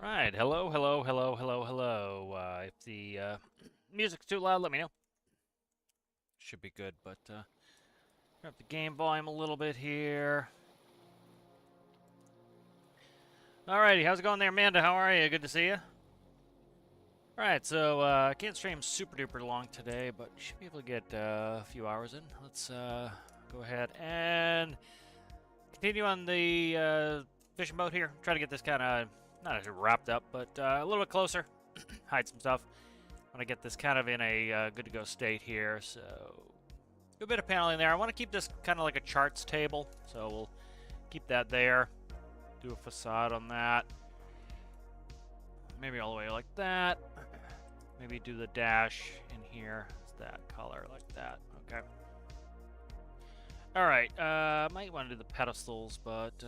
Right, hello, hello, hello, hello, hello. If the music's too loud, let me know. Should be good, but turn up the game volume a little bit here. Alrighty, how's it going there, Amanda? How are you? Good to see you. Alright, so I can't stream super duper long today, but should be able to get a few hours in. Let's go ahead and continue on the fishing boat here. Try to get this kind of, not actually wrapped up, but a little bit closer. Hide some stuff. I want to get this kind of in a good to go state here, so do a bit of paneling there. I want to keep this kind of like a charts table, so we'll keep that there. Do a facade on that. Maybe all the way like that. Maybe do the dash in here. It's that color like that. Okay. All right. Might want to do the pedestals, but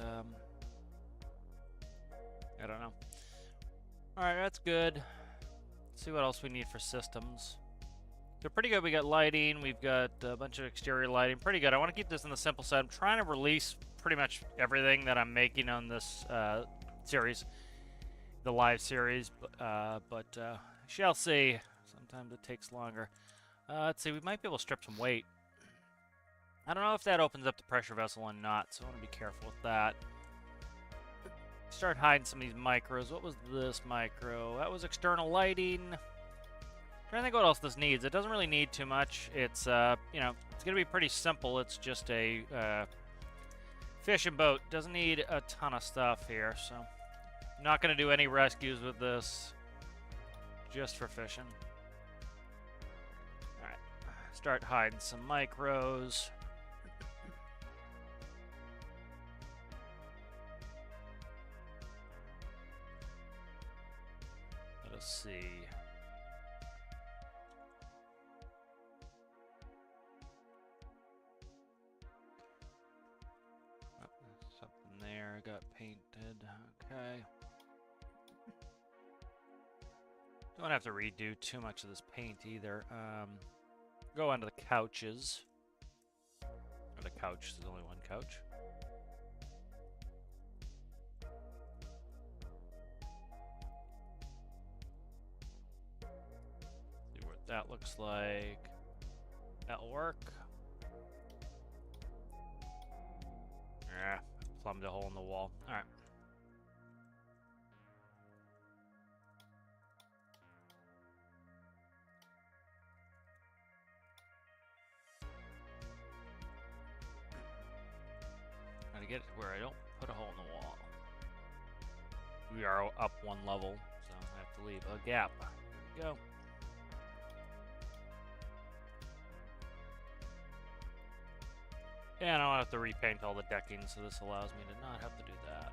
I don't know. All right, that's good. Let's see what else we need for systems. They're pretty good. We got lighting. We've got a bunch of exterior lighting. Pretty good. I want to keep this in the simple side. I'm trying to release pretty much everything that I'm making on this series, the live series. But shall see. Sometimes it takes longer. Let's see. We might be able to strip some weight. I don't know if that opens up the pressure vessel or not, so I want to be careful with that. Start hiding some of these micros. What was this micro? That was external lighting. Trying to think what else this needs. It doesn't really need too much. It's you know, it's gonna be pretty simple. It's just a fishing boat. Doesn't need a ton of stuff here, so I'm not gonna do any rescues with this. Just for fishing. All right, start hiding some micros. Let us see. Something there got painted. Okay. Don't have to redo too much of this paint either. Go onto the couches. Or the couch, there's only one couch. See what that looks like. That'll work. Yeah, plumbed a hole in the wall. Alright. Gotta get it to where I don't put a hole in the wall. We are up one level, so I have to leave a gap. There we go. And I don't have to repaint all the decking, so this allows me to not have to do that.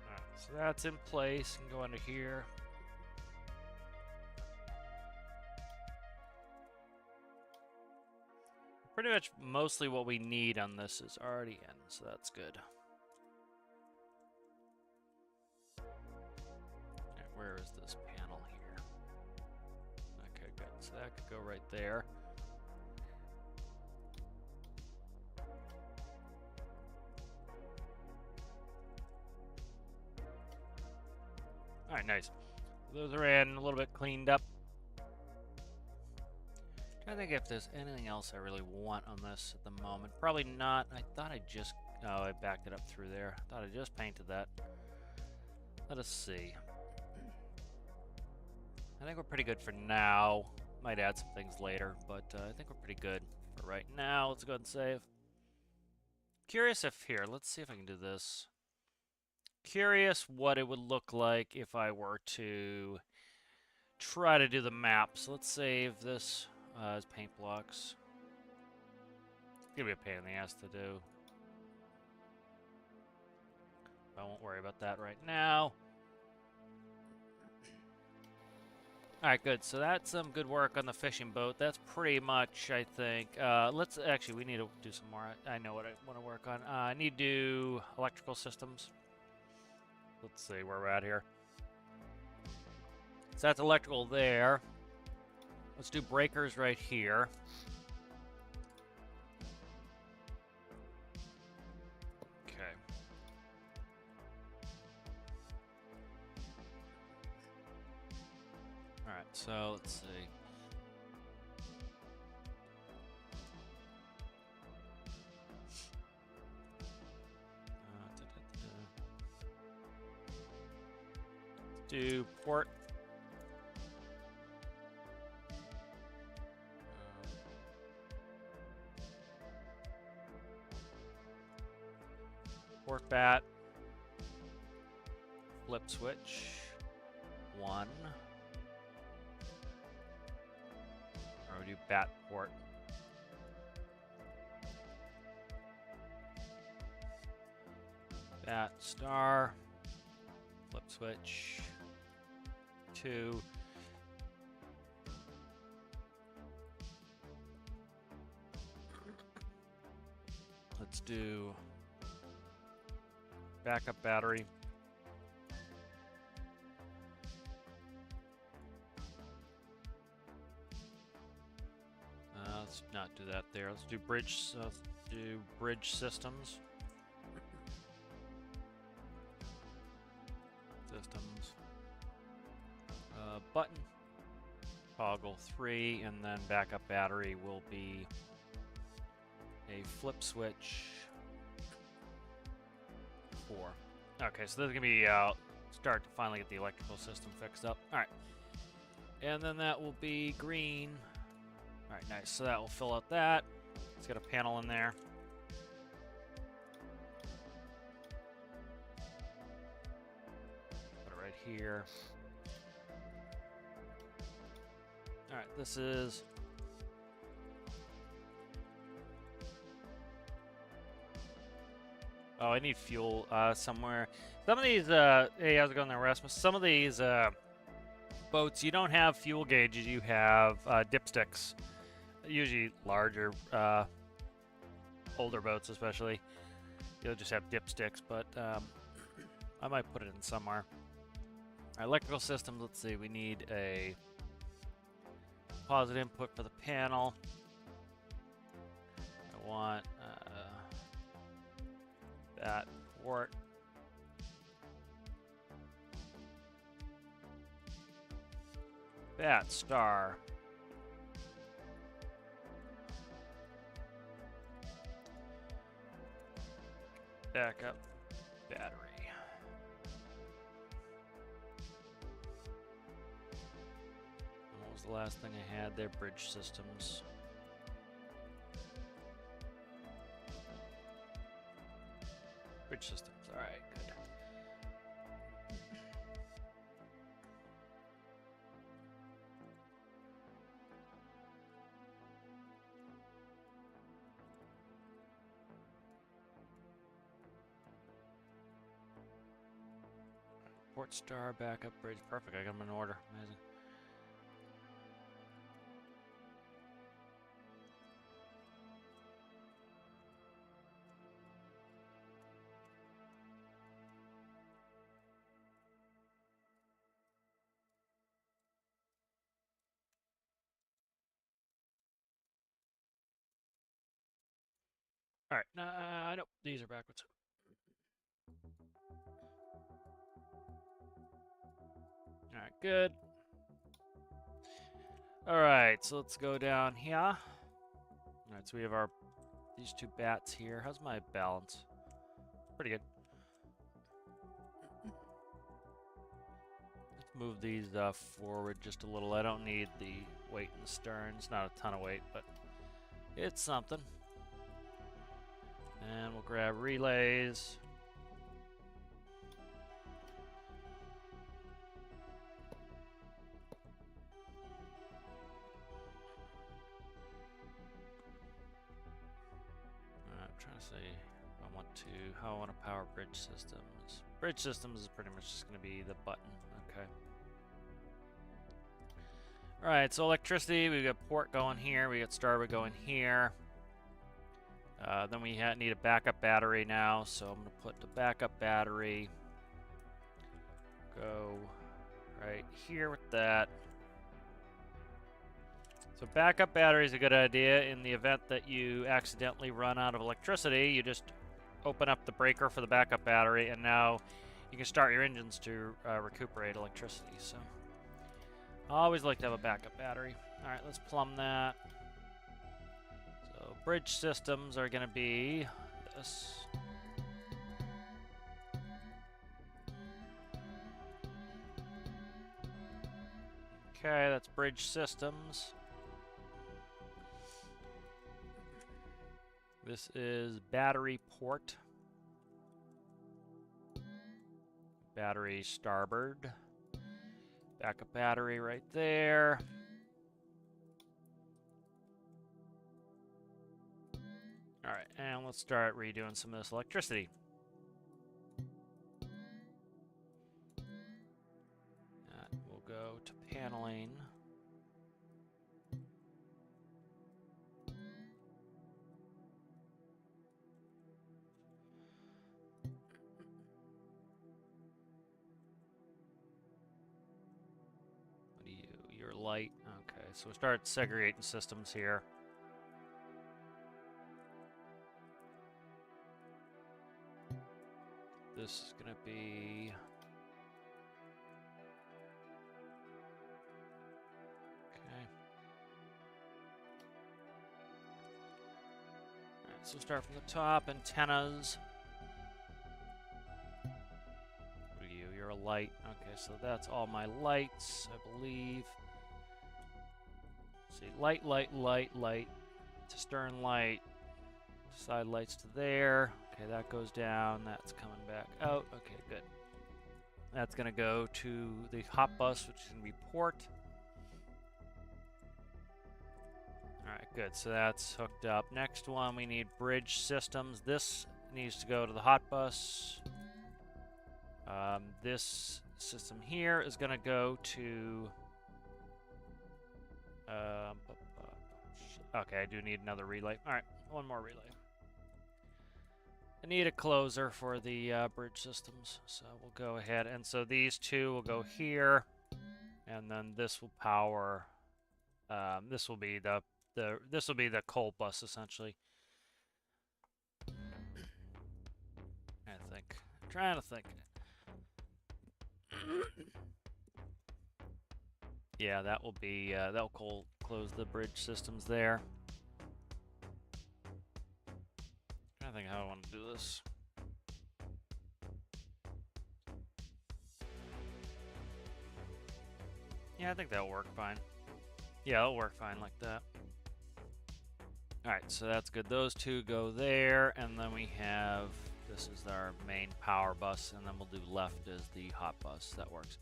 Alright, so that's in place. And go under here. Pretty much mostly what we need on this is already in, so that's good. Where is this panel here? Okay, good. So that could go right there. Alright, nice. Those are in, a little bit cleaned up. Trying to think if there's anything else I really want on this at the moment. Probably not. I thought I just... Oh, I backed it up through there. I thought I just painted that. Let us see. I think we're pretty good for now. Might add some things later, but I think we're pretty good for right now. Let's go ahead and save. Curious if here, let's see if I can do this. Curious what it would look like if I were to try to do the map. So let's save this as paint blocks. It's gonna be a pain in the ass to do. I won't worry about that right now. Alright, good. So that's some good work on the fishing boat. That's pretty much, I think. Let's actually, we need to do some more. I know what I want to work on. I need to do electrical systems. Let's see where we're at here. So that's electrical there. Let's do breakers right here. Okay. All right, so let's see. Do port. Port bat. Flip switch. 1. Or we do bat port. Bat star. Flip switch. 2. Let's do backup battery. Let's not do that there. Let's do bridge. Do bridge systems. Button. Toggle 3, and then backup battery will be a flip switch 4. Okay, so this is gonna be start to finally get the electrical system fixed up. All right, and then that will be green. All right, nice. So that will fill out that. It's got a panel in there. Put it right here. All right, this is oh, I need fuel somewhere. Some of these, hey, how's it going there, Rasmus? Some of these boats, you don't have fuel gauges, you have dipsticks. Usually larger, older boats especially. You'll just have dipsticks, but I might put it in somewhere. Our electrical systems, let's see, we need a positive input for the panel. I want that port. Bat star. Backup battery. What was the last thing I had there? Bridge systems. Bridge systems. All right, good. Port star, backup bridge. Perfect. I got them in order. Amazing. All right. Nope. These are backwards. All right. Good. All right. So let's go down here. All right. So we have these two bats here. How's my balance? Pretty good. Let's move these forward just a little. I don't need the weight in the stern. It's not a ton of weight, but it's something. And we'll grab relays. I'm trying to say how I want to power bridge systems. Bridge systems is pretty much just going to be the button. Okay. All right, so electricity, we've got port going here. We got starboard going here. Then we need a backup battery now, so I'm going to put the backup battery. Go right here with that. So backup battery is a good idea. In the event that you accidentally run out of electricity, you just open up the breaker for the backup battery, and now you can start your engines to recuperate electricity. So I always like to have a backup battery. All right, let's plumb that. So bridge systems are going to be this. Okay, that's bridge systems. This is battery port. Battery starboard. Backup battery right there. Alright, and let's start redoing some of this electricity. We'll go to paneling. Your light. Okay, so we'll start segregating systems here. This is going to be... Okay. Alright, so we'll start from the top. Antennas. You're a light. Okay, so that's all my lights, I believe. See, light, light, light, light. To stern light. Side lights to there. Okay, that goes down. That's coming back out. Okay, good. That's going to go to the hot bus, which is going to be port. Alright, good. So that's hooked up. Next one, we need bridge systems. This needs to go to the hot bus. This system here is going to go to... okay, I do need another relay. Alright, one more relay. I need a closer for the bridge systems, so we'll go ahead. And so these two will go here, and then this will power... this will be the coal bus, essentially. I think. I'm trying to think. Yeah, that will be that'll close the bridge systems there. I think how I want to do this. Yeah, I think that'll work fine. Yeah, it'll work fine like that. Alright, so that's good. Those two go there, and then we have... This is our main power bus, and then we'll do left as the hot bus. That works.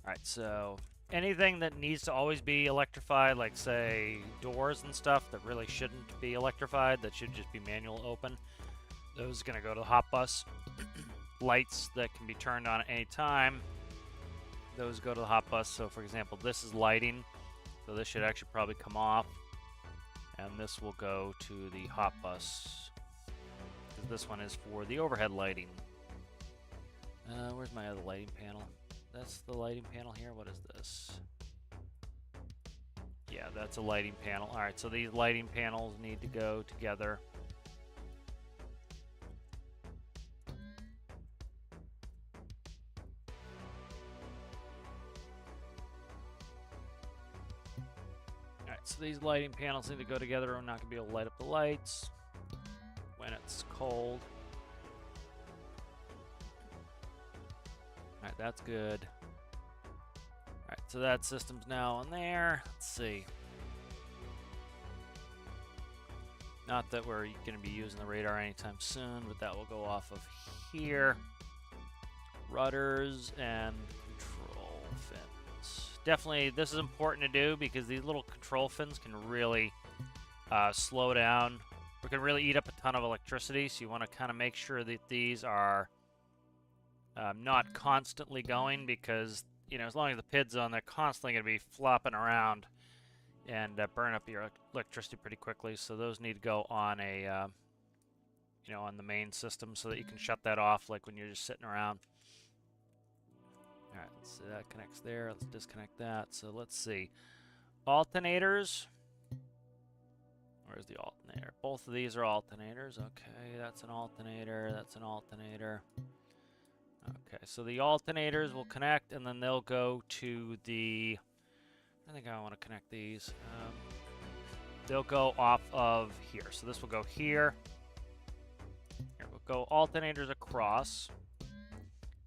Alright, so anything that needs to always be electrified, like, say, doors and stuff that really shouldn't be electrified, that should just be manual open, those are going to go to the hot bus. Lights that can be turned on at any time, those go to the hot bus. So, for example, this is lighting, so this should actually probably come off, and this will go to the hot bus. This one is for the overhead lighting. Where's my other lighting panel? That's the lighting panel here. What is this? Yeah, that's a lighting panel. Alright, so these lighting panels need to go together. Alright, so these lighting panels need to go together. I'm not going to be able to light up the lights when it's cold. Alright, that's good. Alright, so that system's now on there. Let's see. Not that we're going to be using the radar anytime soon, but that will go off of here. Rudders and control fins. Definitely, this is important to do because these little control fins can really slow down. We can really eat up a ton of electricity, so you want to kind of make sure that these are not constantly going, because, you know, as long as the PID's on, they're constantly going to be flopping around and burn up your electricity pretty quickly. So those need to go on a, you know, on the main system so that you can shut that off, like when you're just sitting around. All right, so that connects there. Let's disconnect that. So let's see. alternators. Where's the alternator? Both of these are alternators. Okay, that's an alternator. That's an alternator. Okay, so the alternators will connect, and then they'll go to the... I think I want to connect these. They'll go off of here. So this will go here. Here we'll go alternators across.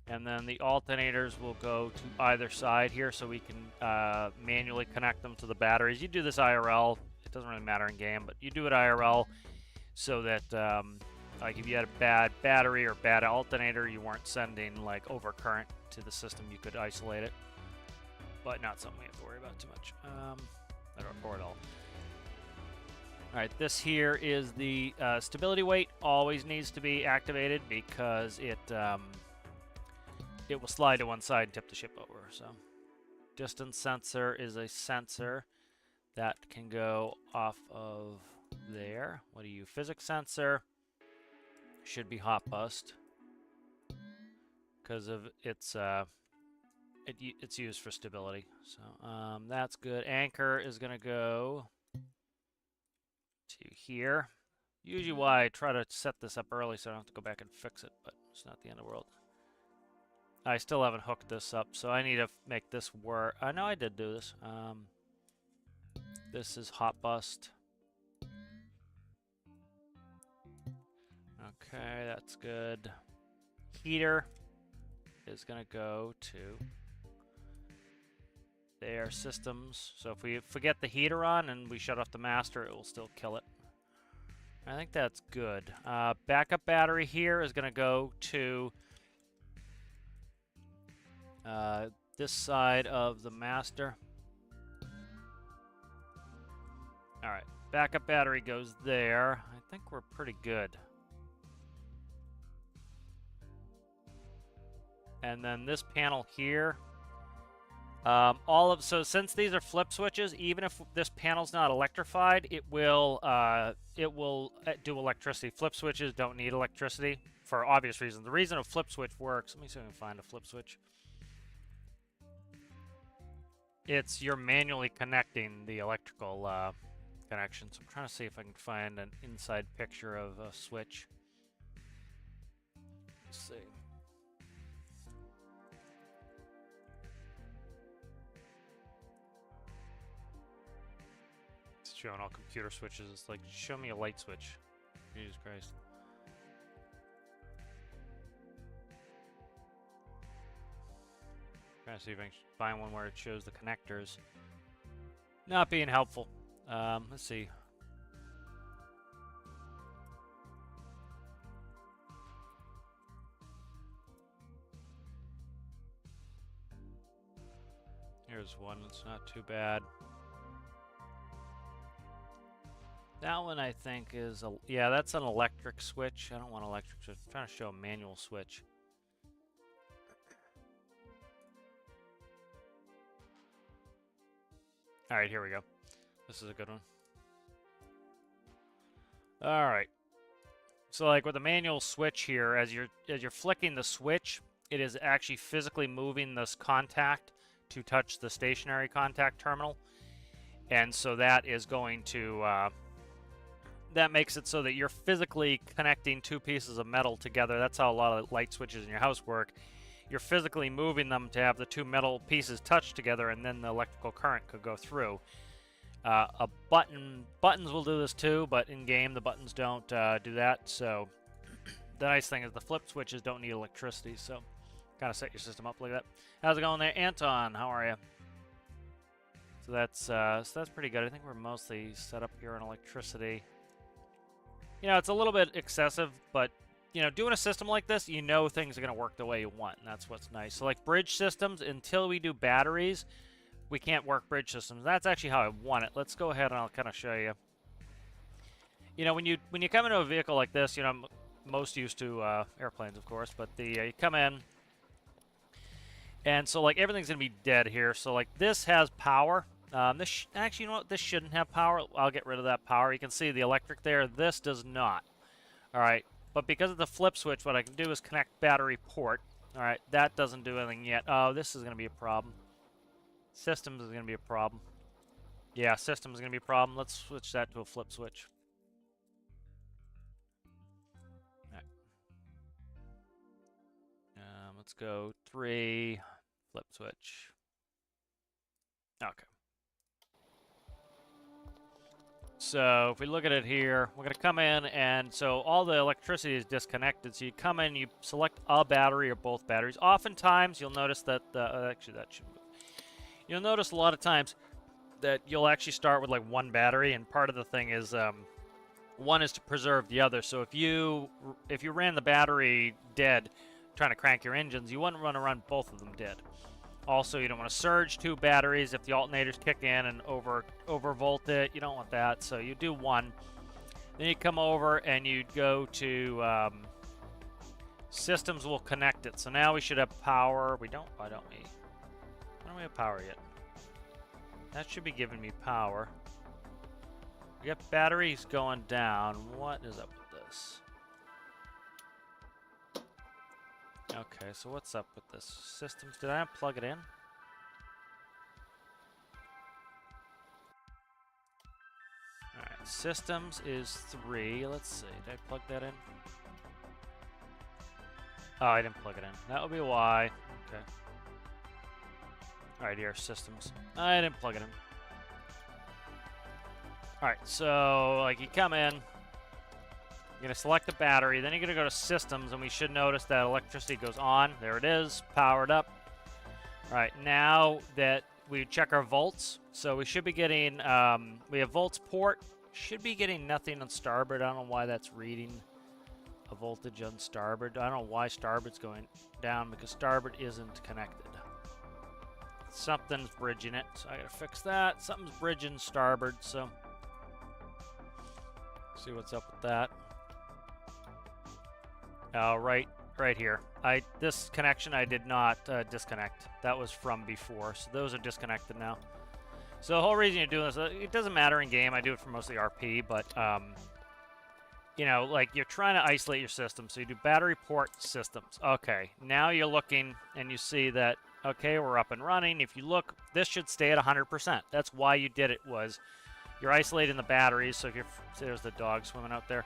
And then the alternators will go to either side here so we can manually connect them to the batteries. You do this IRL. It doesn't really matter in game, but you do it IRL so that like if you had a bad battery or bad alternator, you weren't sending like overcurrent to the system. You could isolate it, but not something we have to worry about too much. Or at all. All right, this here is the stability weight. Always needs to be activated because it will slide to one side and tip the ship over. So, distance sensor is a sensor that can go off of there. What are you? Physics sensor should be hot bust because of its it's used for stability. So that's good. Anchor is gonna go to here. Usually why I try to set this up early so I don't have to go back and fix it, but it's not the end of the world. I still haven't hooked this up, so I need to make this work. I know I did do this. This is hot bust. Okay, that's good. Heater is going to go to their systems. So if we forget the heater on and we shut off the master, it will still kill it. I think that's good. Backup battery here is going to go to this side of the master. Alright, backup battery goes there. I think we're pretty good. And then this panel here, so since these are flip switches, even if this panel's not electrified, it will do electricity. Flip switches don't need electricity for obvious reasons. The reason a flip switch works, let me see if I can find a flip switch. It's you're manually connecting the electrical connections. I'm trying to see if I can find an inside picture of a switch. Let's see. It's showing all computer switches. It's like, show me a light switch. Jesus Christ. Trying to see if I can find one where it shows the connectors. Not being helpful. Let's see. Here's one that's not too bad. That one I think is a, yeah, that's an electric switch. I don't want electric switch. I'm trying to show a manual switch. All right, here we go. This is a good one. All right. So like with the manual switch here, as you're flicking the switch, it is actually physically moving this contact to touch the stationary contact terminal. And so that is going to that makes it so that you're physically connecting two pieces of metal together. That's how a lot of light switches in your house work. You're physically moving them to have the two metal pieces touch together, and then the electrical current could go through. Buttons will do this too, but in game the buttons don't do that. So the nice thing is the flip switches don't need electricity, so kind of set your system up like that. How's it going there, Anton? How are you? So that's pretty good. I think we're mostly set up here on electricity. You know, it's a little bit excessive, but you know, doing a system like this, you know things are going to work the way you want, and that's what's nice. So like bridge systems, until we do batteries, we can't work bridge systems. That's actually how I want it. Let's go ahead and I'll kind of show you. You know, when you come into a vehicle like this, you know, I'm most used to airplanes, of course, but you come in, and so like everything's going to be dead here. So like this has power. Actually, you know what? This shouldn't have power. I'll get rid of that power. You can see the electric there. This does not. All right. But because of the flip switch, what I can do is connect battery port. All right, that doesn't do anything yet. Oh, this is going to be a problem. Systems is going to be a problem. Yeah, system's going to be a problem. Let's switch that to a flip switch. All right. Let's go 3, flip switch. Okay. So if we look at it here, we're going to come in, and so all the electricity is disconnected. So you come in, you select a battery or both batteries. Oftentimes, you'll notice that actually that should move. You'll notice a lot of times that you'll actually start with like one battery, and part of the thing is one is to preserve the other. So if you ran the battery dead, trying to crank your engines, you wouldn't want to run both of them dead. Also, you don't want to surge 2 batteries if the alternators kick in and overvolt it. You don't want that, so you do one. Then you come over and you go to systems will connect it. So now we should have power. We don't. Why don't we? Why don't we have power yet? That should be giving me power. We got batteries going down. What is up with this? Okay, so what's up with this? Systems, did I unplug it in? Alright, systems is 3. Let's see, did I plug that in? Oh, I didn't plug it in. That would be why. Okay. Alright, here, systems. I didn't plug it in. Alright, so, like, you come in. You're going to select the battery, then you're going to go to systems, and we should notice that electricity goes on. There it is, powered up. All right, now that we check our volts, so we should be getting, we have volts port, should be getting nothing on starboard. I don't know why that's reading a voltage on starboard. I don't know why starboard's going down, because starboard isn't connected. Something's bridging it, so I got to fix that. Something's bridging starboard, so see what's up with that. Right here. This connection I did not disconnect. That was from before, so those are disconnected now. So the whole reason you're doing this, it doesn't matter in game. I do it for mostly RP, but you know, like you're trying to isolate your system. So you do battery port systems. Okay, now you're looking and you see that okay, we're up and running. If you look, this should stay at 100%. That's why you did it. Was you're isolating the batteries. So if you're there's the dog swimming out there.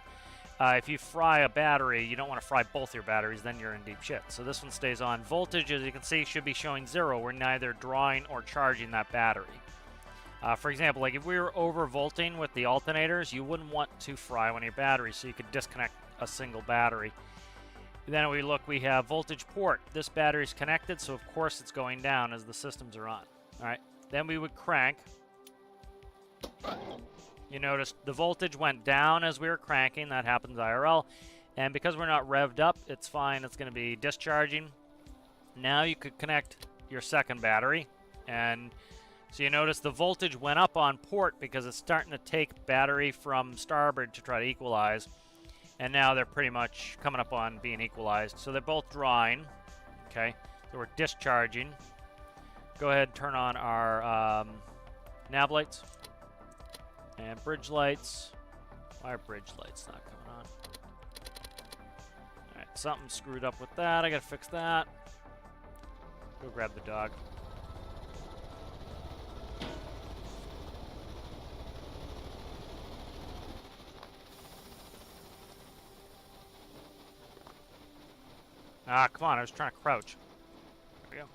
If you fry a battery, you don't want to fry both your batteries, then you're in deep shit. So this one stays on. Voltage, as you can see, should be showing 0. We're neither drawing or charging that battery. For example, like if we were overvolting with the alternators, you wouldn't want to fry one of your batteries, so you could disconnect a single battery. Then we look, we have voltage port. This battery is connected, so of course it's going down as the systems are on. All right. Then we would crank. You notice the voltage went down as we were cranking. That happens IRL. And because we're not revved up, it's fine. It's going to be discharging. Now you could connect your second battery. And so you notice the voltage went up on port because it's starting to take battery from starboard to try to equalize. And now they're pretty much coming up on being equalized. So they're both drawing. Okay. So we're discharging. Go ahead and turn on our nav lights. And bridge lights. Why are bridge lights not coming on? Alright, something screwed up with that. I gotta fix that. Go grab the dog. Ah, come on, I was trying to crouch. There we go. Okay.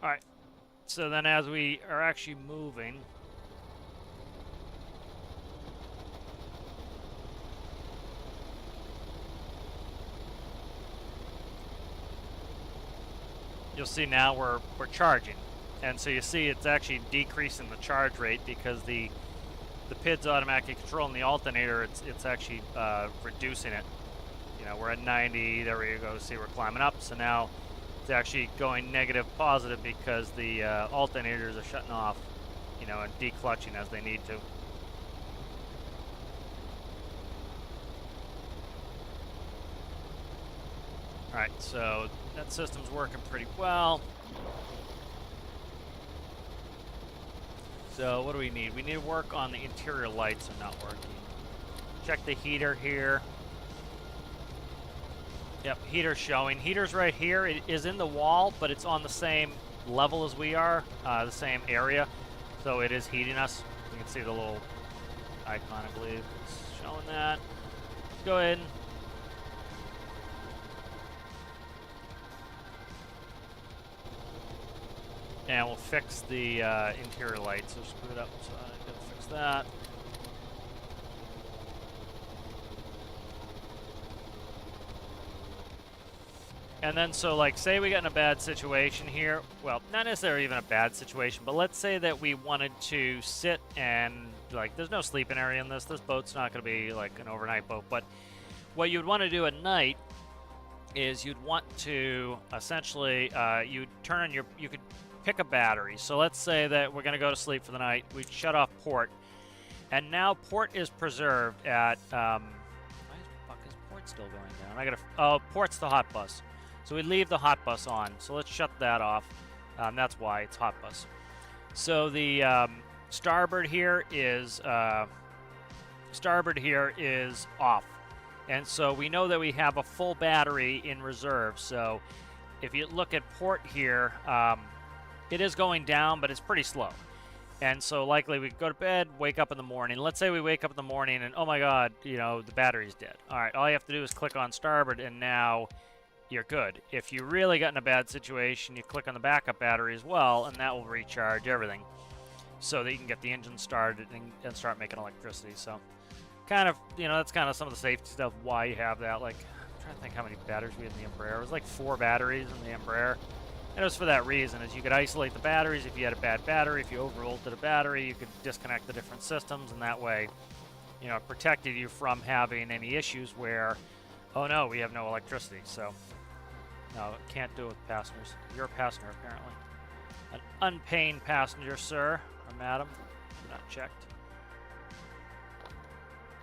Alright. So then as we are actually moving, you'll see now we're charging. And so you see it's actually decreasing the charge rate because the PID's automatically controlling the alternator. It's actually reducing it. You know, we're at 90, there we go, see we're climbing up. So now it's actually going negative positive because the alternators are shutting off, you know, and declutching as they need to. Alright, so that system's working pretty well. So what do we need? We need to work on the interior lights are not working. Check the heater here. Yep, heater's showing. Heater's right here. It is in the wall, but it's on the same level as we are, the same area, so it is heating us. You can see the little icon, I believe, is showing that. Let's go ahead and we'll fix the interior lights. So screw it up, so I gotta fix that. And then, so, like, say we got in a bad situation here. Well, not necessarily even a bad situation, but let's say that we wanted to sit and, like, there's no sleeping area in this. This boat's not going to be, like, an overnight boat. But what you'd want to do at night is you'd want to, essentially, you'd turn on you could pick a battery. So let's say that we're going to go to sleep for the night. We'd shut off port. And now port is preserved at, why the fuck is port still going down? Oh, port's the hot bus. So we leave the hot bus on. So let's shut that off. That's why it's hot bus. So the starboard here is off, and so we know that we have a full battery in reserve. So if you look at port here, it is going down, but it's pretty slow. And so likely we go to bed, wake up in the morning. Let's say we wake up in the morning and, oh my God, you know, the battery's dead. All right, all you have to do is click on starboard, and now you're good. If you really got in a bad situation, you click on the backup battery as well, and that will recharge everything so that you can get the engine started and start making electricity. So kind of, you know, that's kind of some of the safety stuff, why you have that. Like, I'm trying to think how many batteries we had in the Embraer. It was like 4 batteries in the Embraer. And it was for that reason, is you could isolate the batteries if you had a bad battery. If you overvolted a battery, you could disconnect the different systems, and that way, you know, it protected you from having any issues where, oh no, we have no electricity. So no, can't do it with passengers. You're a passenger, apparently. An unpaying passenger, sir, or madam. Not checked.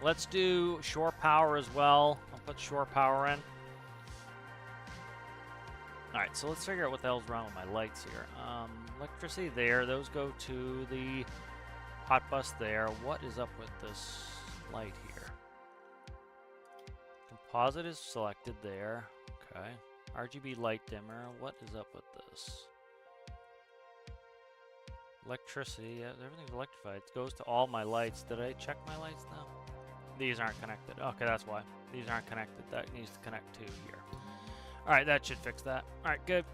Let's do shore power as well. I'll put shore power in. Alright, so let's figure out what the hell's wrong with my lights here. Electricity there. Those go to the hot bus there. What is up with this light here? Composite is selected there. Okay. RGB light dimmer. What is up with this? Electricity. Yeah, everything's electrified. It goes to all my lights. Did I check my lights now? These aren't connected. Okay, that's why. These aren't connected. That needs to connect to here. Alright, that should fix that. Alright, good.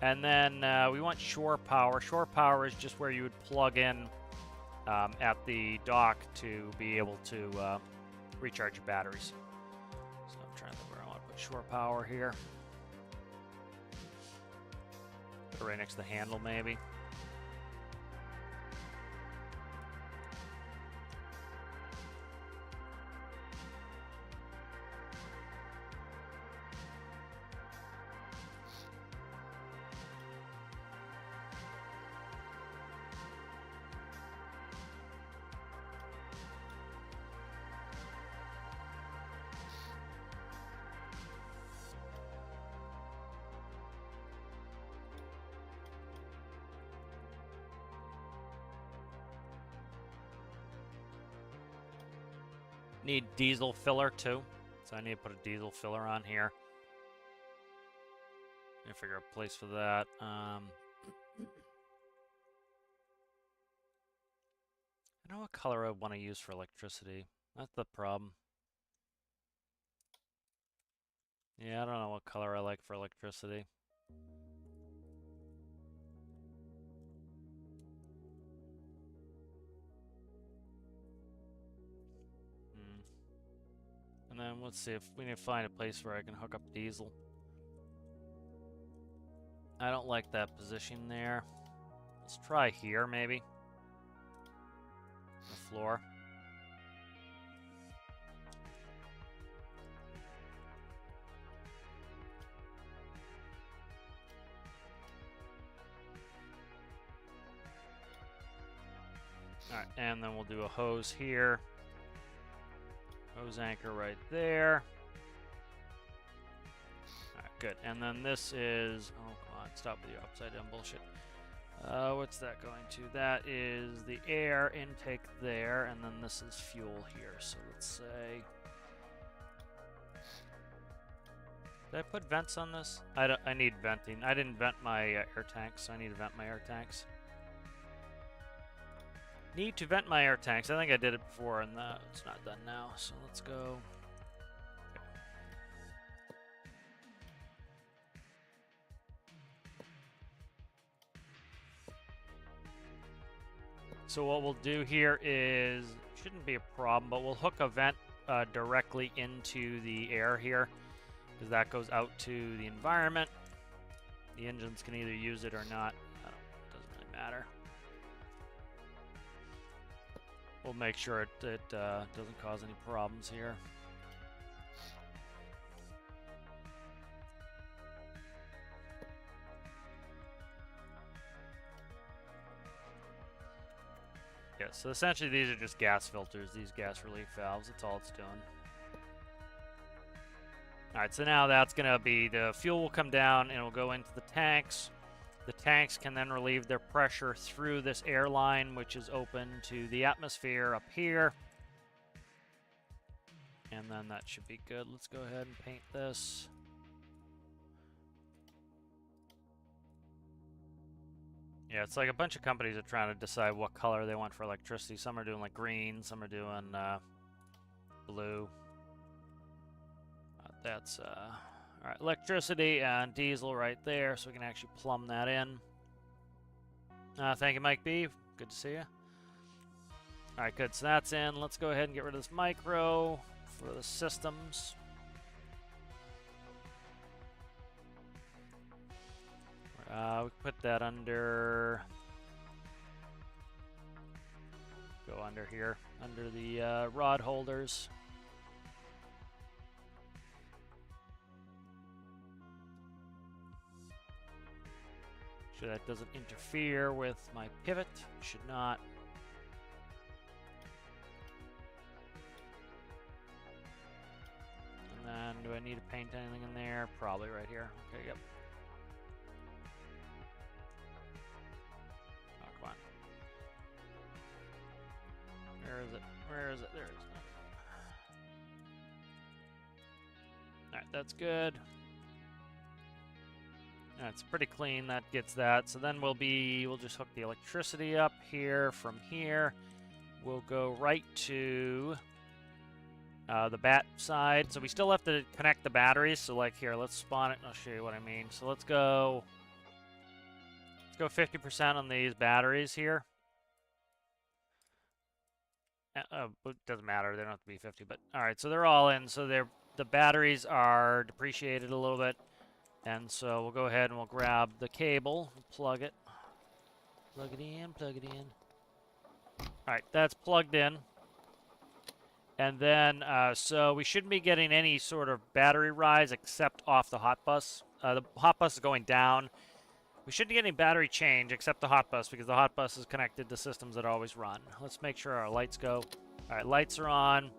And then we want shore power. Shore power is just where you would plug in at the dock to be able to recharge your batteries. So I'm trying to think where I want to put shore power here. Put it right next to the handle, maybe. Need diesel filler too, so I need to put a diesel filler on here. Let me figure out a place for that. I don't know what color I want to use for electricity. That's the problem. Yeah, I don't know what color I like for electricity. And then let's see if we need to find a place where I can hook up diesel. I don't like that position there. Let's try here, maybe. The floor. Alright, and then we'll do a hose here. Hose anchor right there. Alright, good. And then this is... Oh, come on. Stop with your upside down bullshit. What's that going to? That is the air intake there, and then this is fuel here. So let's say... Did I put vents on this? I need venting. I didn't vent my air tanks, so I need to vent my air tanks. Need to vent my air tanks. I think I did it before, and it's not done now. So let's go. So what we'll do here is, shouldn't be a problem, but we'll hook a vent directly into the air here, because that goes out to the environment. The engines can either use it or not. Doesn't really matter. We'll make sure it doesn't cause any problems here. Yeah, so essentially these are just gas filters, these gas relief valves. That's all it's doing. Alright, so now that's going to be, the fuel will come down and it will go into the tanks. The tanks can then relieve their pressure through this air line, which is open to the atmosphere up here. And then that should be good. Let's go ahead and paint this. Yeah, it's like a bunch of companies are trying to decide what color they want for electricity. Some are doing like green, some are doing blue. That's all right, electricity and diesel right there, so we can actually plumb that in. Thank you, Mike B. Good to see you. All right, good. So that's in. Let's go ahead and get rid of this micro for the systems. We put that under. Go under here, under the rod holders. Sure that doesn't interfere with my pivot. Should not. And then, do I need to paint anything in there? Probably right here. Okay, yep. Oh, come on. Where is it? Where is it? There it is. Alright, that's good. It's pretty clean. That gets that. So then we'll just hook the electricity up here. From here, we'll go right to the bat side. So we still have to connect the batteries. So like here, let's spawn it and I'll show you what I mean. So let's go 50% on these batteries here. It doesn't matter. They don't have to be 50, but all right. So they're all in. So the batteries are depreciated a little bit. And so we'll go ahead and we'll grab the cable, plug it. Plug it in, plug it in. All right, that's plugged in. And then, so we shouldn't be getting any sort of battery rise except off the hot bus. The hot bus is going down. We shouldn't get any battery change except the hot bus because the hot bus is connected to systems that always run. Let's make sure our lights go. All right, lights are on.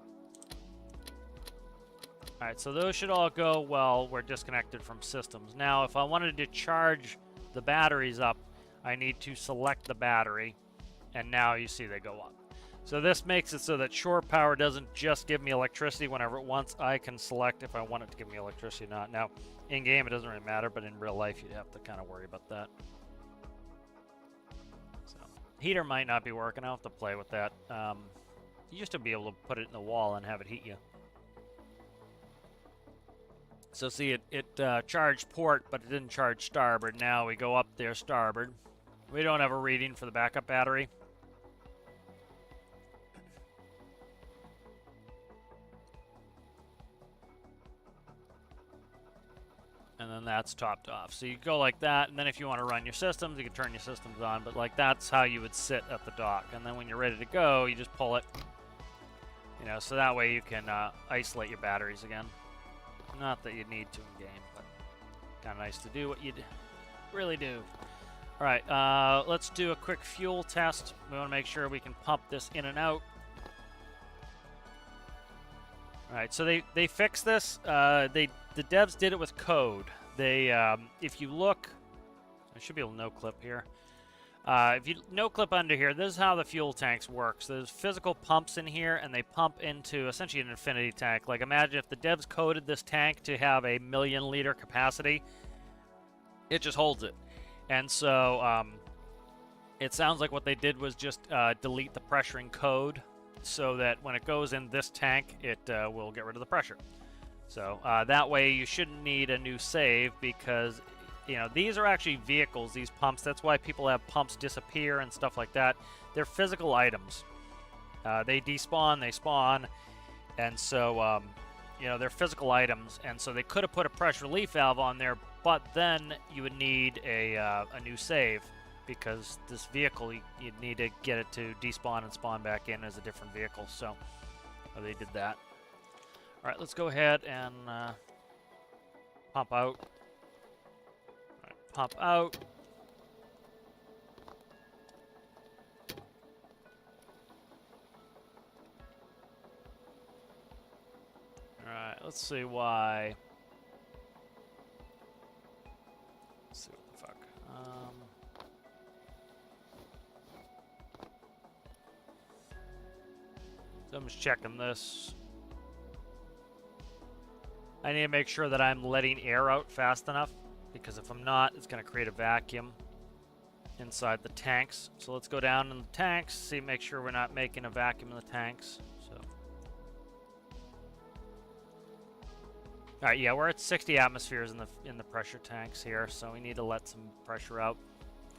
All right, so those should all go while we're disconnected from systems. Now, if I wanted to charge the batteries up, I need to select the battery, and now you see they go up. So this makes it so that shore power doesn't just give me electricity whenever it wants. I can select if I want it to give me electricity or not. Now, in-game, it doesn't really matter, but in real life, you'd have to kind of worry about that. So, heater might not be working. I'll have to play with that. You used to be able to put it in the wall and have it heat you. So see, it charged port, but it didn't charge starboard. Now we go up there starboard. We don't have a reading for the backup battery. And then that's topped off. So you go like that, and then if you want to run your systems, you can turn your systems on. But like that's how you would sit at the dock. And then when you're ready to go, you just pull it. You know, so that way you can isolate your batteries again. Not that you need to in game, but kind of nice to do what you'd really do. All right, let's do a quick fuel test. We want to make sure we can pump this in and out. All right, so they fixed this. The devs did it with code. They, if you look, I should be able to no clip here. If you no clip under here, this is how the fuel tanks works. There's physical pumps in here, and they pump into essentially an infinity tank. Like imagine if the devs coded this tank to have a 1,000,000 liter capacity, it just holds it. And so it sounds like what they did was just delete the pressuring code so that when it goes in this tank, it will get rid of the pressure. So that way you shouldn't need a new save because, you know, these are actually vehicles, these pumps. That's why people have pumps disappear and stuff like that. They're physical items. They despawn, they spawn, and so, you know, they're physical items. And so they could have put a pressure relief valve on there, but then you would need a new save because this vehicle, you'd need to get it to despawn and spawn back in as a different vehicle. So they did that. All right, let's go ahead and pump out. All right, pump out. All right, let's see why. Let's see what the fuck. So I'm just checking this. I need to make sure that I'm letting air out fast enough, because if I'm not, it's going to create a vacuum inside the tanks. So let's go down in the tanks, see, make sure we're not making a vacuum in the tanks. So, all right, yeah, we're at 60 atmospheres in the pressure tanks here, so we need to let some pressure out.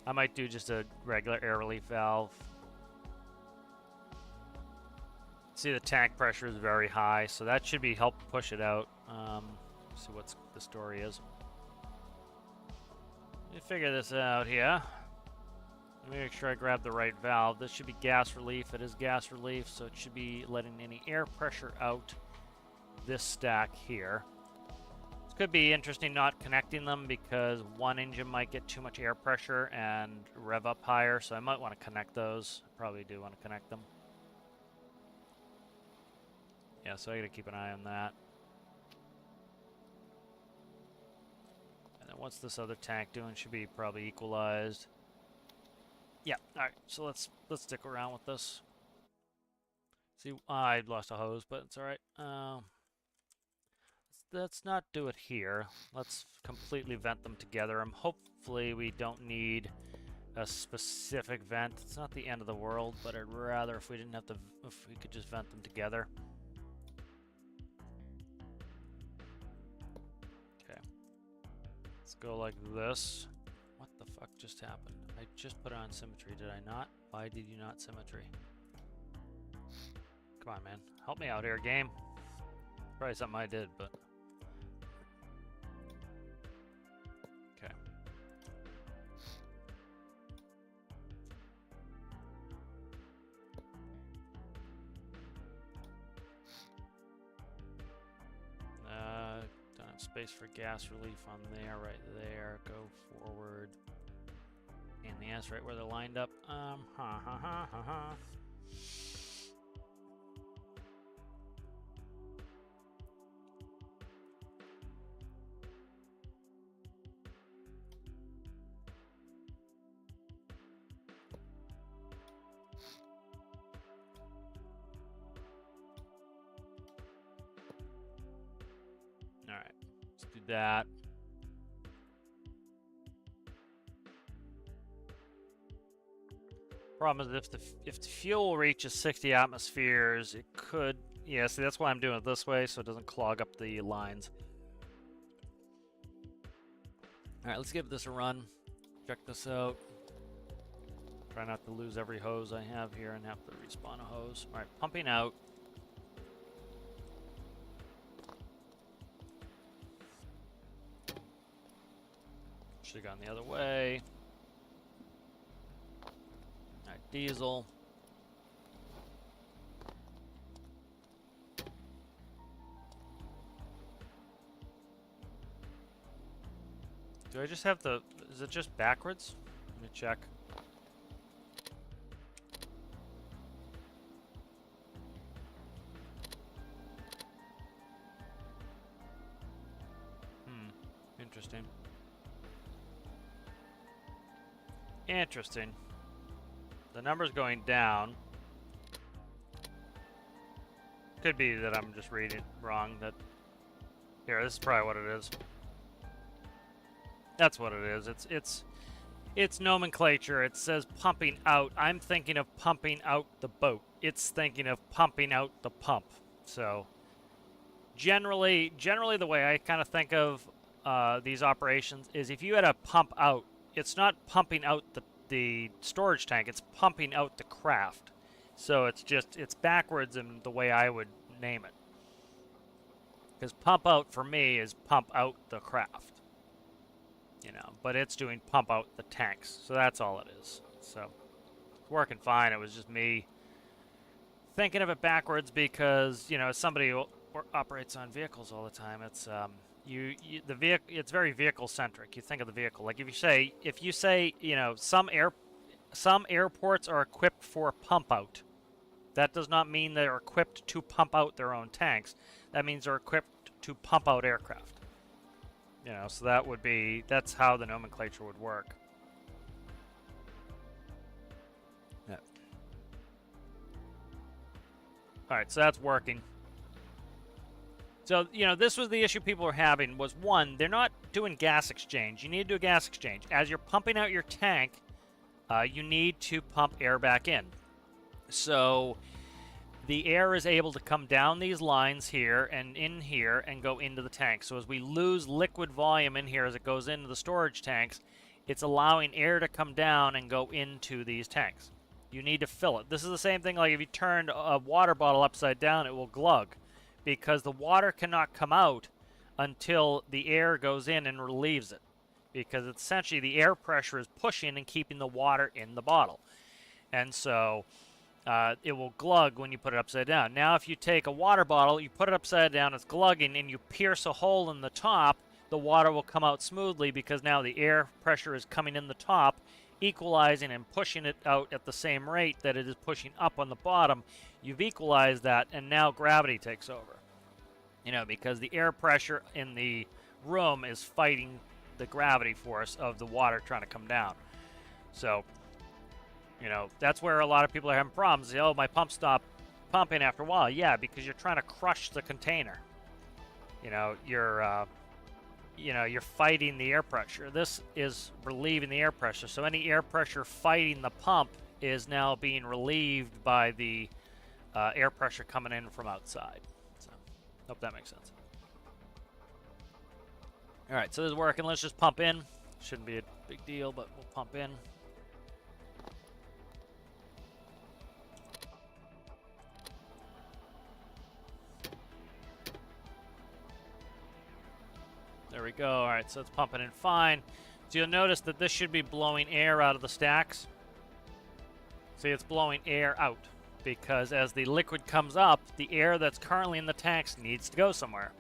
I might do just a regular air relief valve. See, the tank pressure is very high, so that should be help push it out. See what the story is. Let me figure this out here. Let me make sure I grab the right valve. This should be gas relief. It is gas relief, so it should be letting any air pressure out this stack here. This could be interesting not connecting them because one engine might get too much air pressure and rev up higher, so I might want to connect those. I probably do want to connect them. Yeah, so I gotta keep an eye on that. And then what's this other tank doing? Should be probably equalized. Yeah, alright, so let's stick around with this. See, I lost a hose, but it's alright. Let's not do it here. Let's completely vent them together. Hopefully we don't need a specific vent. It's not the end of the world, but I'd rather if we didn't have to, if we could just vent them together. Let's go like this. What the fuck just happened? I just put on symmetry, did I not? Why did you not symmetry? Come on, man. Help me out here, game. Probably something I did, but... Okay. Don't have space for gas relief on there, right there. Go forward. And the ass right where they're lined up. Alright, let's do that. Problem is if the fuel reaches 60 atmospheres, it could... Yeah, see, that's why I'm doing it this way, so it doesn't clog up the lines. Alright, let's give this a run. Check this out. Try not to lose every hose I have here and have to respawn a hose. Alright, pumping out. Should have gone the other way. Alright, diesel. Do I just have the... Is it just backwards? Let me check. Interesting. Interesting. The number's going down. Could be that I'm just reading it wrong. That here, this is probably what it is. That's what it is. It's nomenclature. It says pumping out. I'm thinking of pumping out the boat. It's thinking of pumping out the pump. So generally the way I kind of think of these operations is if you had a pump out, it's not pumping out the storage tank. It's pumping out the craft. So it's backwards in the way I would name it. Because pump out for me is pump out the craft. You know, but it's doing pump out the tanks. So that's all it is. So it's working fine. It was just me thinking of it backwards because, you know, as somebody who operates on vehicles all the time, it's the vehicle, it's very vehicle centric. You think of the vehicle. Like if you say, you know, some airports are equipped for pump out. That does not mean they're equipped to pump out their own tanks. That means they're equipped to pump out aircraft. You know, so that's how the nomenclature would work. Yeah. All right, so that's working. So, you know, this was the issue people were having was, one, they're not doing gas exchange. You need to do a gas exchange. As you're pumping out your tank, you need to pump air back in. So the air is able to come down these lines here and in here and go into the tank. So as we lose liquid volume in here as it goes into the storage tanks, it's allowing air to come down and go into these tanks. You need to fill it. This is the same thing like if you turned a water bottle upside down, it will glug because the water cannot come out until the air goes in and relieves it, because essentially the air pressure is pushing and keeping the water in the bottle. And so it will glug when you put it upside down. Now, if you take a water bottle, you put it upside down, it's glugging, and you pierce a hole in the top, the water will come out smoothly because now the air pressure is coming in the top, equalizing and pushing it out at the same rate that it is pushing up on the bottom. You've equalized that, and now gravity takes over. You know, because the air pressure in the room is fighting the gravity force of the water trying to come down. So, you know, that's where a lot of people are having problems. They say, oh, my pump stopped pumping after a while. Yeah, because you're trying to crush the container. You know, you're fighting the air pressure. This is relieving the air pressure. So any air pressure fighting the pump is now being relieved by the air pressure coming in from outside. So, hope that makes sense. All right, so this is working. Let's just pump in. Shouldn't be a big deal, but we'll pump in. There we go. All right, so it's pumping in fine. So you'll notice that this should be blowing air out of the stacks. See, it's blowing air out because as the liquid comes up, the air that's currently in the tanks needs to go somewhere.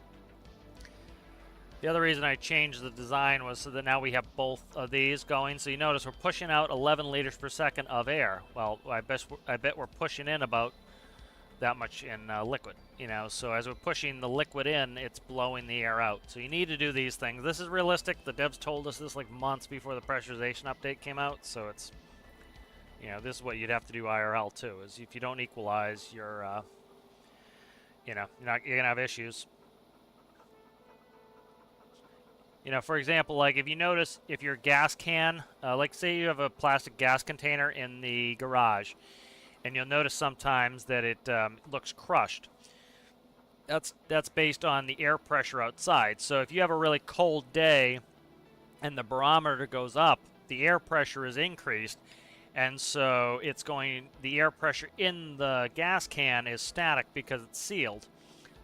The other reason I changed the design was so that now we have both of these going. So you notice we're pushing out 11 liters per second of air. Well, I bet we're pushing in about that much in liquid, you know. So as we're pushing the liquid in, it's blowing the air out. So you need to do these things. This is realistic. The devs told us this like months before the pressurization update came out. So it's, you know, this is what you'd have to do IRL too. Is if you don't equalize, you're, you know, you're gonna have issues. You know, for example, like if you notice, if your gas can, like say you have a plastic gas container in the garage, and you'll notice sometimes that it looks crushed. That's based on the air pressure outside. So if you have a really cold day and the barometer goes up, the air pressure is increased, and so the air pressure in the gas can is static because it's sealed.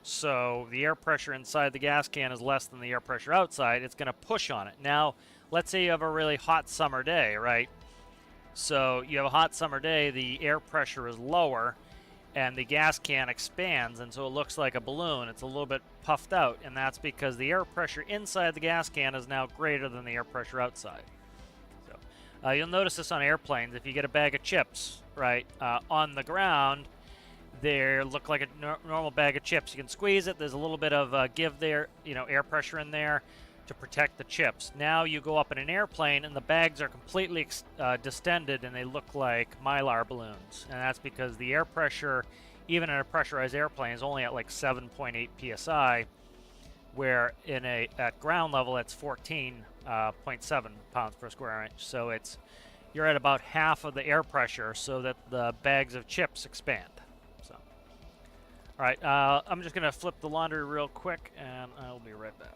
So the air pressure inside the gas can is less than the air pressure outside. It's going to push on it. Now, let's say you have a really hot summer day, right? So you have a hot summer day, the air pressure is lower, and the gas can expands, and so it looks like a balloon. It's a little bit puffed out, and that's because the air pressure inside the gas can is now greater than the air pressure outside. So you'll notice this on airplanes. If you get a bag of chips, right, on the ground, they look like a normal bag of chips. You can squeeze it. There's a little bit of give there, you know, air pressure in there to protect the chips. Now you go up in an airplane and the bags are completely distended and they look like Mylar balloons. And that's because the air pressure, even in a pressurized airplane, is only at like 7.8 psi, where at ground level it's 14.7 pounds per square inch. So you're at about half of the air pressure so that the bags of chips expand. So, all right, I'm just gonna flip the laundry real quick and I'll be right back.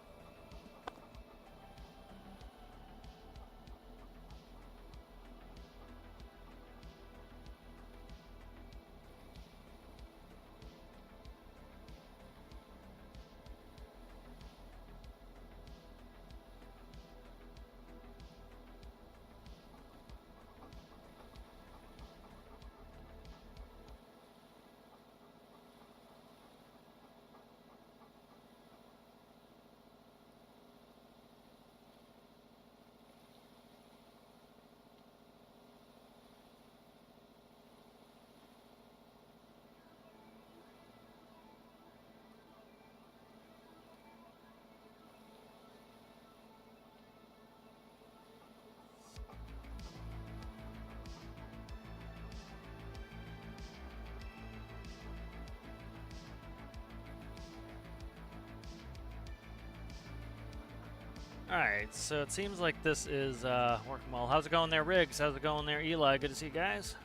Alright, so it seems like this is working well. How's it going there, Riggs? How's it going there, Eli? Good to see you guys.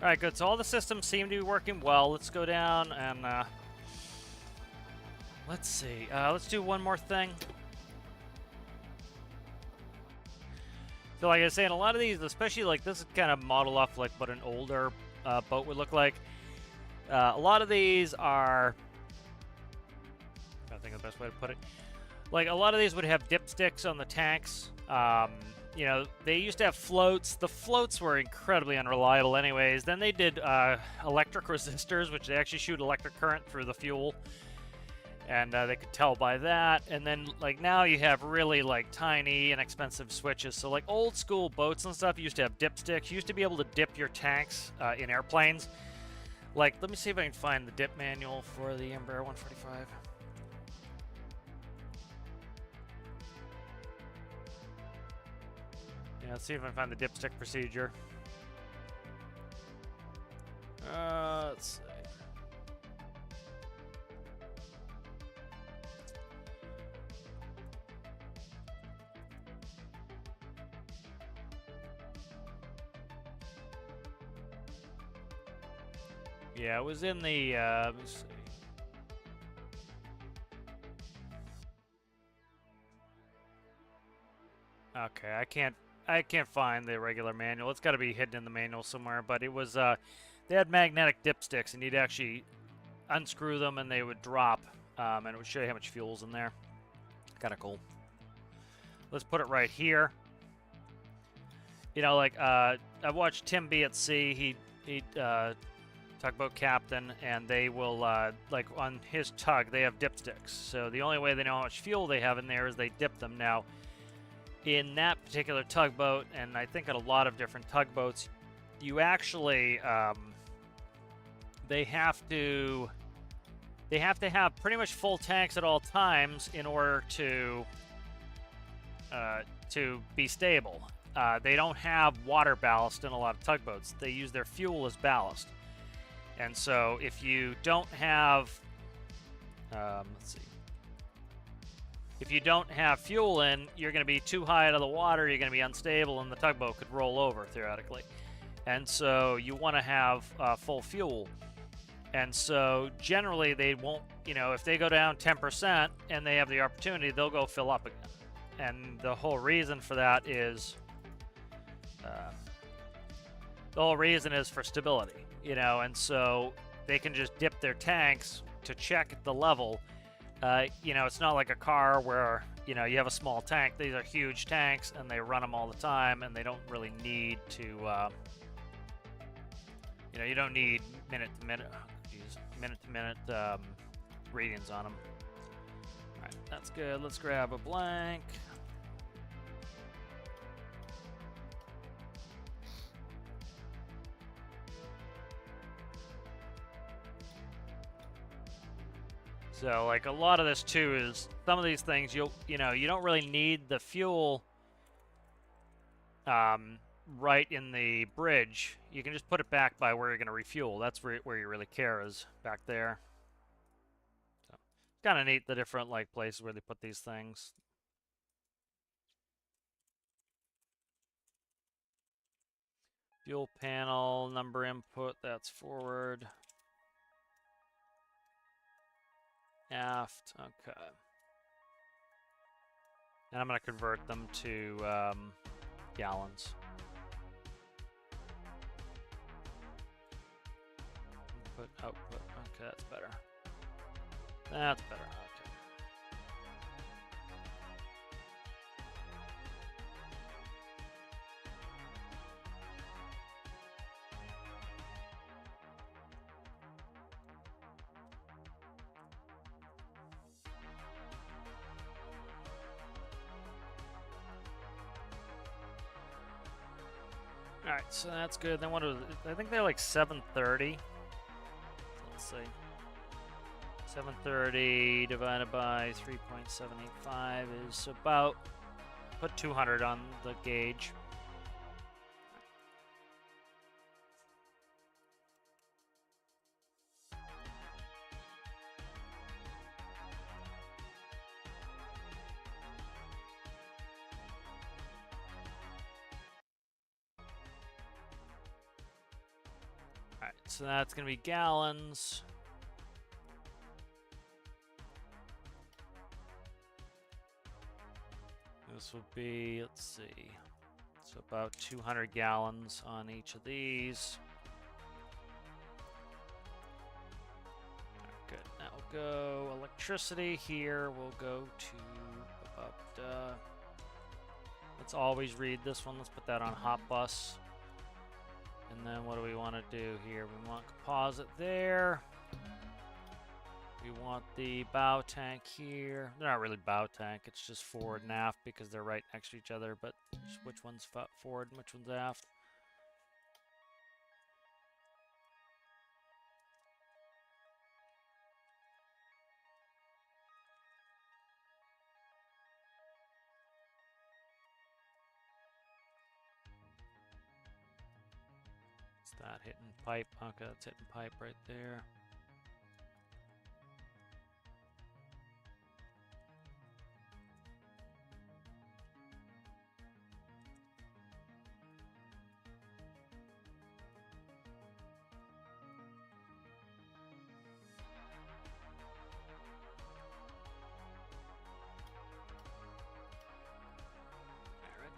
Alright, good. So all the systems seem to be working well. Let's go down and let's see. Let's do one more thing. So like I was saying, a lot of these, especially like this is kind of modeled off like what an older boat would look like. A lot of these are, I think the best way to put it, like a lot of these would have dipsticks on the tanks. You know, they used to have floats. The floats were incredibly unreliable anyways. Then they did electric resistors, which they actually shoot electric current through the fuel. And they could tell by that. And then, like, now you have really, like, tiny, inexpensive switches. So, like, old school boats and stuff used to have dipsticks. You used to be able to dip your tanks in airplanes. Like, let me see if I can find the dip manual for the Embraer 145. Yeah, let's see if I can find the dipstick procedure. Let's see. Yeah, it was in the, let me see. Okay, I can't find the regular manual. It's got to be hidden in the manual somewhere, but it was, they had magnetic dipsticks, and you'd actually unscrew them, and they would drop, and it would show you how much fuel's in there. Kind of cool. Let's put it right here. You know, like, I watched Tim be at sea. He tugboat captain, and they will, like, on his tug, they have dipsticks. So the only way they know how much fuel they have in there is they dip them. Now, in that particular tugboat, and I think at a lot of different tugboats, you actually, they have to have pretty much full tanks at all times in order to be stable. They don't have water ballast in a lot of tugboats. They use their fuel as ballast. And so if you don't have, let's see. If you don't have fuel in, you're going to be too high out of the water, you're going to be unstable, and the tugboat could roll over, theoretically. And so you want to have full fuel. And so generally they won't, you know, if they go down 10% and they have the opportunity, they'll go fill up again. And the whole reason for that is, for stability, you know, and so they can just dip their tanks to check the level. You know, it's not like a car where, you know, you have a small tank. These are huge tanks, and they run them all the time, and they don't really need to, you know, you don't need minute-to-minute readings on them. All right, that's good. Let's grab a blank. So, like, a lot of this, too, is some of these things, you don't really need the fuel right in the bridge. You can just put it back by where you're going to refuel. That's where you really care, is back there. So, kind of neat, the different, like, places where they put these things. Fuel panel, number input, that's forward. Aft, okay. And I'm going to convert them to gallons. Input, output, okay, that's better. That's better, okay. Alright, so that's good. Then what was it? I think they're like 730. Let's see. 730 divided by 3.785 is about, put 200 on the gauge. Alright, so that's going to be gallons. This would be, let's see, so about 200 gallons on each of these. Good. Now we'll go electricity here. We'll go to about, let's always read this one. Let's put that on hot bus. And then what do we want to do here? We want composite there. We want the bow tank here. They're not really bow tank, it's just forward and aft because they're right next to each other, but which one's forward and which one's aft? Is that hitting pipe? Okay, that's hitting pipe right there.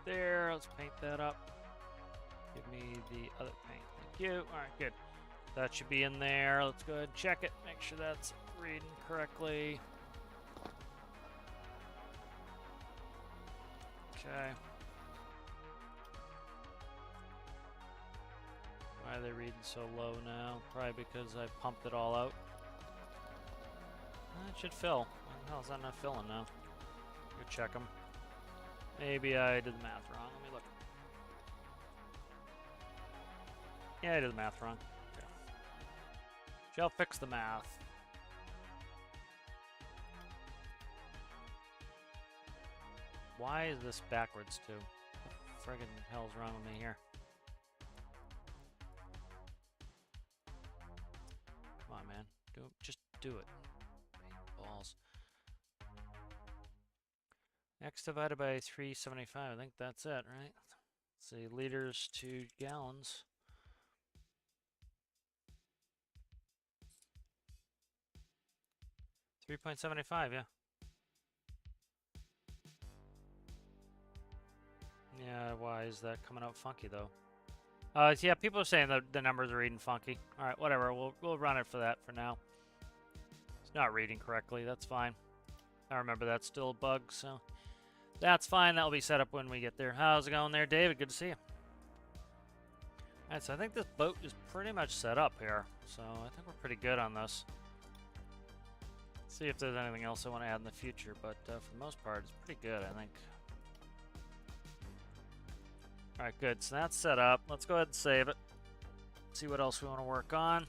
There, let's paint that up. Give me the other paint. Thank you. Alright, good. That should be in there. Let's go ahead and check it. Make sure that's reading correctly. Okay. Why are they reading so low now? Probably because I pumped it all out. It should fill. Why the hell is that not filling now? Go check them. Maybe I did the math wrong. Let me look. Yeah, I did the math wrong. Okay. Shall fix the math. Why is this backwards too? What the friggin' hell's wrong with me here? Come on, man. Just do it. Balls. X divided by 375. I think that's it, right? Let's see, liters to gallons. $3.75, yeah. Yeah, why is that coming out funky though? Yeah, people are saying that the numbers are reading funky. All right, whatever. We'll run it for that for now. It's not reading correctly. That's fine. I remember that's still a bug, so that's fine. That'll be set up when we get there. How's it going there, David? Good to see you. All right, so I think this boat is pretty much set up here. So I think we're pretty good on this. See if there's anything else I want to add in the future, but for the most part, it's pretty good, I think. All right, good. So that's set up. Let's go ahead and save it. See what else we want to work on.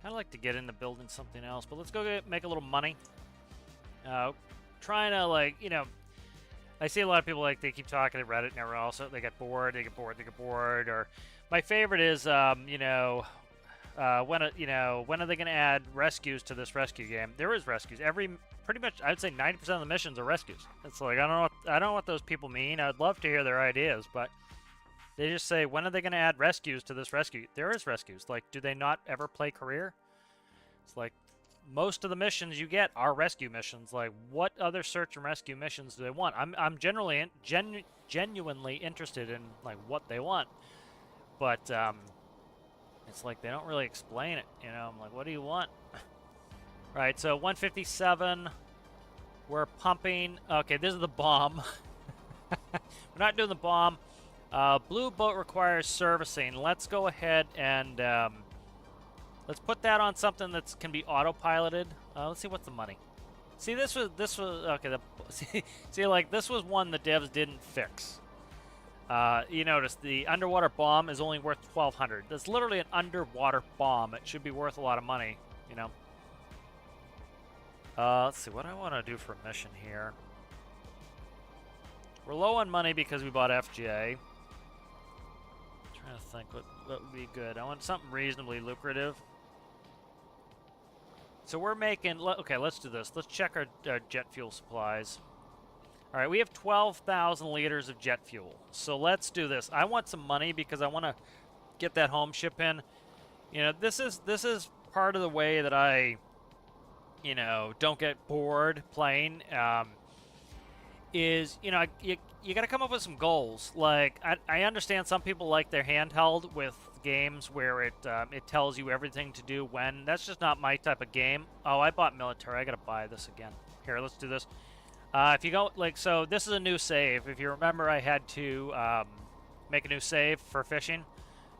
Kind of like to get into building something else, but let's go make a little money. Trying to, like, you know, I see a lot of people, like, they keep talking at Reddit and everywhere else. They get bored, they get bored, they get bored. Or my favorite is, you know, when are they going to add rescues to this rescue game? There is rescues. Pretty much, I'd say 90% of the missions are rescues. It's like, I don't know what those people mean. I'd love to hear their ideas, but they just say, when are they going to add rescues to this rescue? There is rescues. Like, do they not ever play career? It's like, most of the missions you get are rescue missions. Like, what other search and rescue missions do they want? I'm genuinely interested in, like, what they want. But, it's like they don't really explain it, you know? I'm like, what do you want? Right, so 157. We're pumping. Okay, this is the bomb. We're not doing the bomb. Blue boat requires servicing. Let's go ahead and let's put that on something that can be autopiloted. Let's see what's the money. See, this was okay. See, like, this was one the devs didn't fix. You notice the underwater bomb is only worth 1,200. That's literally an underwater bomb. It should be worth a lot of money, you know. Let's see what I want to do for a mission here. We're low on money because we bought FJ. Trying to think what would be good. I want something reasonably lucrative. So we're making... Okay, let's do this. Let's check our jet fuel supplies. All right, we have 12,000 liters of jet fuel. So let's do this. I want some money because I want to get that home ship in. You know, this is part of the way that I, you know, don't get bored playing. Is, you know, you got to come up with some goals. Like, I understand some people like their handheld with games where it tells you everything to do when. That's just not my type of game. Oh, I bought military. I got to buy this again. Here, let's do this. If you go, like, so this is a new save. If you remember, I had to make a new save for fishing.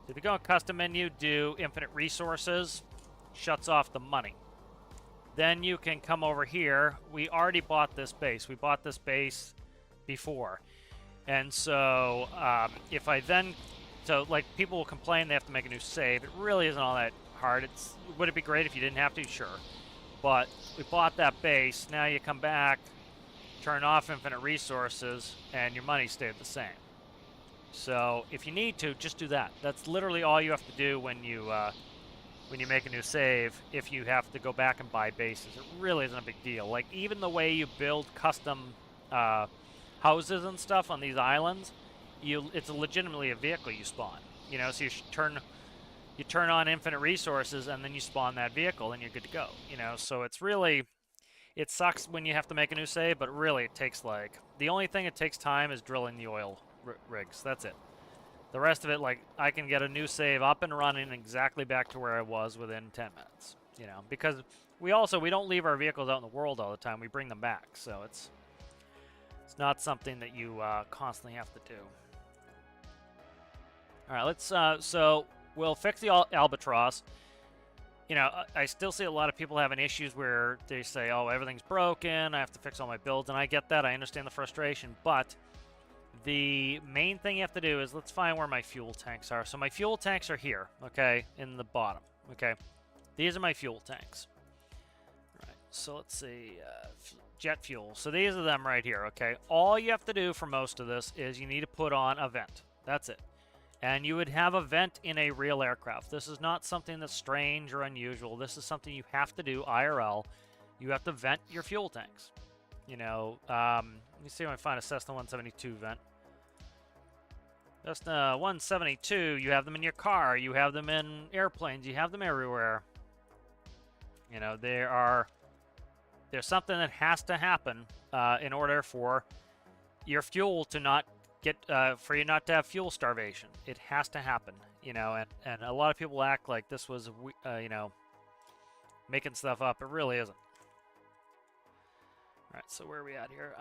So if you go in custom menu, do infinite resources, shuts off the money. Then you can come over here. We already bought this base. We bought this base before. And so if I then... So, like, people will complain they have to make a new save. It really isn't all that hard. Would it be great if you didn't have to? Sure. But we bought that base. Now you come back, turn off infinite resources, and your money stayed the same. So if you need to, just do that. That's literally all you have to do when you make a new save. If you have to go back and buy bases, it really isn't a big deal. Like, even the way you build custom houses and stuff on these islands, it's legitimately a vehicle you spawn. You know, so you turn on infinite resources, and then you spawn that vehicle, and you're good to go. You know, so it's really... It sucks when you have to make a new save, but really it takes, like... The only thing it takes time is drilling the oil rigs. That's it. The rest of it, like, I can get a new save up and running exactly back to where I was within 10 minutes. You know, because we don't leave our vehicles out in the world all the time. We bring them back, so it's not something that you constantly have to do. All right, let's... so we'll fix the Albatross. You know, I still see a lot of people having issues where they say, oh, everything's broken, I have to fix all my builds, and I get that, I understand the frustration, but the main thing you have to do is, let's find where my fuel tanks are. So my fuel tanks are here, okay, in the bottom, okay? These are my fuel tanks. All right, so let's see, jet fuel. So these are them right here, okay? All you have to do for most of this is you need to put on a vent. That's it. And you would have a vent in a real aircraft. This is not something that's strange or unusual. This is something you have to do IRL. You have to vent your fuel tanks. You know, let me see if I can find a Cessna 172 vent. Cessna 172, you have them in your car. You have them in airplanes. You have them everywhere. You know, there's something that has to happen in order for your fuel to not for you not to have fuel starvation. It has to happen, you know, and a lot of people act like this was, you know, making stuff up. It really isn't. All right, so where are we at here?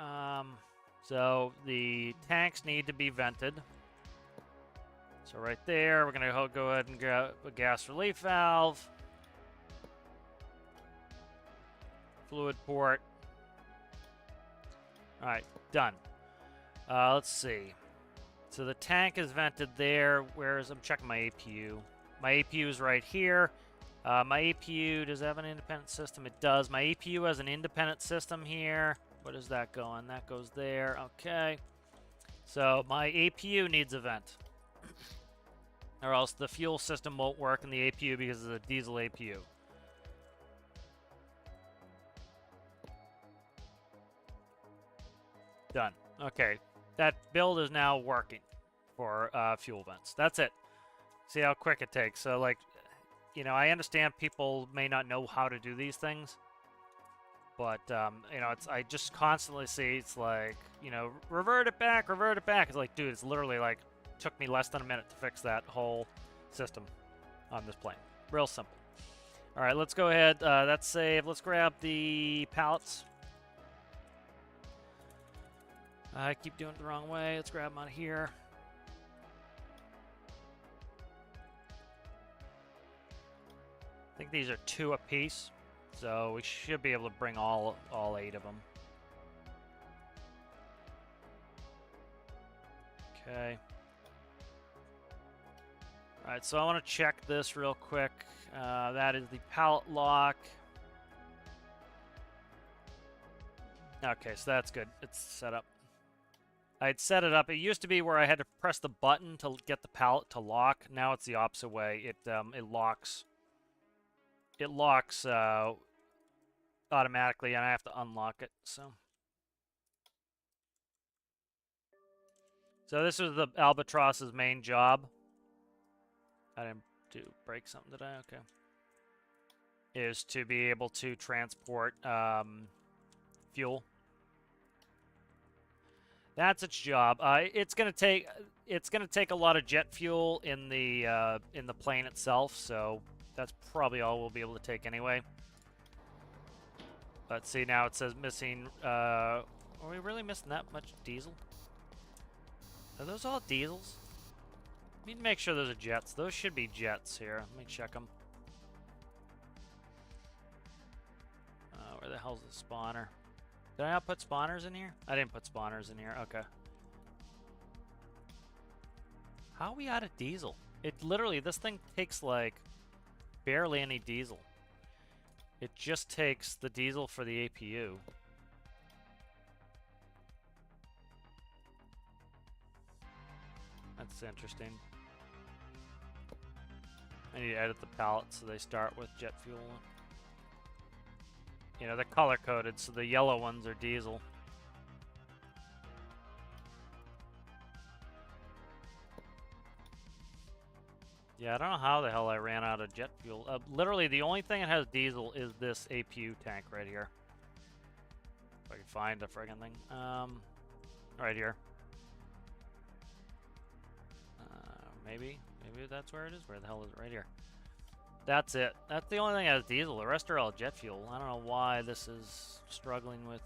So the tanks need to be vented. So right there, we're gonna go ahead and get a gas relief valve. Fluid port. All right, done. Let's see. So the tank is vented there. I'm checking my APU. My APU is right here. My APU, does it have an independent system? It does. My APU has an independent system here. What is that going? That goes there. Okay. So my APU needs a vent. Or else the fuel system won't work in the APU because it's a diesel APU. Done. Okay. That build is now working for fuel vents. That's it. See how quick it takes. So, like, you know, I understand people may not know how to do these things. But, you know, I just constantly see it's like, you know, revert it back, revert it back. It's like, dude, it's literally like, took me less than a minute to fix that whole system on this plane. Real simple. All right, let's go ahead. That's save. Let's grab the pallets. I keep doing it the wrong way. Let's grab them out of here. I think these are 2 apiece, so we should be able to bring all 8 of them. Okay. All right, so I want to check this real quick. That is the pallet lock. Okay, so that's good. It's set up. I'd set it up. It used to be where I had to press the button to get the pallet to lock. Now it's the opposite way. It locks. It locks automatically, and I have to unlock it. So this was the Albatross's main job. I didn't break something, did I? Okay. Is to be able to transport fuel. That's its job. It's gonna take a lot of jet fuel in the plane itself, so that's probably all we'll be able to take anyway. Let's see, now it says missing. Are we really missing that much diesel? Are those all diesels? Need to make sure those are jets. Those should be jets here. Let me check them. Where the hell's the spawner? Did I not put spawners in here? I didn't put spawners in here. Okay. How are we out of diesel? It literally, this thing takes like barely any diesel. It just takes the diesel for the APU. That's interesting. I need to edit the pallets so they start with jet fuel. You know, they're color-coded, so the yellow ones are diesel. Yeah, I don't know how the hell I ran out of jet fuel. Literally, the only thing that has diesel is this APU tank right here. If I can find the friggin' thing. Right here. Maybe that's where it is. Where the hell is it? Right here. That's it. That's the only thing that has diesel. The rest are all jet fuel. I don't know why this is struggling with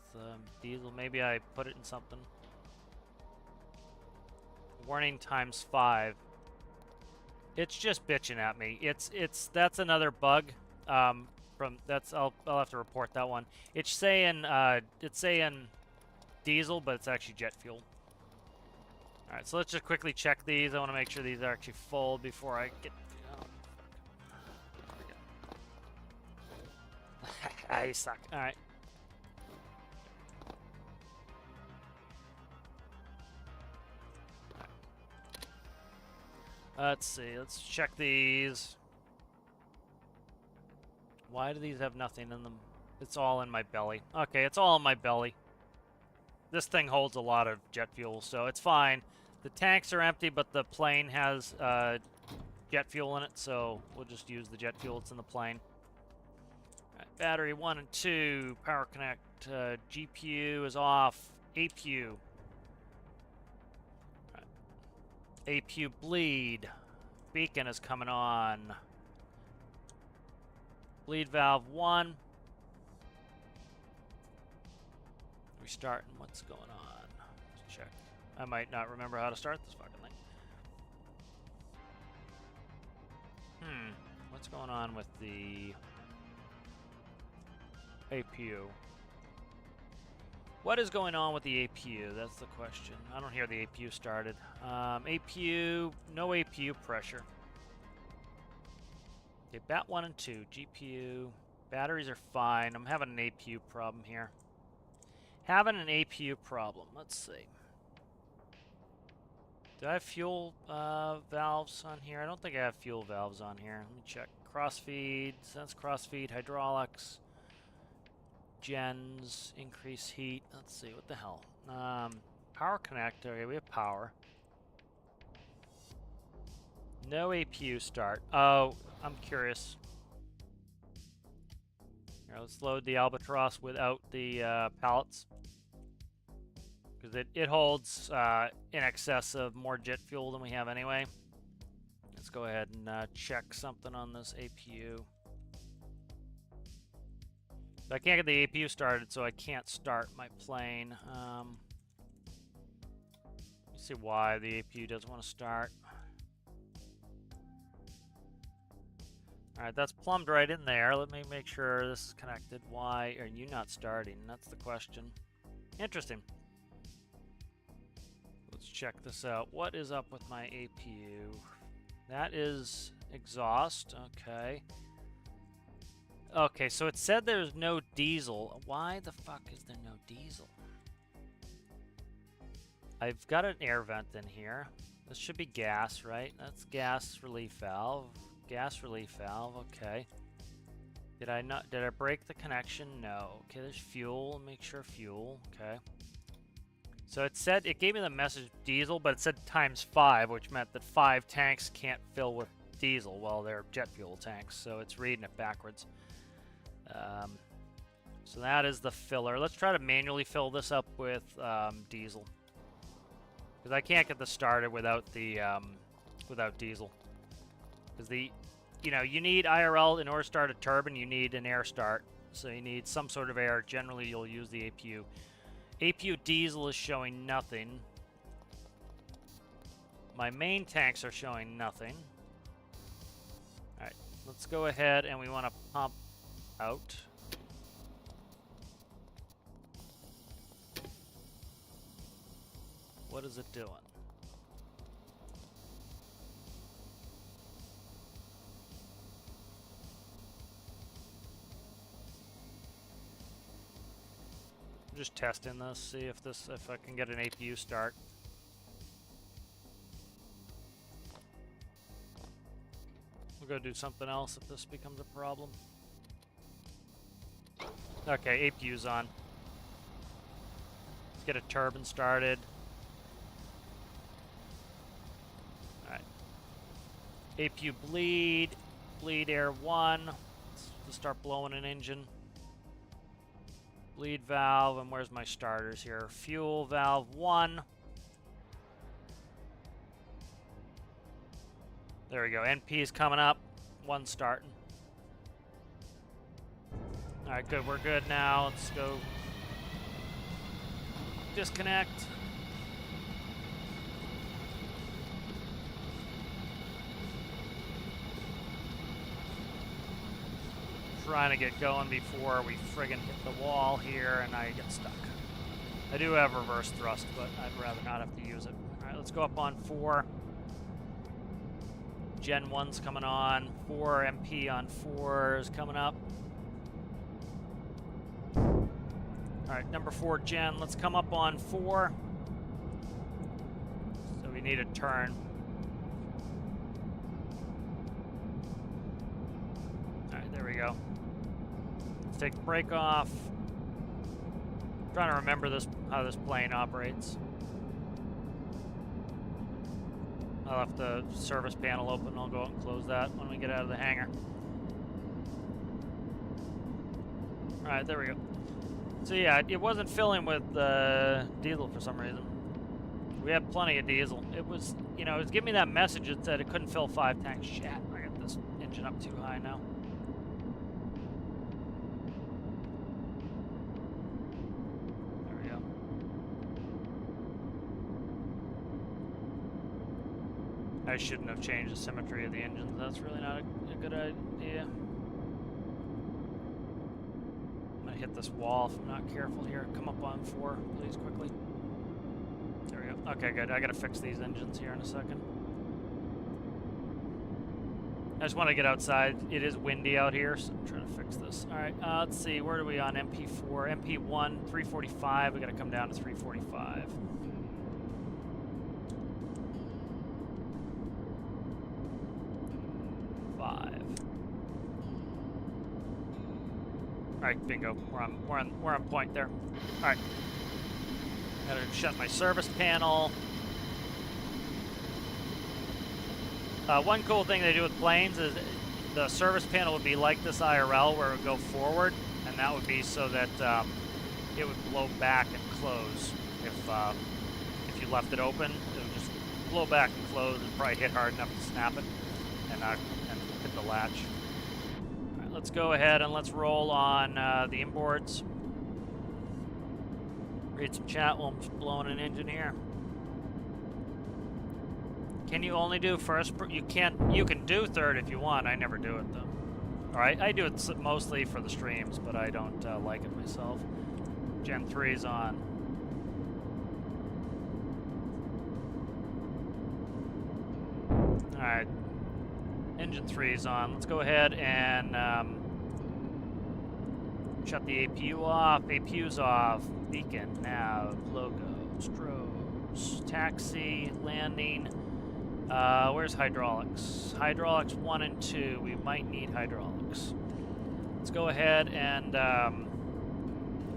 diesel. Maybe I put it in something. Warning ×5. It's just bitching at me. That's another bug. I'll have to report that one. It's saying diesel, but it's actually jet fuel. All right, so let's just quickly check these. I want to make sure these are actually full before I get. You suck. All right. Let's see. Let's check these. Why do these have nothing in them? It's all in my belly. Okay, it's all in my belly. This thing holds a lot of jet fuel, so it's fine. The tanks are empty, but the plane has jet fuel in it, so we'll just use the jet fuel that's in the plane. All right, battery 1 and 2, power connect, GPU is off, APU. All right. APU bleed, beacon is coming on. Bleed valve 1. Restarting, what's going on? Let's check. I might not remember how to start this fucking thing. What's going on with the APU? What is going on with the APU? That's the question. I don't hear the APU started. APU, no APU pressure. Okay, bat 1 and 2, GPU. Batteries are fine. I'm having an APU problem here. Having an APU problem. Let's see. Do I have fuel valves on here? I don't think I have fuel valves on here. Let me check. Crossfeed, sense crossfeed, hydraulics, gens, increase heat. Let's see, what the hell? Power connect. Okay, we have power. No APU start. Oh, I'm curious. Here, let's load the Albatross without the pallets. Because it holds in excess of more jet fuel than we have anyway. Let's go ahead and check something on this APU. I can't get the APU started, so I can't start my plane. Let me see why the APU doesn't want to start. Alright, that's plumbed right in there. Let me make sure this is connected. Why are you not starting? That's the question. Interesting. Let's check this out. What is up with my APU? That is exhaust. Okay. Okay, so it said there's no diesel. Why the fuck is there no diesel? I've got an air vent in here. This should be gas, right? That's gas relief valve. Gas relief valve, okay. Did I break the connection? No. Okay, there's fuel. Make sure fuel, okay. So it gave me the message diesel, but it said ×5, which meant that 5 tanks can't fill with diesel. Well, they're jet fuel tanks, so it's reading it backwards. So that is the filler. Let's try to manually fill this up with diesel, because I can't get this started without the without diesel. Because you need IRL in order to start a turbine. You need an air start, so you need some sort of air. Generally, you'll use the APU. APU diesel is showing nothing. My main tanks are showing nothing. All right, let's go ahead and we want to pump out. What is it doing? I'm just testing this, see if I can get an APU start. We'll go do something else if this becomes a problem. Okay, APU's on. Let's get a turbine started. Alright. APU bleed air 1. Let's start blowing an engine. Bleed valve, and where's my starters here? Fuel valve 1. There we go. NP is coming up. 1 starting. Alright, good. We're good now. Let's go disconnect. Trying to get going before we friggin' hit the wall here and I get stuck. I do have reverse thrust, but I'd rather not have to use it. Alright, let's go up on 4. Gen 1's coming on. 4 MP on 4 is coming up. Alright, number 4 Gen, let's come up on 4. So we need a turn. Alright, there we go. Let's take the brake off. I'm trying to remember how this plane operates. I'll have the service panel open. I'll go out and close that when we get out of the hangar. Alright, there we go. So yeah, it wasn't filling with diesel for some reason. We had plenty of diesel. It was, it was giving me that message that said it couldn't fill 5 tanks. Shit, I got this engine up too high now. There we go. I shouldn't have changed the symmetry of the engines. That's really not a good idea. Hit this wall if I'm not careful here. Come up on 4, please, quickly. There we go. Okay, good. I gotta fix these engines here in a second. I just want to get outside. It is windy out here, so I'm trying to fix this. All right, let's see. Where are we on MP4? MP1, 345. We got to come down to 345. All right, bingo. We're on point there. All right. Gotta shut my service panel. One cool thing they do with planes is the service panel would be like this IRL, where it would go forward, and that would be so that it would blow back and close. If you left it open, it would just blow back and close and probably hit hard enough to snap it and hit the latch. All right, let's go ahead and let's roll on the inboards. Read some chat while I'm just blowing an engine here. Can you only do first? You can't. You can do third if you want. I never do it though. All right, I do it mostly for the streams, but I don't like it myself. Gen 3's on. All right, engine 3's on. Let's go ahead and shut the APU off. APU's off. Beacon, nav, logo, strobes, taxi, landing. Where's hydraulics? Hydraulics 1 and 2. We might need hydraulics. Let's go ahead and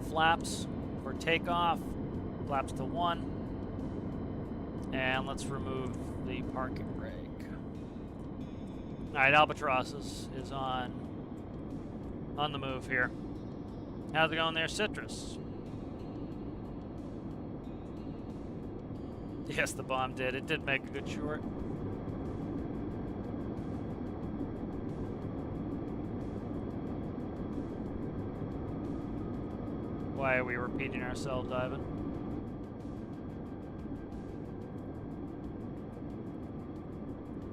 flaps for takeoff. Flaps to 1. And let's remove the parking brake. Alright, Albatross is on the move here. How's it going there, Citrus? Yes, the bomb did. It did make a good short. Why are we repeating ourselves, Ivan?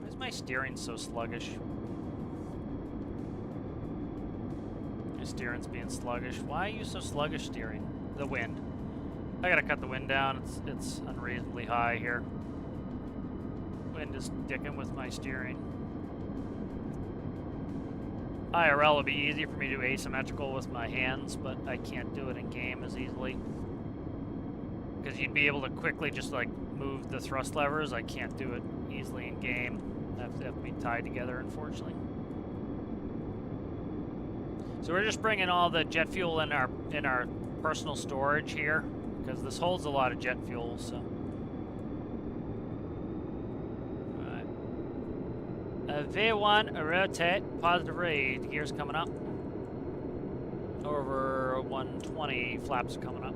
Why is my steering so sluggish? My steering's being sluggish. Why are you so sluggish, steering? The wind. I gotta cut the wind down. It's unreasonably high here. Wind is dicking with my steering. IRL would be easy for me to do asymmetrical with my hands, but I can't do it in game as easily. Because you'd be able to quickly just like move the thrust levers. I can't do it easily in game. They have to be tied together, unfortunately. So we're just bringing all the jet fuel in our personal storage here, because this holds a lot of jet fuel, so. Alright. V1, rotate, positive read, gears coming up. Over 120, flaps coming up.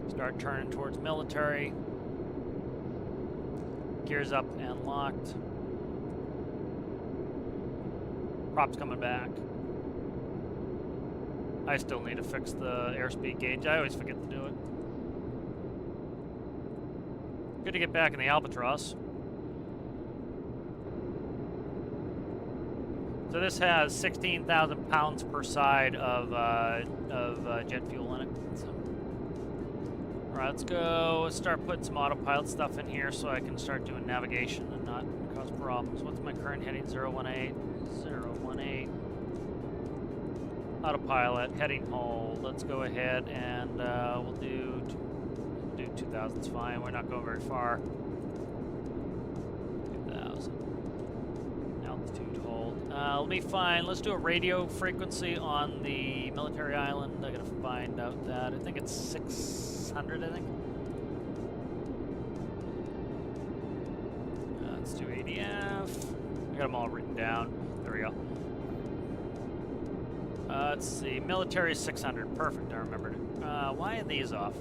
Start turning towards military. Gears up and locked. Props coming back. I still need to fix the airspeed gauge. I always forget to do it. Good to get back in the Albatross. So this has 16,000 pounds per side of jet fuel in it. So. All right, let's go. Let's start putting some autopilot stuff in here so I can start doing navigation and not cause problems. What's my current heading? 018. 018. Autopilot, heading hold. Let's go ahead and we'll do 2,000's fine. We're not going very far. 2,000. Altitude hold. Let me find, let's do a radio frequency on the military island. I gotta find out that. I think it's 600, I think. Let's do ADF. I got them all written down. There we go. Let's see, military 600, perfect, I remembered it. Why are these off?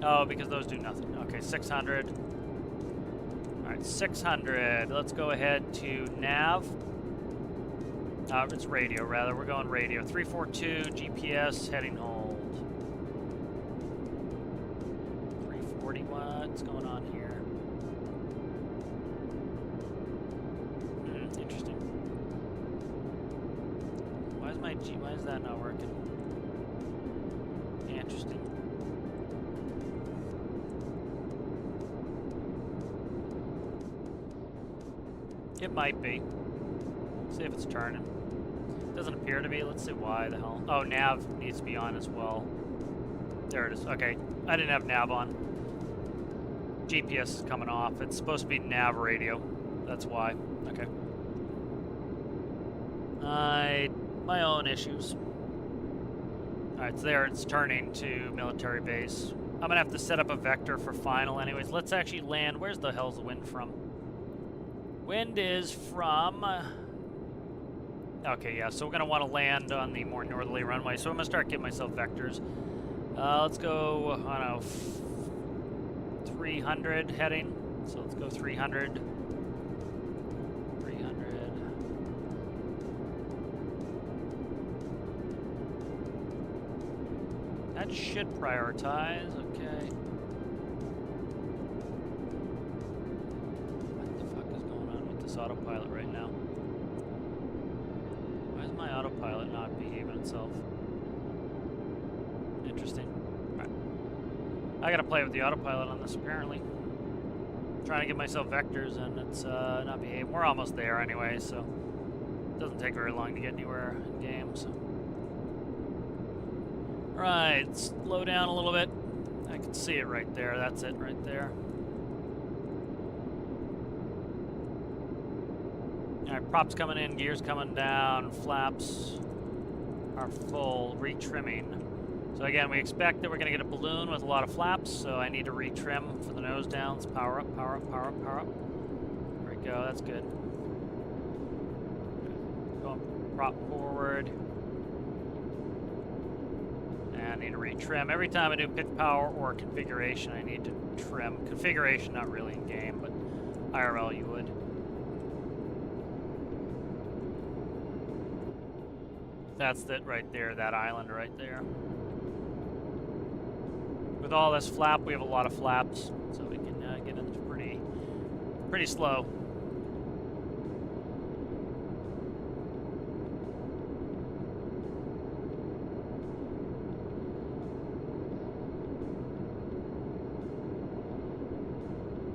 Oh, because those do nothing. Okay, 600. All right, 600. Let's go ahead to nav. It's radio, rather. We're going radio. 342, GPS, heading hold. 340, what's going on here? Interesting. Why is that not working? Interesting. It might be. See if it's turning. Doesn't appear to be. Let's see why the hell. Oh, nav needs to be on as well. There it is. Okay, I didn't have nav on. GPS is coming off. It's supposed to be nav radio. That's why. Okay. My own issues. Alright, it's there. It's turning to military base. I'm gonna have to set up a vector for final anyways. Let's actually land. Where's the hell's the wind from? Wind is from... okay, yeah, so we're gonna want to land on the more northerly runway. So I'm gonna start giving myself vectors. Let's go, I don't know, 300 heading. So let's go 300. 300. That should prioritize, okay. What the fuck is going on with this autopilot right now? Why is my autopilot not behaving itself? Interesting. Right. I gotta play with the autopilot on this apparently. I'm trying to give myself vectors and it's not behaving. We're almost there anyway, so it doesn't take very long to get anywhere in game, so. Right, slow down a little bit. I can see it right there. That's it right there. Alright, props coming in, gears coming down, flaps are full, retrimming. So again, we expect that we're going to get a balloon with a lot of flaps, so I need to retrim for the nose downs. Power up, power up, power up, power up. There we go, that's good. Going prop forward. And I need to retrim. Every time I do pitch power or configuration, I need to trim. Configuration, not really in game, but IRL you would. That's it right there, that island right there. With all this flap, we have a lot of flaps, so we can get into pretty slow.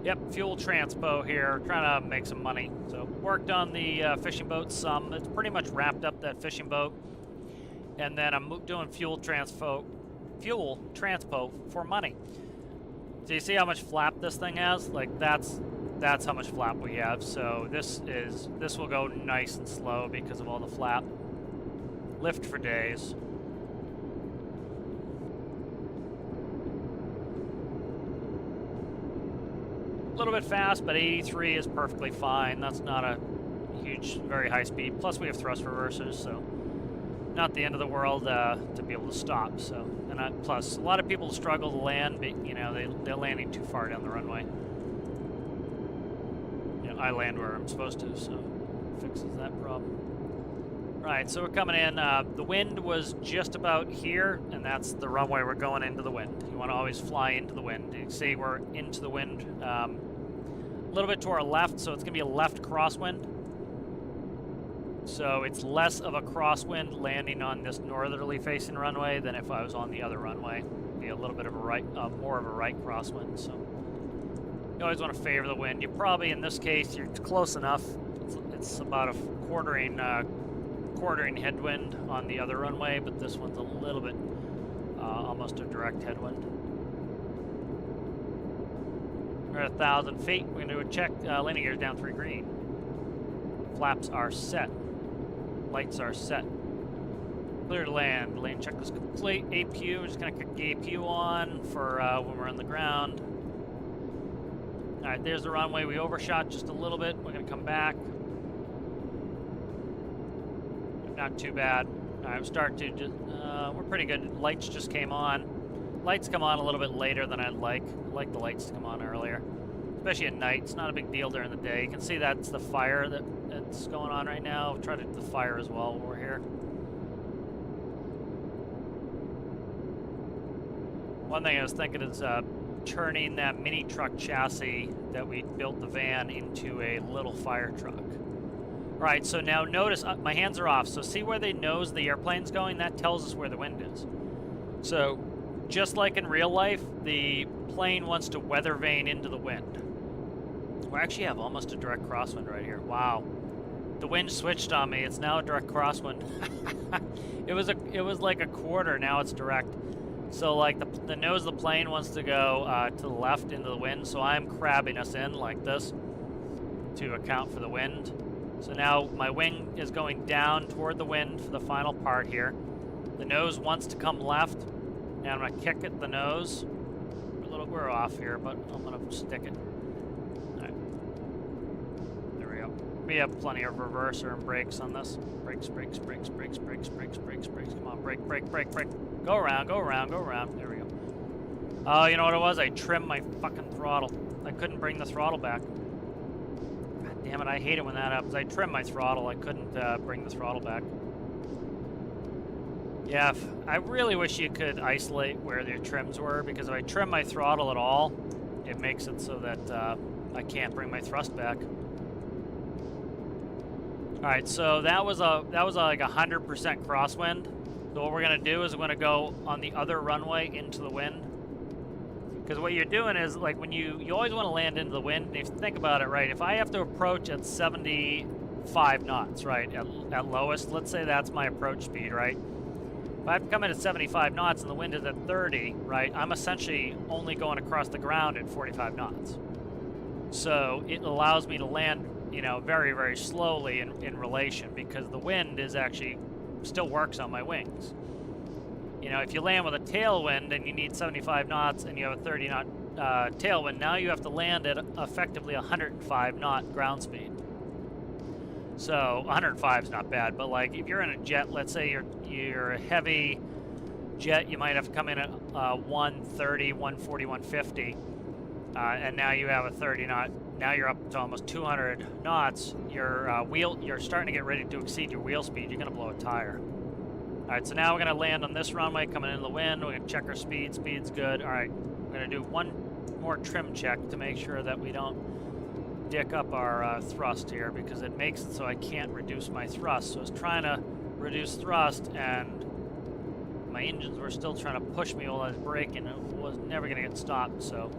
Yep, fuel transpo here, trying to make some money. So worked on the fishing boat some. It's pretty much wrapped up that fishing boat. And then I'm doing fuel transpo for money. So you see how much flap this thing has? Like that's how much flap we have. So this will go nice and slow because of all the flap. Lift for days. A little bit fast, but 83 is perfectly fine. That's not a huge, very high speed. Plus we have thrust reversers, so not the end of the world to be able to stop. So, and plus a lot of people struggle to land, but you know they're landing too far down the runway. You know, I land where I'm supposed to, so it fixes that problem. Right, so we're coming in. The wind was just about here, and that's the runway we're going into the wind. You want to always fly into the wind. You can see we're into the wind. A little bit to our left, so it's going to be a left crosswind. So it's less of a crosswind landing on this northerly facing runway than if I was on the other runway. It'd be a little bit of a right, more of a right crosswind. So you always want to favor the wind. You probably, in this case, you're close enough. It's about a quartering headwind on the other runway, but this one's a little bit almost a direct headwind. We're at 1,000 feet. We're going to do a check. Landing gears down 3 green. Flaps are set. Lights are set. Clear to land. Lane check is complete. APU, we're just going to kick the APU on for when we're on the ground. Alright, there's the runway. We overshot just a little bit. We're going to come back. Not too bad. Alright, we're pretty good. Lights just came on. Lights come on a little bit later than I'd like. I'd like the lights to come on earlier. Especially at night. It's not a big deal during the day. You can see that's the fire that's going on right now. We'll try to do the fire as well while we're here. One thing I was thinking is turning that mini truck chassis that we built the van into a little fire truck. Right, so now notice my hands are off. So see where they nose the airplane's going? That tells us where the wind is. So just like in real life, the plane wants to weather vane into the wind. We actually have almost a direct crosswind right here. Wow. The wind switched on me. It's now a direct crosswind. It was like a quarter. Now it's direct. So like the nose of the plane wants to go to the left into the wind. So I'm crabbing us in like this to account for the wind. So now my wing is going down toward the wind for the final part here. The nose wants to come left, and I'm gonna kick at the nose. We're off here, but I'm gonna stick it. All right. There we go. We have plenty of reverser and brakes on this. Brakes, brakes, brakes, brakes, brakes, brakes, brakes, brakes. Come on, brake, brake, brake, brake. Go around, go around, go around. There we go. Oh, you know what it was? I trimmed my fucking throttle. I couldn't bring the throttle back. God damn it, I hate it when that happens. I trimmed my throttle. I couldn't bring the throttle back. Yeah, I really wish you could isolate where your trims were, because if I trim my throttle at all, it makes it so that I can't bring my thrust back. All right, so that was like 100% crosswind. So what we're gonna do is we're gonna go on the other runway into the wind, because what you're doing is, like, when you always want to land into the wind. And if you think about it, right, if I have to approach at 75 knots, right, at lowest, let's say that's my approach speed, right. If I have to come in at 75 knots and the wind is at 30, right, I'm essentially only going across the ground at 45 knots. So it allows me to land, you know, very, very slowly in relation, because the wind is actually still works on my wings. You know, if you land with a tailwind and you need 75 knots and you have a 30 knot tailwind, now you have to land at effectively 105 knot ground speed. So 105 is not bad, but like if you're in a jet, let's say you're a heavy jet, you might have to come in at 130, 140, 150, and now you have a 30 knot. Now you're up to almost 200 knots. You're starting to get ready to exceed your wheel speed. You're going to blow a tire. All right, so now we're going to land on this runway, coming into the wind. We're going to check our speed. Speed's good. All right, we're going to do one more trim check to make sure that we don't dick up our thrust here, because it makes it so I can't reduce my thrust. So I was trying to reduce thrust, and my engines were still trying to push me while I was braking. It was never going to get stopped, so.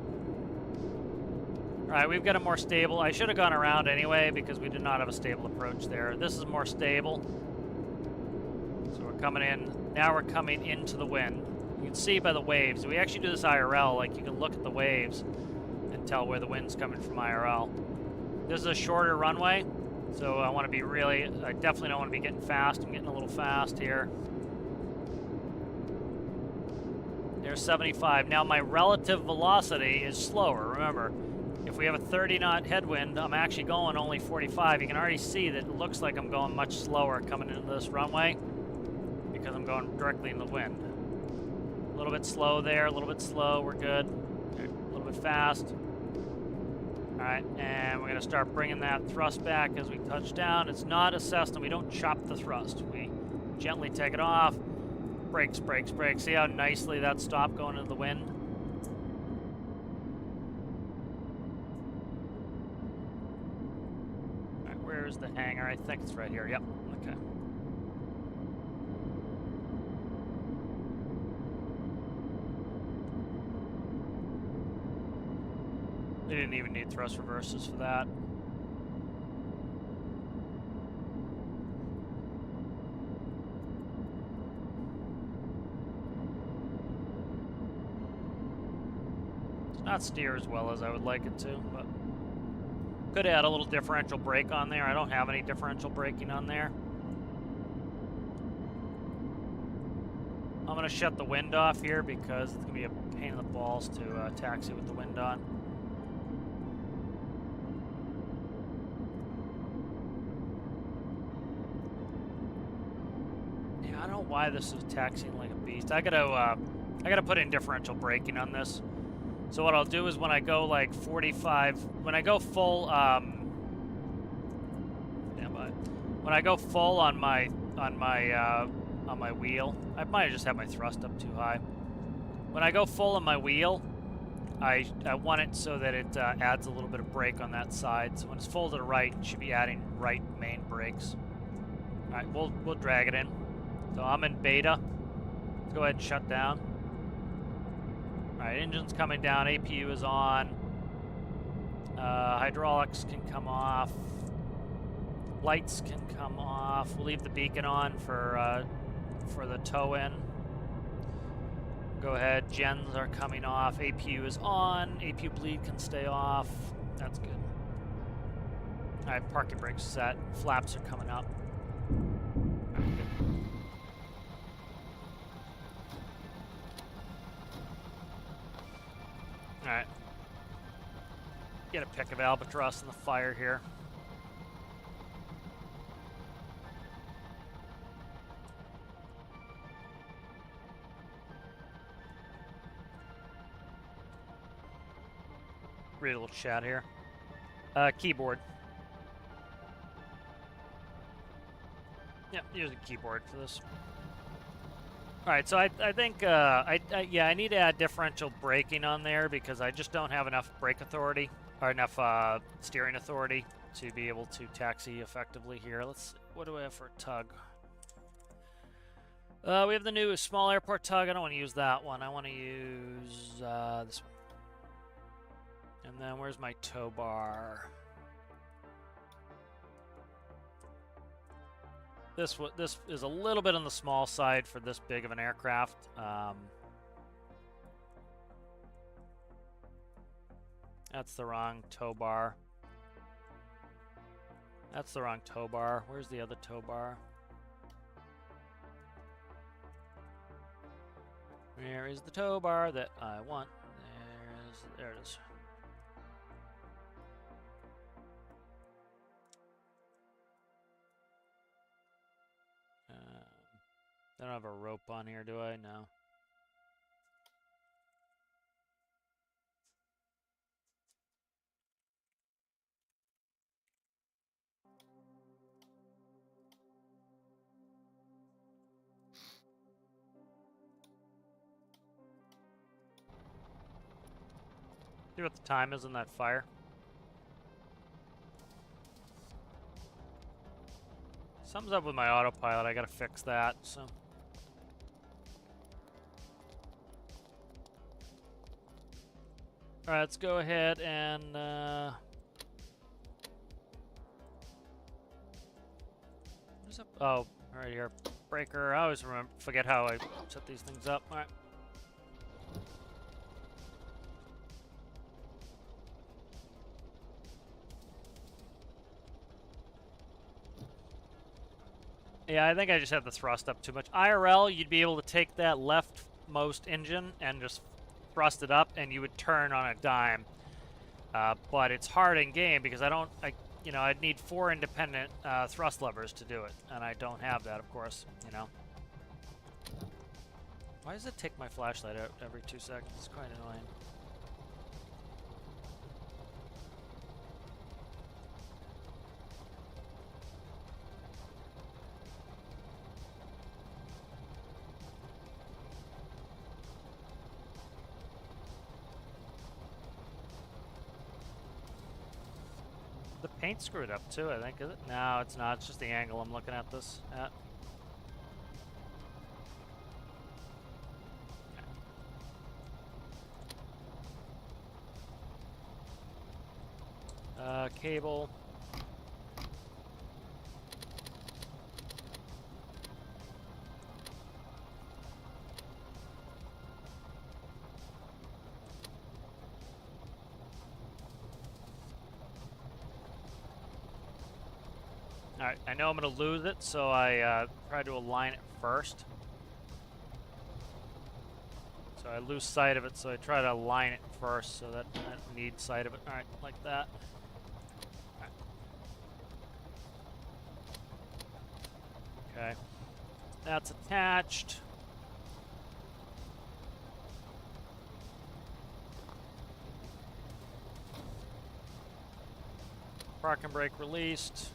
All right, we've got a more stable. I should have gone around anyway, because we did not have a stable approach there. This is more stable. So we're coming in. Now we're coming into the wind. You can see by the waves. We actually do this IRL. Like, you can look at the waves and tell where the wind's coming from IRL. This is a shorter runway, so I want to be I definitely don't want to be getting fast. I'm getting a little fast here. There's 75. Now my relative velocity is slower. Remember, if we have a 30 knot headwind, I'm actually going only 45. You can already see that it looks like I'm going much slower coming into this runway, because I'm going directly in the wind. A little bit slow there, a little bit slow, we're good. A little bit fast. All right, and we're gonna start bringing that thrust back as we touch down. It's not a Cessna, we don't chop the thrust. We gently take it off. Brakes, brakes, brakes. See how nicely that stopped going into the wind? All right, where's the hangar? I think it's right here, yep, okay. They didn't even need thrust reverses for that. It's not steer as well as I would like it to, but could add a little differential brake on there. I don't have any differential braking on there. I'm going to shut the wind off here, because it's going to be a pain in the balls to taxi with the wind on. I don't know why this is taxiing like a beast. I gotta put in differential braking on this. So what I'll do is when I go like 45, when I go full, when I go full on my wheel, I might just have my thrust up too high. When I go full on my wheel, I want it so that it adds a little bit of brake on that side. So when it's full to the right, it should be adding right main brakes. All right, we'll drag it in. So I'm in beta. Let's go ahead and shut down. All right, engine's coming down. APU is on. Hydraulics can come off. Lights can come off. We'll leave the beacon on for the tow-in. Go ahead. Gens are coming off. APU is on. APU bleed can stay off. That's good. All right, parking brakes set. Flaps are coming up. All right, good. All right. Get a pick of albatross in the fire here. Read a little chat here. Keyboard. Yep, use a keyboard for this. All right, so I think yeah, I need to add differential braking on there because I just don't have enough brake authority or enough steering authority to be able to taxi effectively here. Let's. What do I have for a tug? We have the new small airport tug. I don't want to use that one. I want to use this one. And then where's my tow bar? This is a little bit on the small side for this big of an aircraft. That's the wrong tow bar. That's the wrong tow bar. Where's the other tow bar? Where is the tow bar that I want? There it is. I don't have a rope on here, do I? No. See what the time is on that fire. Something's up with my autopilot. I gotta fix that, so. Alright, let's go ahead and what's up? Oh, right here. Breaker. I always forget how I set these things up. Alright. Yeah, I think I just had the thrust up too much. IRL, you'd be able to take that leftmost engine and just thrust it up, and you would turn on a dime. But it's hard in game because I'd need 4 independent thrust levers to do it, and I don't have that, of course. You know. Why does it take my flashlight out every 2 seconds? It's quite annoying. The paint screwed up too, I think, is it? No, it's not. It's just the angle I'm looking at this at. Cable. Alright, I know I'm going to lose it, so I try to align it first. So I lose sight of it, so I try to align it first so that I don't need sight of it. Alright, like that. Right. Okay. That's attached. Parking brake released.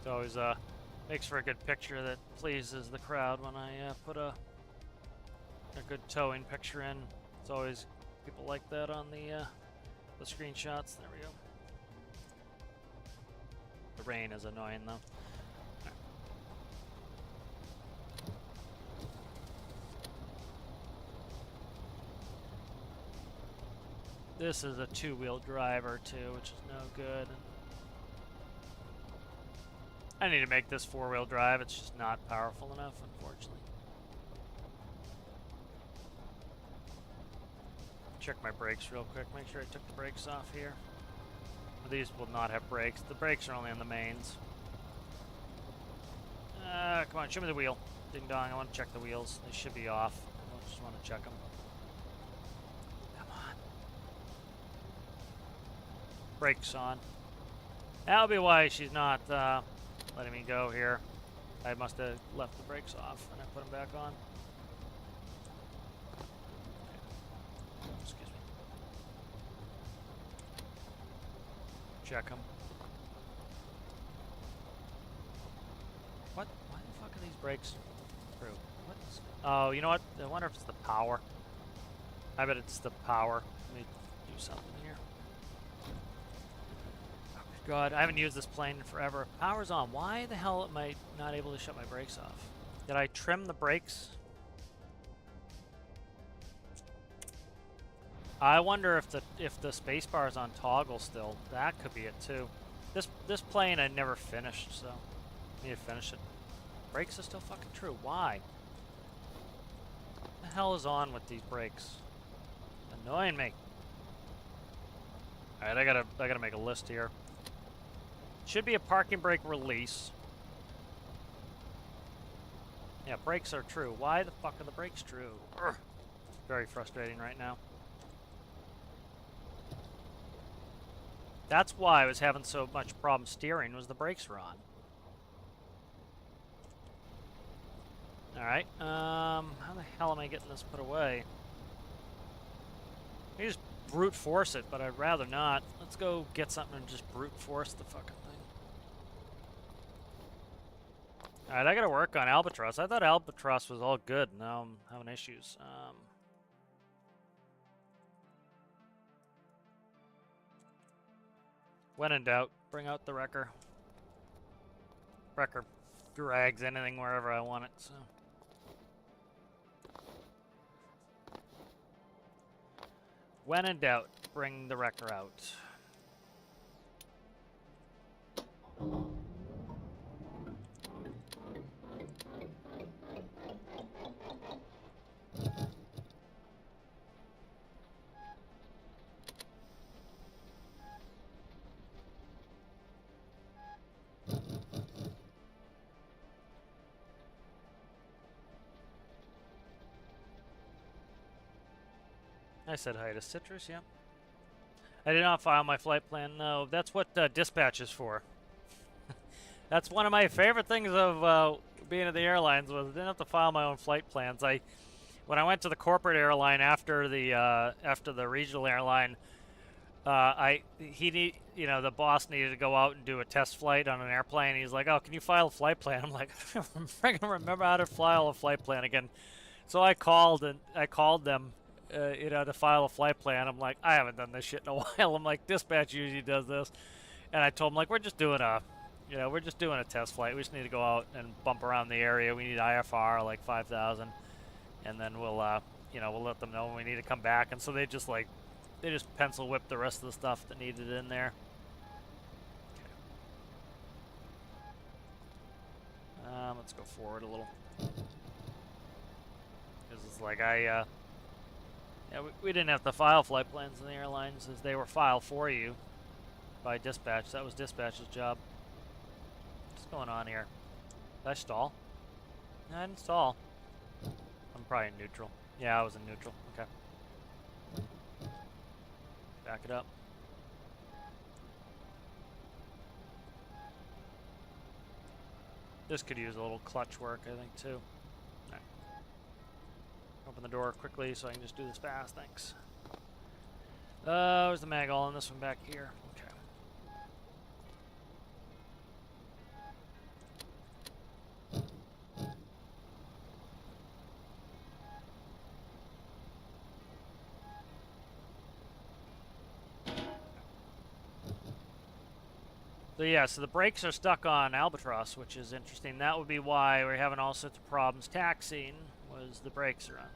It always makes for a good picture that pleases the crowd when I put a good towing picture in. It's always people like that on the screenshots. There we go. The rain is annoying though. This is a two-wheel driver too, which is no good. I need to make this four-wheel drive. It's just not powerful enough, unfortunately. Check my brakes real quick. Make sure I took the brakes off here. These will not have brakes. The brakes are only on the mains. Come on, show me the wheel. Ding dong, I want to check the wheels. They should be off. I just want to check them. Come on. Brakes on. That'll be why she's not letting me go here. I must have left the brakes off and I put them back on. Excuse me. Check them. What? Why the fuck are these brakes through? What is... Oh, you know what? I wonder if it's the power. I bet it's the power. Let me do something here. Oh God, I haven't used this plane in forever. Power's on. Why the hell am I not able to shut my brakes off? Did I trim the brakes? I wonder if the space bar is on toggle still. That could be it too. This plane I never finished, so I need to finish it. Brakes are still fucking true. Why? What the hell is on with these brakes? Annoying me. All right, I gotta make a list here. Should be a parking brake release. Yeah, brakes are true. Why the fuck are the brakes true? Urgh. Very frustrating right now. That's why I was having so much problem steering, was the brakes were on. Alright, how the hell am I getting this put away? I just brute force it, but I'd rather not. Let's go get something and just brute force the fucking thing. Alright, I gotta work on Albatross. I thought Albatross was all good. Now I'm having issues. When in doubt, bring out the wrecker. Wrecker drags anything wherever I want it, so. When in doubt, bring the wrecker out. I said hi to Citrus, yeah. I did not file my flight plan. No, that's what dispatch is for. That's one of my favorite things of being at the airlines was I didn't have to file my own flight plans. When I went to the corporate airline after the regional airline, the boss needed to go out and do a test flight on an airplane. He's like, "Oh, can you file a flight plan?" I'm like, "I don't remember how to file a flight plan again." So I called them. To file a flight plan. I'm like, I haven't done this shit in a while. I'm like, dispatch usually does this. And I told him, like, we're just doing a test flight. We just need to go out and bump around the area. We need IFR, like 5,000. And then we'll let them know when we need to come back. And so they just pencil whip the rest of the stuff that needed in there. Okay. Let's go forward a little. This is like yeah, we didn't have to file flight plans in the airlines as they were filed for you by dispatch. That was dispatch's job. What's going on here? Did I stall? No, I didn't stall. I'm probably in neutral. Yeah, I was in neutral. Okay. Back it up. This could use a little clutch work, I think, too. Open the door quickly so I can just do this fast, thanks. Where's the mag all in this one back here? Okay. So yeah, so the brakes are stuck on Albatross, which is interesting. That would be why we're having all sorts of problems taxiing, was the brakes are on.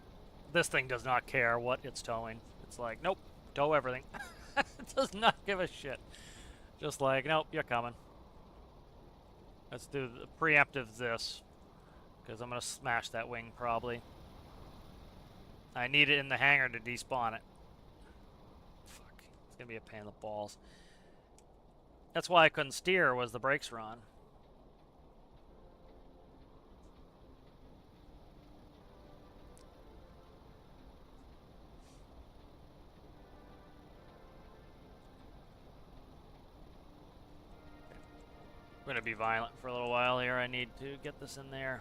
This thing does not care what it's towing. It's like, nope, tow everything. It does not give a shit. Just like, nope, you're coming. Let's do the preemptive this, because I'm going to smash that wing probably. I need it in the hangar to despawn it. Fuck, it's going to be a pain in the balls. That's why I couldn't steer, was the brakes were on. I'm going to be violent for a little while here. I need to get this in there.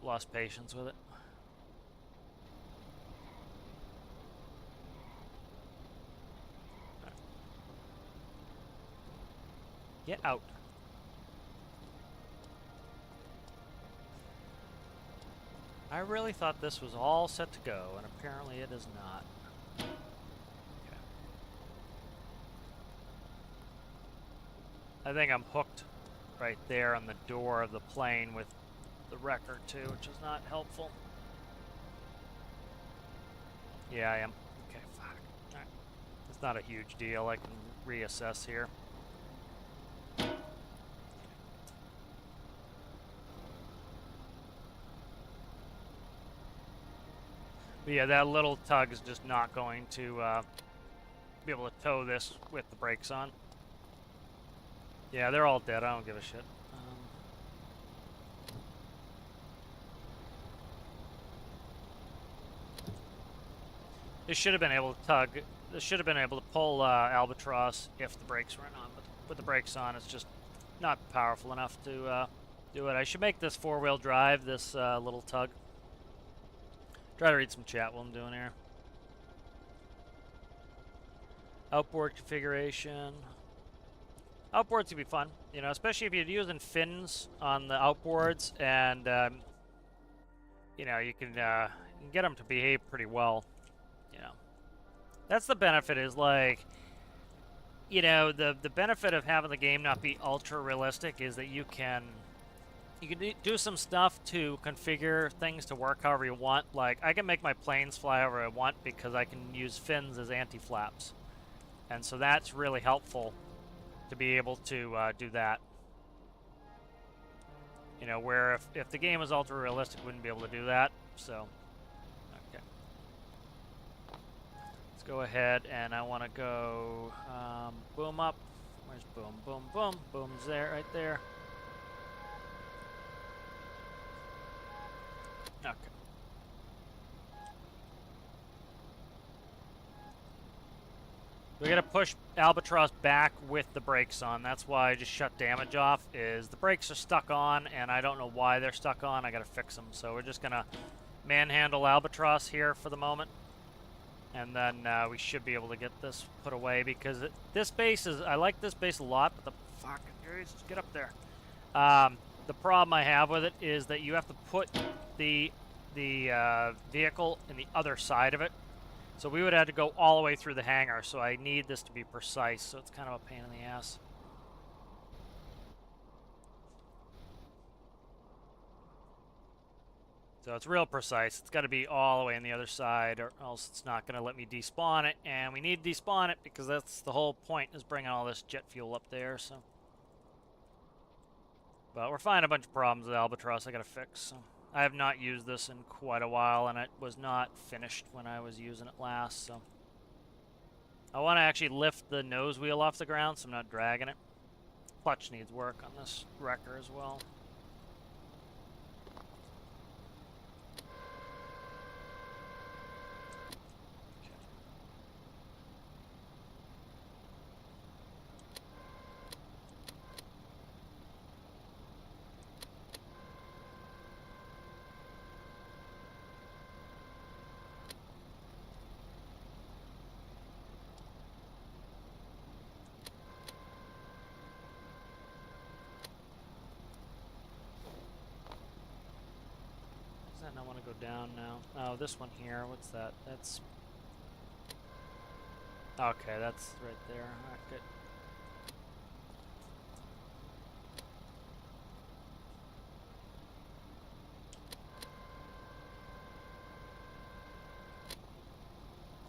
Lost patience with it. Right. Get out. I really thought this was all set to go, and apparently it is not. Okay. I think I'm hooked right there on the door of the plane with the wrecker too, which is not helpful. Yeah, I am. Okay, fuck. Alright. It's not a huge deal. I can reassess here. But yeah, that little tug is just not going to be able to tow this with the brakes on. Yeah, they're all dead. I don't give a shit. This should have been able to tug. This should have been able to pull Albatross if the brakes weren't on. But with the brakes on, it's just not powerful enough to do it. I should make this four-wheel drive, this little tug. Try to read some chat while I'm doing here. Outboard configuration. Outboards can be fun, you know, especially if you're using fins on the outboards, and you know, you can get them to behave pretty well. You know, that's the benefit. Is like, you know, the benefit of having the game not be ultra realistic is that you can do some stuff to configure things to work however you want. Like, I can make my planes fly however I want because I can use fins as anti-flaps, and so that's really helpful to be able to do that. You know, where if the game was ultra realistic, wouldn't be able to do that. So, okay. Let's go ahead, and I want to go boom up. Where's boom? Boom, boom. Boom's there, right there. Okay. We gotta push Albatross back with the brakes on. That's why I just shut damage off, is the brakes are stuck on, and I don't know why they're stuck on. I gotta fix them. So we're just gonna manhandle Albatross here for the moment. And then we should be able to get this put away, because this base is, I like this base a lot, but the fucking just get up there. The problem I have with it is that you have to put the vehicle in the other side of it. So we would have to go all the way through the hangar, so I need this to be precise, so it's kind of a pain in the ass. So it's real precise. It's got to be all the way on the other side, or else it's not going to let me despawn it. And we need to despawn it because that's the whole point, is bringing all this jet fuel up there. So, but we're finding a bunch of problems with Albatross I got to fix. So. I have not used this in quite a while, and it was not finished when I was using it last. So I want to actually lift the nose wheel off the ground, so I'm not dragging it. Clutch needs work on this wrecker as well. I want to go down now. Oh, this one here. What's that? That's... Okay, that's right there. Alright, good.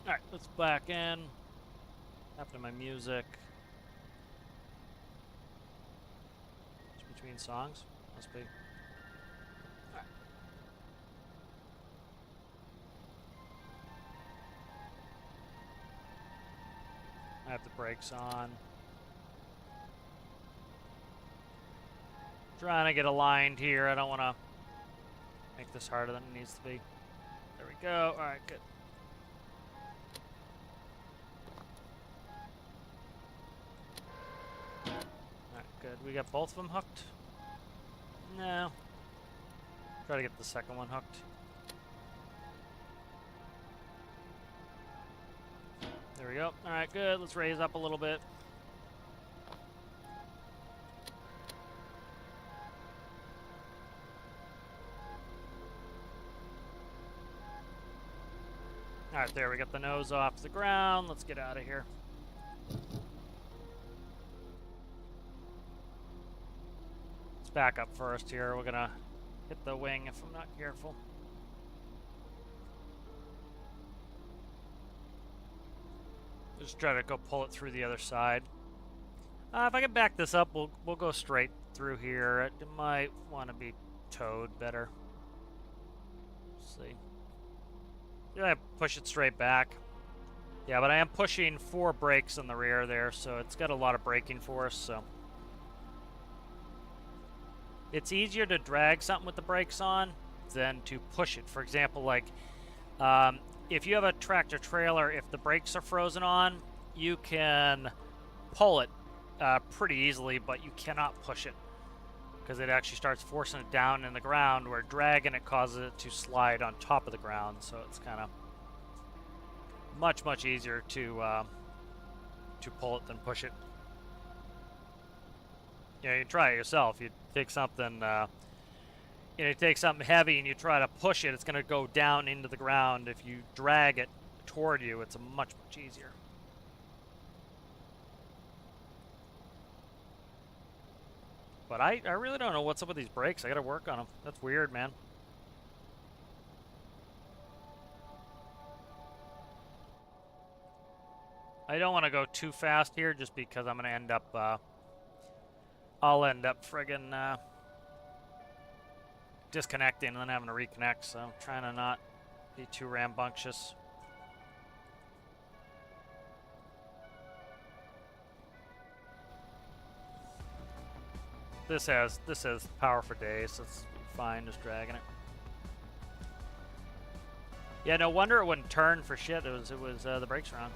Alright, let's It's back in. Happened to my music. It's between songs. Must be. Alright. I have the brakes on. Trying to get aligned here. I don't want to make this harder than it needs to be. There we go. Alright, good. Alright, good. We got both of them hooked? No. Try to get the second one hooked. There we go. Alright, good. Let's raise up a little bit. Alright, there, we got the nose off the ground. Let's get out of here. Let's back up first here. We're gonna hit the wing if I'm not careful. Just try to go pull it through the other side. If I can back this up, we'll go straight through here. It might want to be towed better. Let's see. Yeah, push it straight back. Yeah, but I am pushing 4 brakes in the rear there, so it's got a lot of braking force, so. It's easier to drag something with the brakes on than to push it. For example, like, if you have a tractor trailer, if the brakes are frozen on, you can pull it pretty easily, but you cannot push it because it actually starts forcing it down in the ground, where dragging it causes it to slide on top of the ground. So it's kind of much easier to pull it than push it. You know, you can try it yourself. You take something, you take something heavy and you try to push it, it's going to go down into the ground. If you drag it toward you, it's much easier. But I really don't know what's up with these brakes. I got to work on them. That's weird, man. I don't want to go too fast here just because I'm going to end up, I'll end up friggin' disconnecting and then having to reconnect, so I'm trying to not be too rambunctious. This has power for days, so it's fine just dragging it. Yeah, no wonder it wouldn't turn for shit. It was the brakes were on.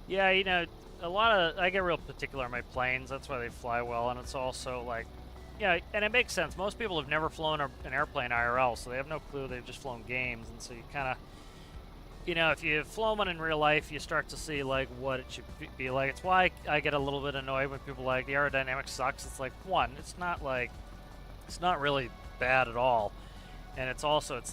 Yeah, you know, I get real particular on my planes. That's why they fly well, and it's also like, yeah, and it makes sense. Most people have never flown an airplane IRL, so they have no clue. They've just flown games, and so you kind of, you know, if you've flown one in real life, you start to see like what it should be like. It's why I get a little bit annoyed when people are like the aerodynamics sucks. It's like, one, it's not really bad at all. And it's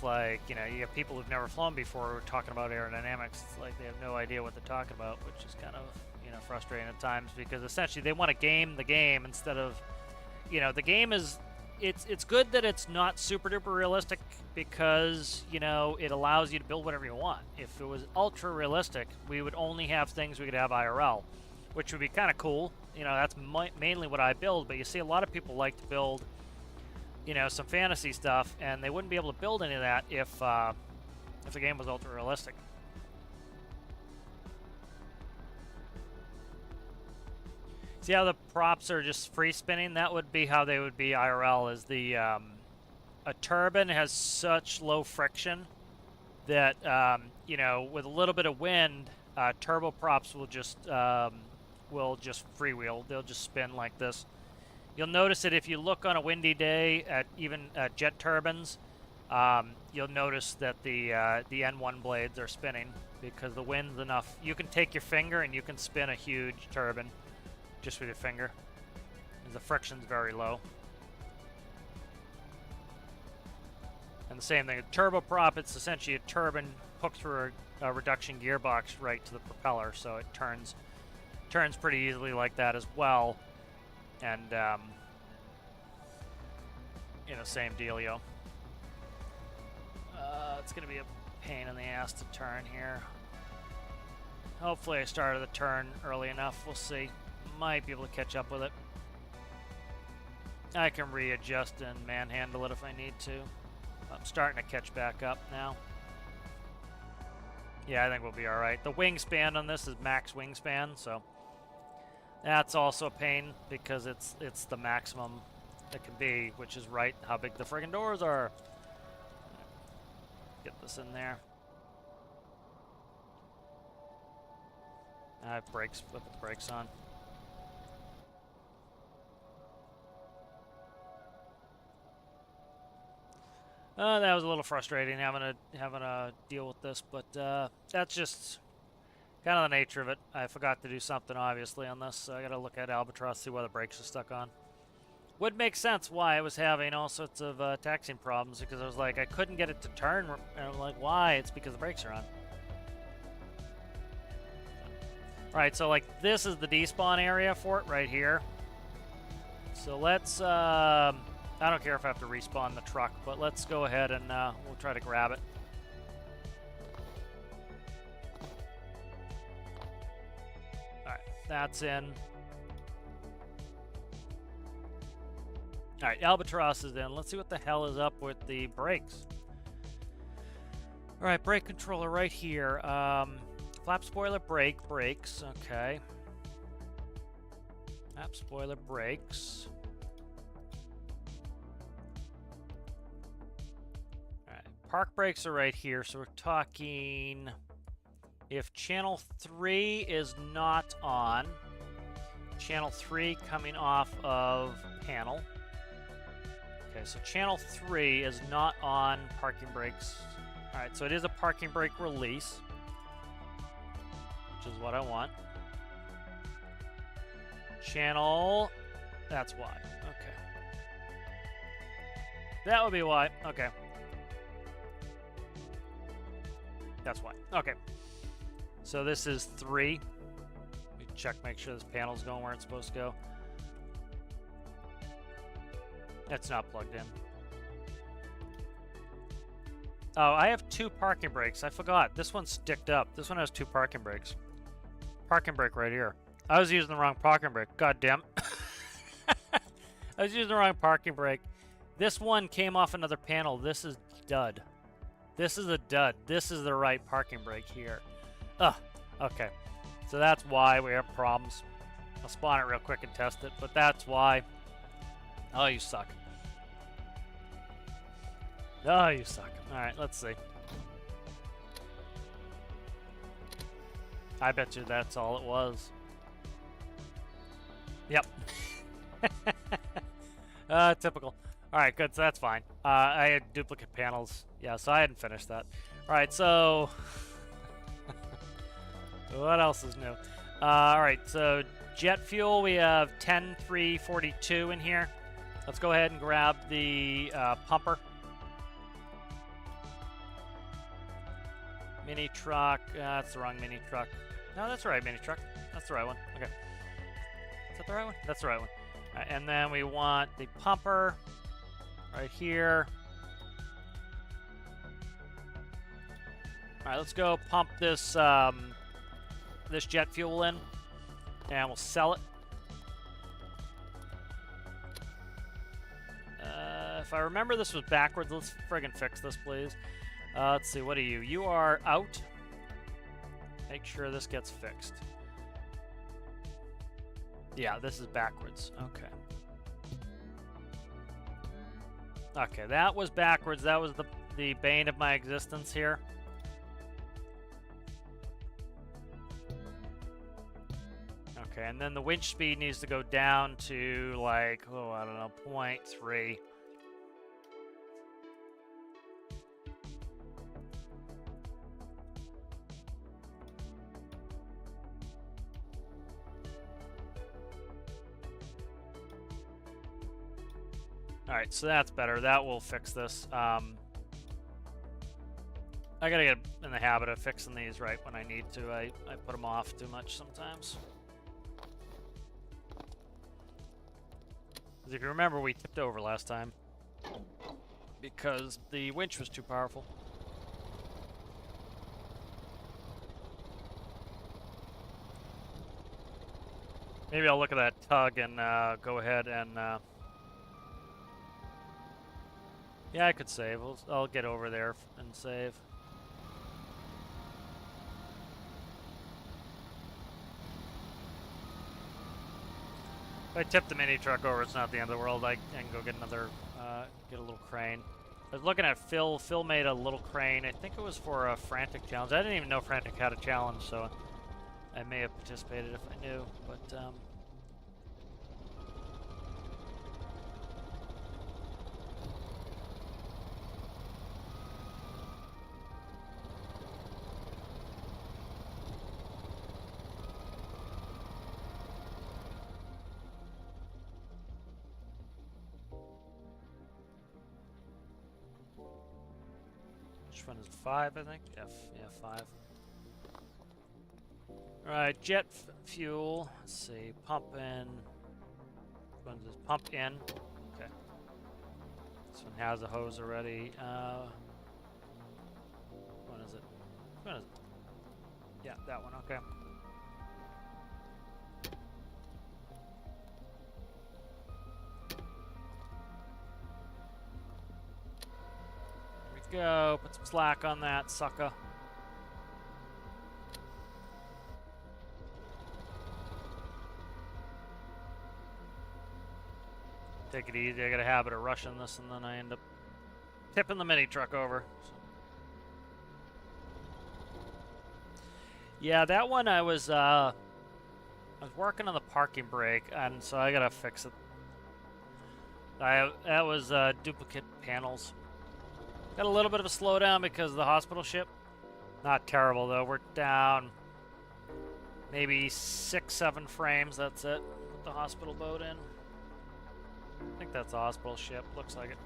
like, you know, you have people who've never flown before who are talking about aerodynamics. It's like they have no idea what they're talking about, which is kind of, you know, frustrating at times because essentially they want to game the game instead of, you know, the game is, it's good that it's not super duper realistic because, you know, it allows you to build whatever you want. If it was ultra realistic, we would only have things we could have IRL, which would be kind of cool. You know, that's mainly what I build, but you see a lot of people like to build, you know, some fantasy stuff, and they wouldn't be able to build any of that if the game was ultra realistic. See how the props are just free spinning? That would be how they would be IRL. Is the a turbine has such low friction that you know, with a little bit of wind, turboprops will just freewheel. They'll just spin like this. You'll notice that if you look on a windy day at even jet turbines, you'll notice that the N1 blades are spinning because the wind's enough. You can take your finger and you can spin a huge turbine just with your finger. The friction's very low. And the same thing, a turboprop, it's essentially a turbine hooked through a reduction gearbox right to the propeller, so it turns pretty easily like that as well. And, you know, same dealio. It's going to be a pain in the ass to turn here. Hopefully I started the turn early enough. We'll see. Might be able to catch up with it. I can readjust and manhandle it if I need to. I'm starting to catch back up now. Yeah, I think we'll be alright. The wingspan on this is max wingspan, so that's also a pain because it's the maximum it can be, which is right how big the friggin' doors are. Get this in there. I have brakes, put the brakes on. That was a little frustrating having to deal with this, but that's just kind of the nature of it. I forgot to do something obviously on this, so I gotta look at Albatross, see why the brakes are stuck on. Would make sense why I was having all sorts of taxiing problems, because I was like, I couldn't get it to turn, and I'm like, why? It's because the brakes are on. Alright, so like this is the despawn area for it right here. So let's, I don't care if I have to respawn the truck, but let's go ahead and we'll try to grab it. Alright, that's in. Alright, Albatross is in. Let's see what the hell is up with the brakes. Alright, brake controller right here. Flap spoiler brakes. Okay. Flap spoiler brakes. Alright, park brakes are right here, so we're talking if channel 3 is not on, channel 3 coming off of panel. Okay, so channel 3 is not on parking brakes. Alright, so it is a parking brake release, which is what I want. Channel, that's why. Okay. That would be why. Okay. That's why. Okay. So this is 3. Let me check, make sure this panel's going where it's supposed to go. It's not plugged in. Oh, I have 2 parking brakes. I forgot. This one's sticked up. This one has 2 parking brakes. Parking brake right here. I was using the wrong parking brake. God damn. I was using the wrong parking brake. This one came off another panel. This is dud. This is a dud. This is the right parking brake here. Ugh. Okay. So that's why we have problems. I'll spawn it real quick and test it, but that's why. Oh, you suck. Oh, you suck. Alright, let's see. I bet you that's all it was. Yep. Typical. Alright, good, so that's fine. I had duplicate panels. Yeah, so I hadn't finished that. Alright, so... what else is new? Alright, so jet fuel, we have 10342 in here. Let's go ahead and grab the pumper. Mini truck. That's the wrong mini truck. No, that's the right mini truck. That's the right one. Okay. Is that the right one? That's the right one. And then we want the pumper right here. All right, let's go pump this this jet fuel in, and we'll sell it. If I remember this was backwards, let's friggin' fix this, please. Let's see, what are you? You are out. Make sure this gets fixed. Yeah, this is backwards. Okay. Okay, that was backwards. That was the bane of my existence here. Okay, and then the winch speed needs to go down to, like, oh, I don't know, 0.3. Alright, so that's better. That will fix this. Alright, I gotta get in the habit of fixing these right when I need to. I put them off too much sometimes. If you remember, we tipped over last time because the winch was too powerful. Maybe I'll look at that tug and go ahead and... yeah, I could save. I'll get over there and save. If I tip the mini truck over, it's not the end of the world. I can go get another, get a little crane. I was looking at Phil. Phil made a little crane. I think it was for a Frantic challenge. I didn't even know Frantic had a challenge, so I may have participated if I knew. But which one is 5, I think? Yeah, 5. Alright, jet fuel. Let's see, pump in. Which one is this? Pump in. Okay. This one has a hose already. What is it? Which one is it? Yeah, that one, okay. Go, put some slack on that sucker. Take it easy. I got a habit of rushing this, and then I end up tipping the mini truck over. So. Yeah, that one I was working on the parking brake, and so I gotta fix it. That was duplicate panels. Got a little bit of a slowdown because of the hospital ship. Not terrible, though. We're down maybe 6-7 frames. That's it. Put the hospital boat in. I think that's a hospital ship. Looks like it.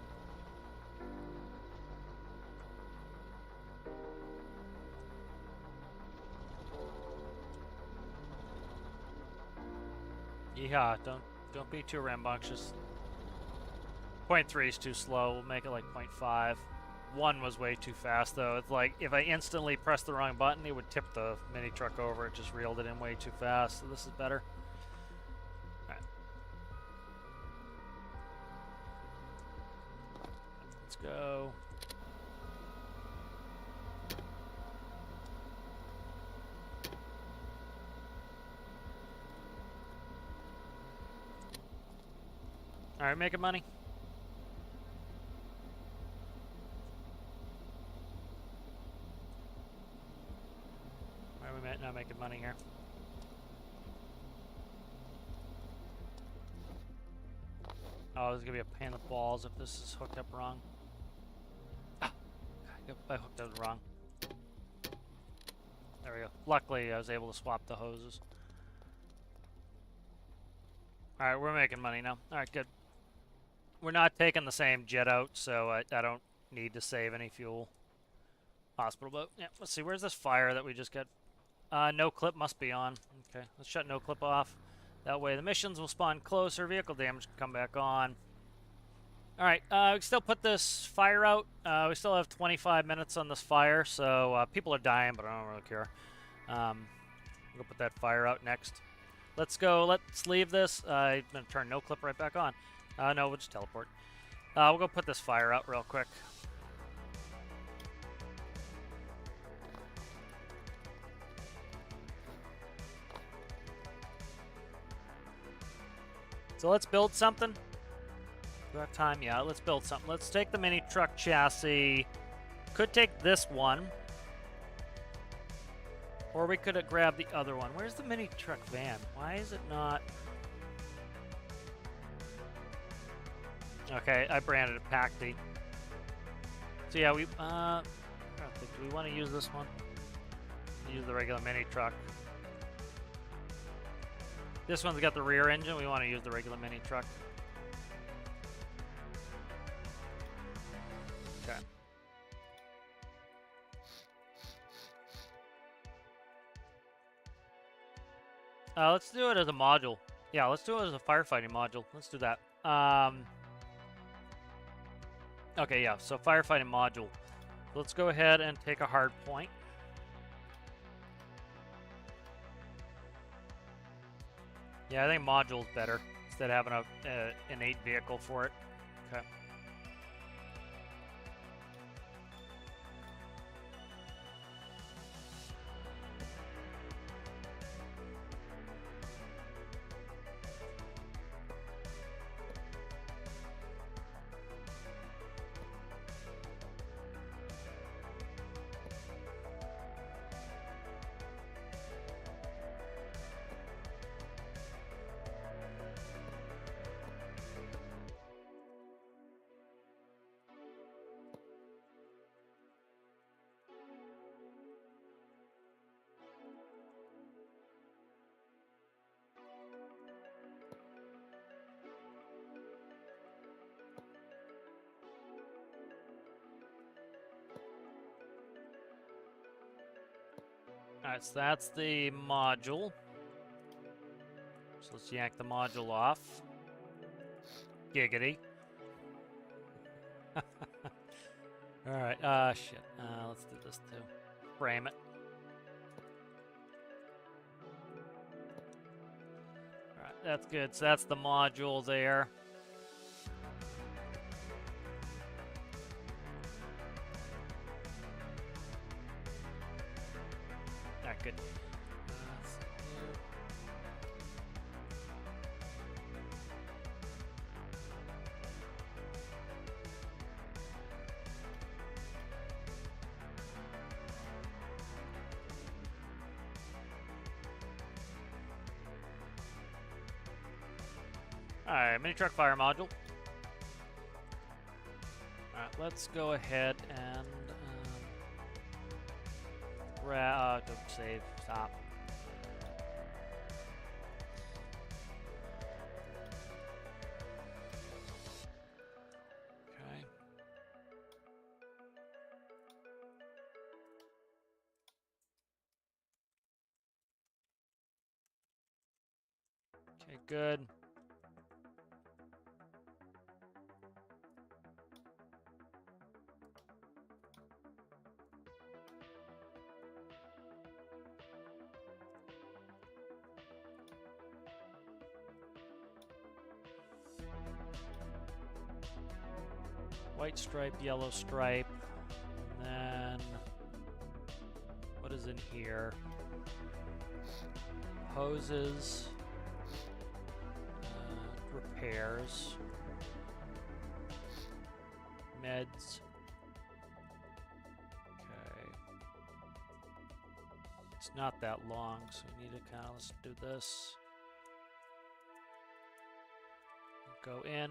Yeah, don't be too rambunctious. 0.3 is too slow. We'll make it like 0.5. 1 was way too fast, though. It's like if I instantly pressed the wrong button, it would tip the mini truck over. It just reeled it in way too fast, so this is better. Alright. Let's go. Alright, making money. Not making money here. Oh, this is gonna be a pain in the balls if this is hooked up wrong. Ah, I hooked up wrong. There we go. Luckily, I was able to swap the hoses. Alright, we're making money now. Alright, good. We're not taking the same jet out, so I don't need to save any fuel. Hospital boat. Yeah, let's see. Where's this fire that we just got? No clip must be on. Okay, let's shut no clip off. That way the missions will spawn closer. Vehicle damage can come back on. Alright, we still put this fire out. We still have 25 minutes on this fire, so people are dying, but I don't really care. We'll put that fire out next. Let's go. Let's leave this. I'm going to turn no clip right back on. No, we'll just teleport. We'll go put this fire out real quick. So let's build something. Do we have time? Yeah, let's build something. Let's take the mini truck chassis. Could take this one. Or we could have grabbed the other one. Where's the mini truck van? Why is it not? Okay, I branded it Pacty. So yeah, do we want to use this one? Use the regular mini truck. This one's got the rear engine. We want to use the regular mini truck. Okay. Let's do it as a module. Yeah, let's do it as a firefighting module. Let's do that. Okay, yeah, so firefighting module. Let's go ahead and take a hard point. Yeah, I think module's better instead of having a innate vehicle for it. Okay. Alright, so that's the module. So let's yank the module off. Giggity. Alright, shit. Let's do this too. Frame it. Alright, that's good. So that's the module there. Alright, good. Alright, mini truck fire module. Alright, let's go ahead and don't save. Stop. Okay. Okay, good. White stripe, yellow stripe, and then what is in here? Hoses, repairs, meds. Okay. It's not that long, so we need to kind of, let's do this. Go in.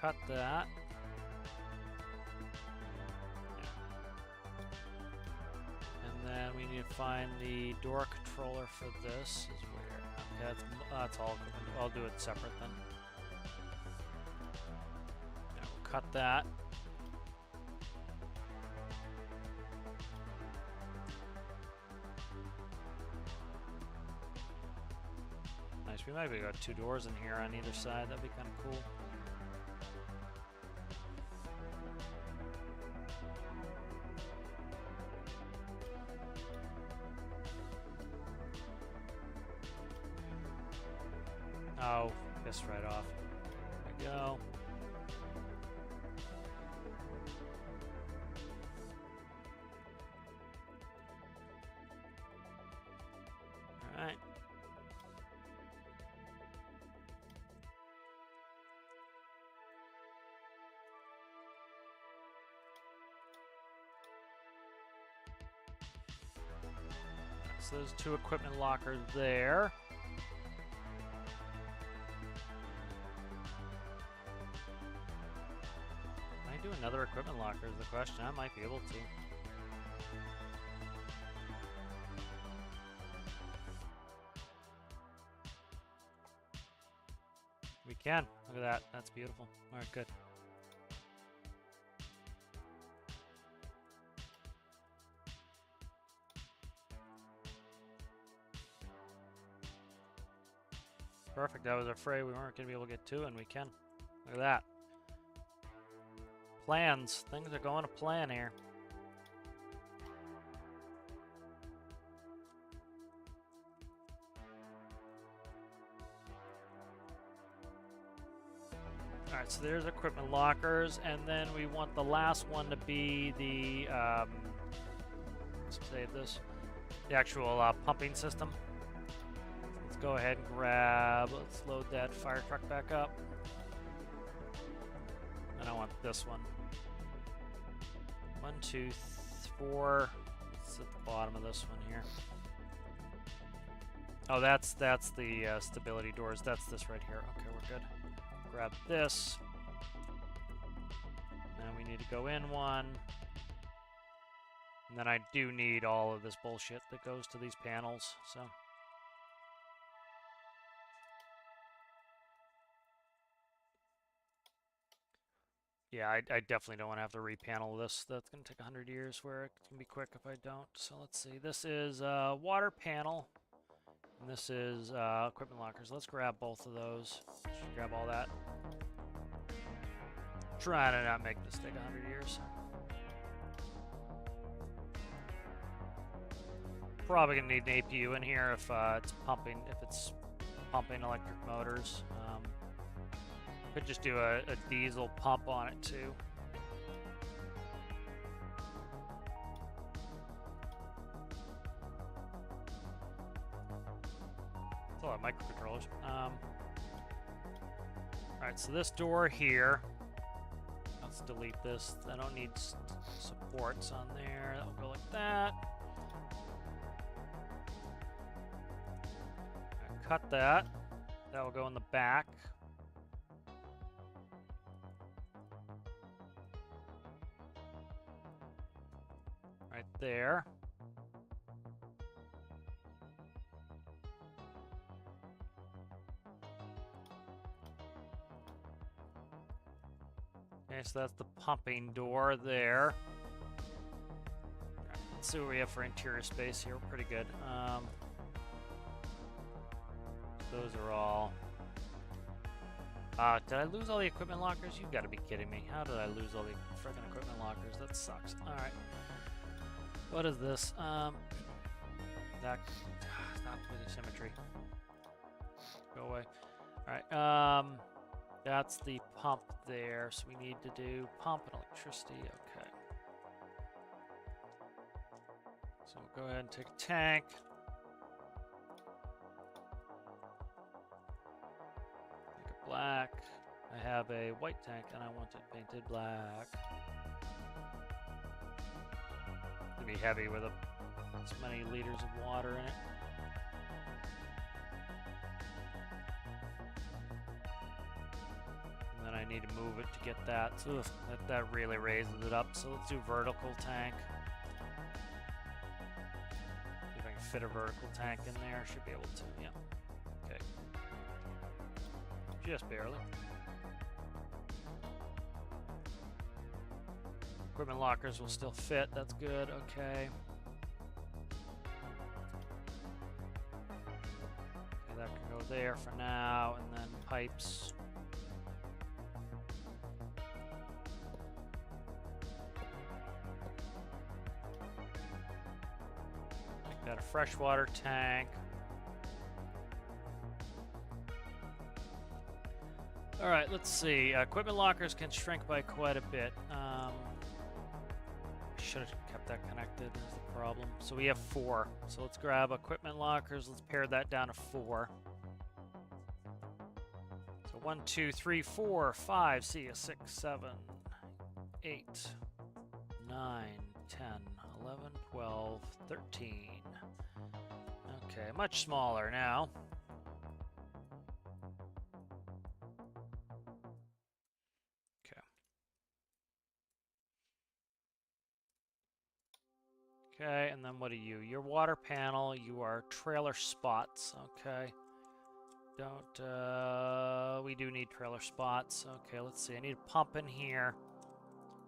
Cut that. Yeah. And then we need to find the door controller for this. Is where? Okay, that's all. I'll do it separate then. Yeah, we'll cut that. Nice. We might be got 2 doors in here on either side. That'd be kind of cool. Oh, pissed right off. There we go. Alright. So there's 2 equipment lockers there. Do another equipment locker is the question. I might be able to. We can. Look at that. That's beautiful. Alright, good. Perfect. I was afraid we weren't going to be able to get to, and we can. Look at that. Plans. Things are going to plan here. Alright, so there's equipment lockers, and then we want the last one to be the, let's save this, the actual pumping system. Let's go ahead and let's load that fire truck back up. And I want this one. 1, 2, 4, it's at the bottom of this one here. Oh, that's the stability doors, that's this right here. Okay, we're good. Grab this. Now we need to go in one. And then I do need all of this bullshit that goes to these panels, so. Yeah, I definitely don't want to have to repanel this. That's going to take 100 years, where it can be quick if I don't. So let's see. This is water panel. And this is equipment lockers. Let's grab both of those. Should grab all that. Trying to not make this take 100 years. Probably gonna need an APU in here if it's pumping electric motors. Could just do a diesel pump on it too. That's a lot of microcontrollers. Alright, so this door here. Let's delete this. I don't need supports on there. That will go like that. Cut that. That will go in the back. Right there. Okay, so that's the pumping door there. Right, let's see what we have for interior space here. We're pretty good. Those are all. Did I lose all the equipment lockers? You've got to be kidding me. How did I lose all the freaking equipment lockers? That sucks. Alright. What is this? That. Stop with the symmetry. Go away. Alright. That's the pump there. So we need to do pump and electricity. Okay. So we'll go ahead and take a tank. Black. I have a white tank and I want it painted black. To be heavy with this many liters of water in it. And then I need to move it to get that. So that really raises it up. So let's do vertical tank. See if I can fit a vertical tank in there. Should be able to, yeah. Okay. Just barely. Equipment lockers will still fit. That's good. Okay. Okay, that can go there for now, and then pipes. Make that a freshwater tank. All right, let's see. Equipment lockers can shrink by quite a bit. Should have kept that connected is the problem. So we have 4. So let's grab equipment lockers. Let's pare that down to 4. So 1, 2, 3, 4, 5. See ya. 6, 7, 8, 9, 10, 11, 12, 13. Okay, much smaller now. Okay, and then what are you? Your water panel, you are trailer spots, okay. We do need trailer spots. Okay, let's see, I need a pump in here.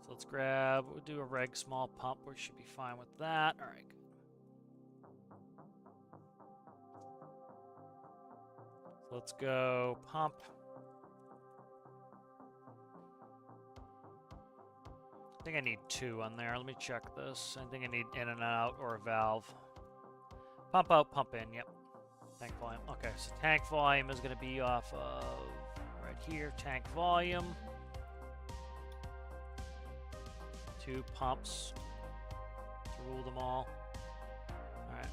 So let's we'll do a reg small pump, we should be fine with that. All right. So Let's go pump. I think I need 2 on there. Let me check this. I think I need in and out or a valve. Pump out, pump in. Yep. Tank volume. Okay, so tank volume is going to be off of right here. Tank volume. 2 pumps to rule them all. All right.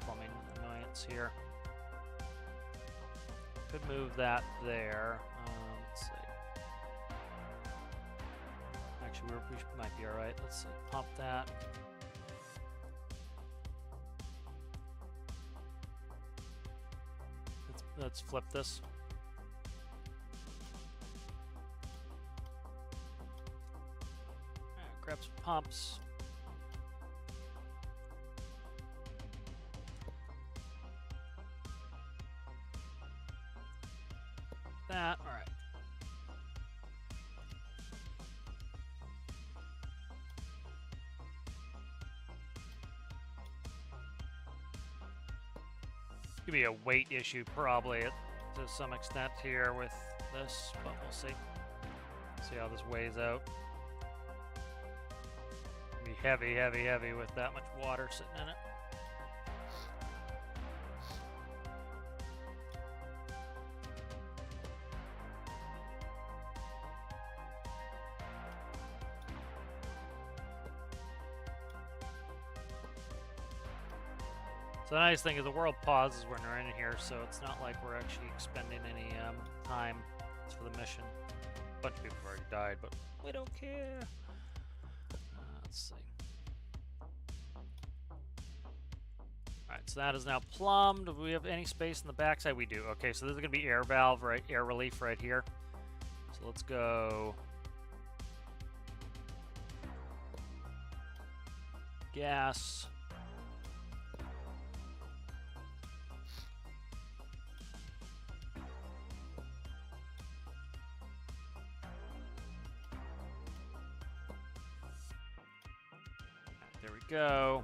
Plumbing annoyance here. Could move that there. Let's see. Actually, we might be all right. Let's see. Pump that. Let's flip this. Right, grab some pumps. That, all right. Could be a weight issue probably to some extent here with this, but we'll see. See how this weighs out. It'll be heavy, heavy, heavy with that much water sitting in it. So the nice thing is the world pauses when we're in here, so it's not like we're actually expending any time. It's for the mission. A bunch of people have already died, but we don't care. Let's see. Alright, so that is now plumbed. Do we have any space in the backside? We do. Okay, so this is going to be air valve, right? Air relief right here. So let's go. Gas. There we go.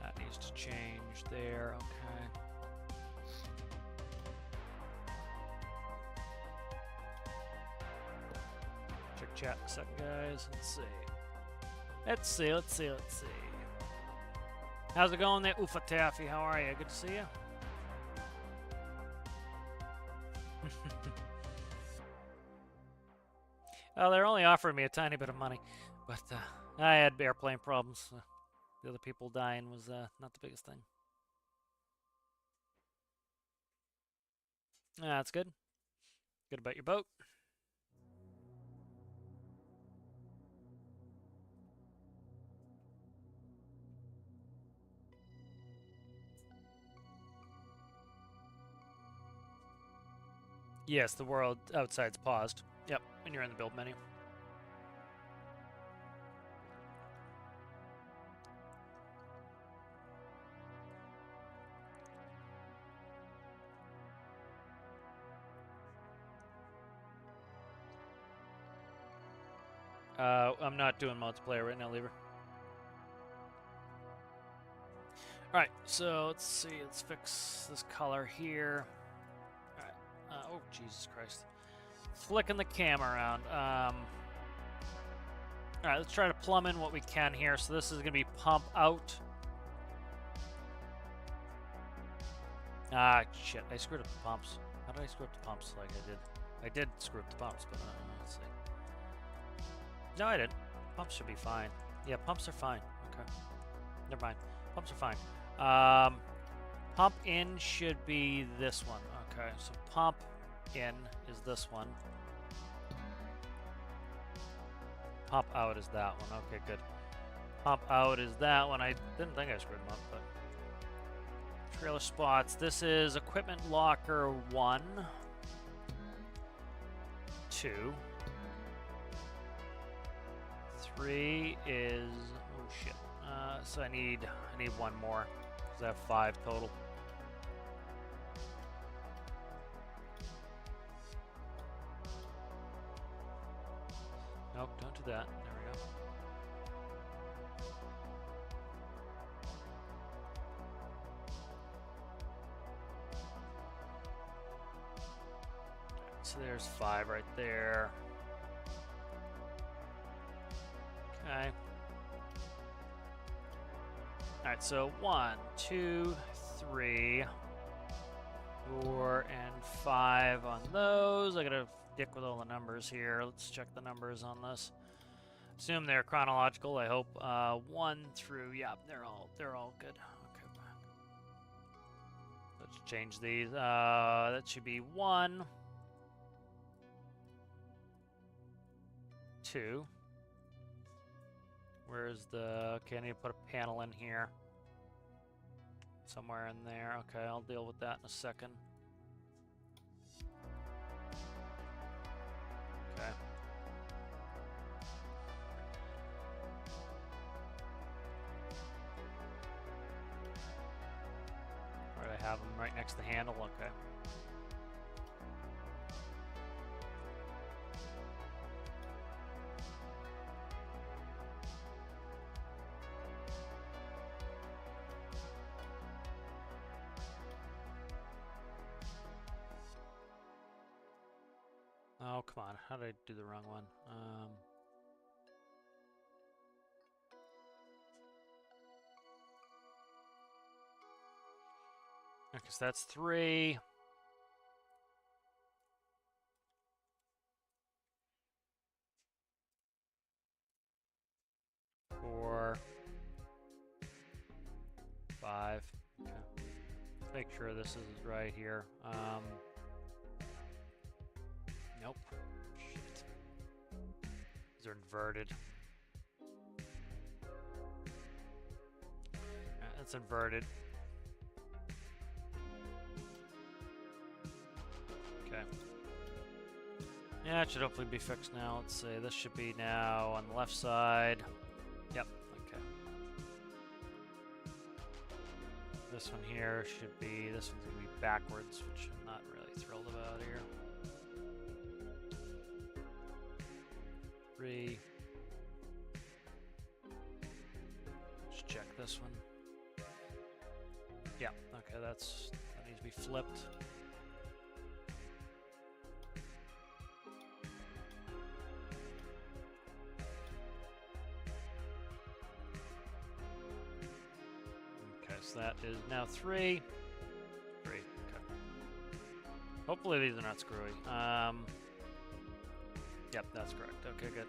That needs to change there. Okay. Check chat in a second, guys. Let's see. Let's see. Let's see. Let's see. How's it going there, Ufa Taffy? How are you? Good to see you. Oh, they're only offering me a tiny bit of money, but I had airplane problems. The other people dying was not the biggest thing. That's good. Good about your boat. Yes, the world outside's paused. Yep, when you're in the build menu. I'm not doing multiplayer right now, Lever. Alright, so let's see. Let's fix this color here. Oh, Jesus Christ. Flicking the camera around. Alright, let's try to plumb in what we can here. So this is going to be pump out. Ah, shit. I screwed up the pumps. How did I screw up the pumps like I did? I did screw up the pumps, but let's see. No, I didn't. Pumps should be fine. Yeah, pumps are fine. Okay. Never mind. Pumps are fine. Pump in should be this one. Okay, so pump in is this one. Pump out is that one. Okay, good. Pump out is that one. I didn't think I screwed them up, but... Trailer spots. This is equipment locker 1. 2. 3 is... Oh, shit. So so I need one more, because I have 5 total. Nope, don't do that. There we go. So there's 5 right there. Okay. Alright, so 1, 2, 3, 4, and 5 on those. I gotta dick with all the numbers here. Let's check the numbers on this. Assume they're chronological, I hope. 1 through, yeah, they're all good. Okay. Let's change these. That should be 1, 2. Where's the... Okay, I need to put a panel in here. Somewhere in there. Okay, I'll deal with that in a second. Okay. Where do I have them? Right next to the handle? Okay. Oh, come on. How did I do the wrong one? Okay, so that's 3. 4, 5. Okay. Let's make sure this is right here. Nope. Shit. These are inverted. That's inverted. Okay. Yeah, it should hopefully be fixed now. Let's see. This should be now on the left side. Yep. Okay. This one here should be. This one's gonna be backwards, which I'm not really thrilled about here. 3. Let's check this one. Yeah, okay, that needs to be flipped. Okay, so that is now 3. 3, okay. Hopefully these are not screwy. Yep, that's correct. Okay, good.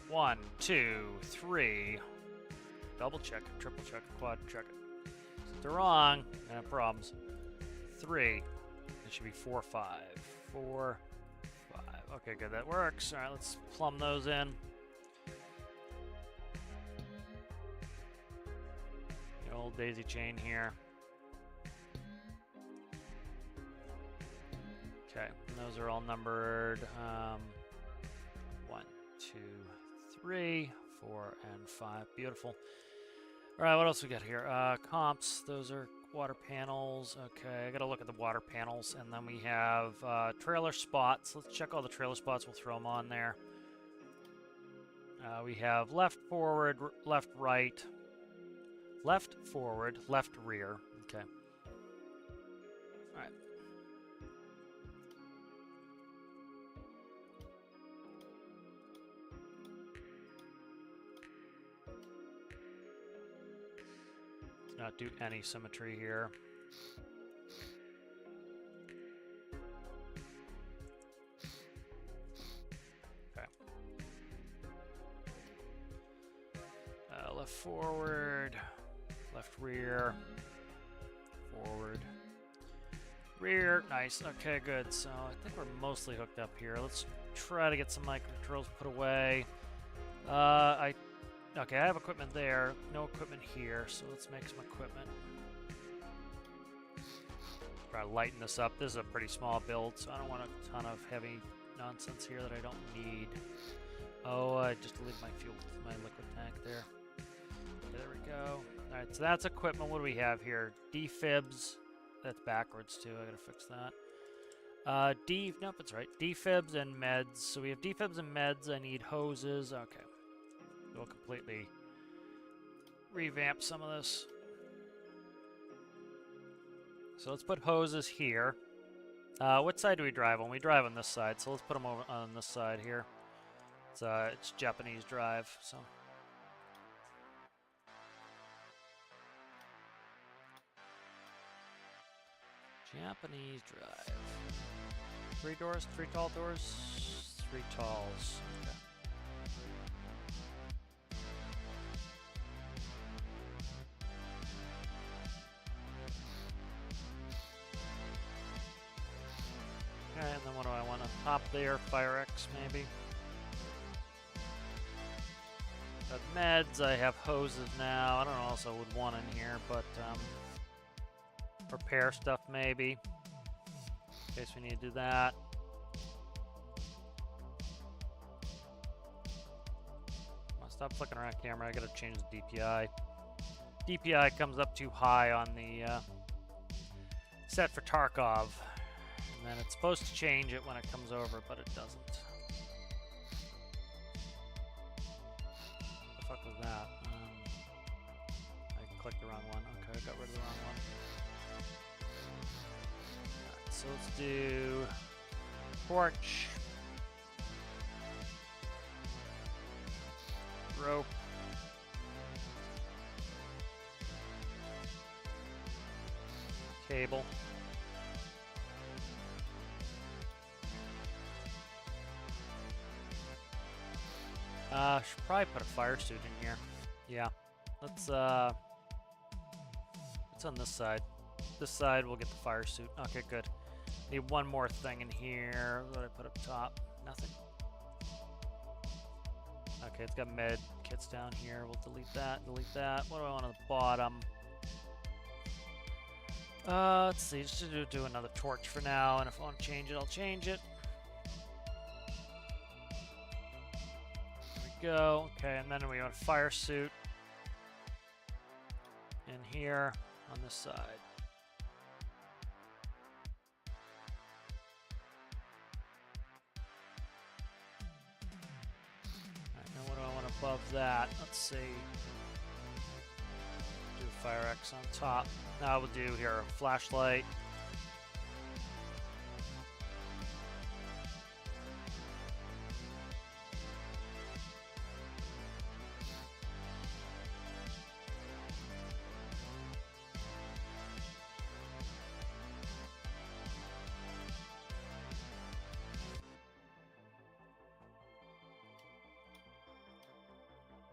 1, 2, 3. Double check it, triple check it, quad check it. If they're wrong, I have problems. 3. It should be 4, 5. 4, 5. Okay, good. That works. All right, let's plumb those in. The old daisy chain here. Okay, and those are all numbered. 1, 2, 3, 4, and 5. Beautiful. All right, what else we got here? Comps. Those are water panels. Okay, I got to look at the water panels. And then we have trailer spots. Let's check all the trailer spots. We'll throw them on there. We have left, forward, left, right. Left, forward, left, rear. Okay. All right. Not do any symmetry here. Okay. Left forward, left rear, forward, rear. Nice. Okay, good. So I think we're mostly hooked up here. Let's try to get some microcontrols put away. Okay, I have equipment there, no equipment here, so let's make some equipment. Try to lighten this up. This is a pretty small build, so I don't want a ton of heavy nonsense here that I don't need. Oh, I just deleted my fuel, my liquid tank there. Okay, there we go. Alright, so that's equipment. What do we have here? Defibs. That's backwards too. I gotta fix that. Nope, it's right. Defibs and meds. So we have defibs and meds. I need hoses. Okay. We'll completely revamp some of this. So let's put hoses here. What side do we drive on? We drive on this side, so let's put them over on this side here. It's Japanese drive, so. Japanese drive. 3 doors, 3 tall doors, 3 talls. Okay. Okay, and then what do I want to pop there? Fire X maybe. Got meds, I have hoses now. I don't know what else I would want in here, but repair stuff maybe. In case we need to do that. Stop flicking around camera, I gotta change the DPI. DPI comes up too high on the set for Tarkov. And then it's supposed to change it when it comes over, but it doesn't. What the fuck was that? I clicked the wrong one. Okay, I got rid of the wrong one. Alright, so let's do porch. Rope. Cable. Should probably put a fire suit in here. Yeah. Let's it's on this side. This side we'll get the fire suit. Okay, good. Need one more thing in here. What did I put up top? Nothing. Okay, it's got med kits down here. We'll delete that, delete that. What do I want on the bottom? Let's see, just do another torch for now, and if I want to change it, I'll change it. There we go. Okay, and then we want a fire suit in here on this side. Above that, let's see. Do Fire X on top. Now we'll do here a flashlight.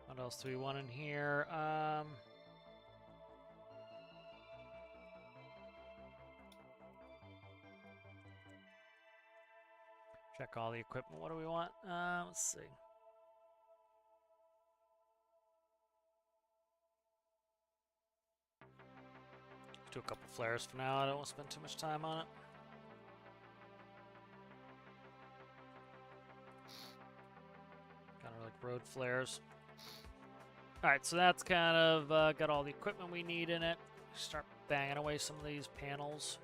What else do we want in here? Check all the equipment. What do we want? Let's see. Let's do a couple flares for now. I don't want to spend too much time on it. Kind of like road flares. Alright, so that's kind of got all the equipment we need in it. Start banging away some of these panels.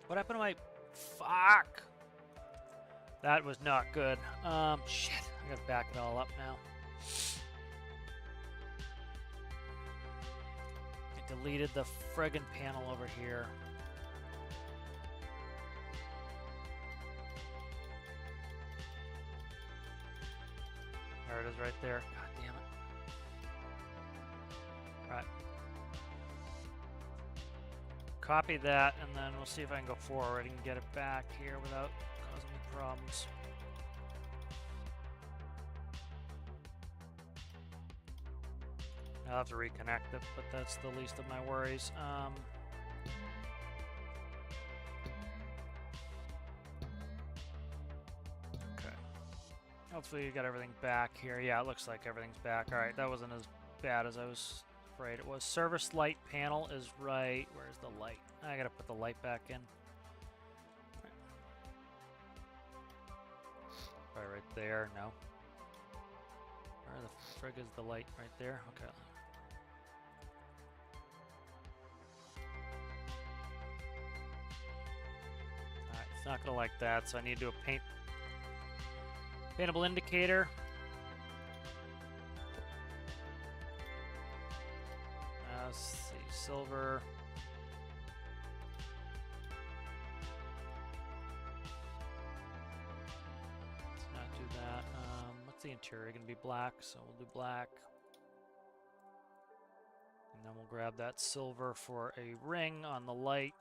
What happened to my... Fuck! That was not good. Shit. I gotta back it all up now. I deleted the friggin' panel over here. There it is right there. God damn it. Right. Copy that, and then we'll see if I can go forward and get it back here without causing any problems. I'll have to reconnect it, but that's the least of my worries. Okay. Hopefully you got everything back here. Yeah, it looks like everything's back. Alright, that wasn't as bad as I was afraid it was. Service light panel is right. Where's the light? I gotta put the light back in. Probably right there. No. Where the frig is the light? Right there? Okay. It's not gonna like that, so I need to do a paintable indicator. Let's see, silver. Let's not do that. What's the interior gonna be? Black, so we'll do black. And then we'll grab that silver for a ring on the light.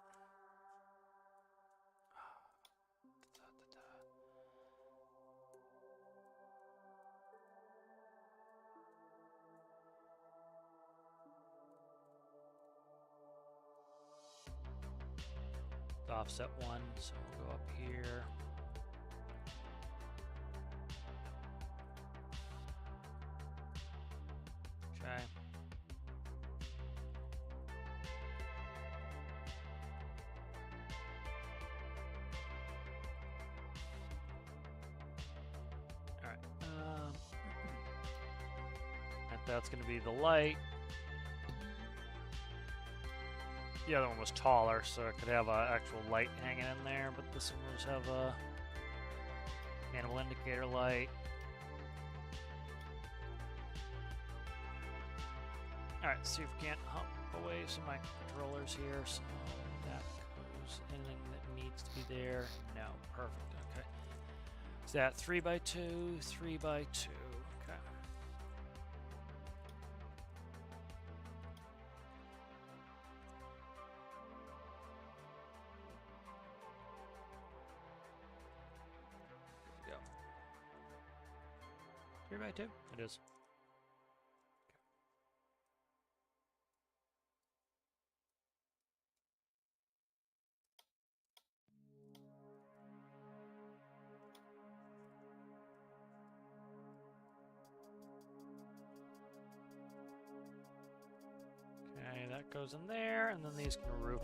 Offset 1, so we'll go up here. Okay. Alright. That's going to be the light. The other one was taller, so it could have an actual light hanging in there, but this one will just have a manual indicator light. Alright, see if we can't hop away some of my controllers here. So that goes anything that needs to be there. No, perfect. Okay. Is that 3x2, 3x2? Okay. There we go. 3x2? It is. Okay, that goes in there, and then these can roof.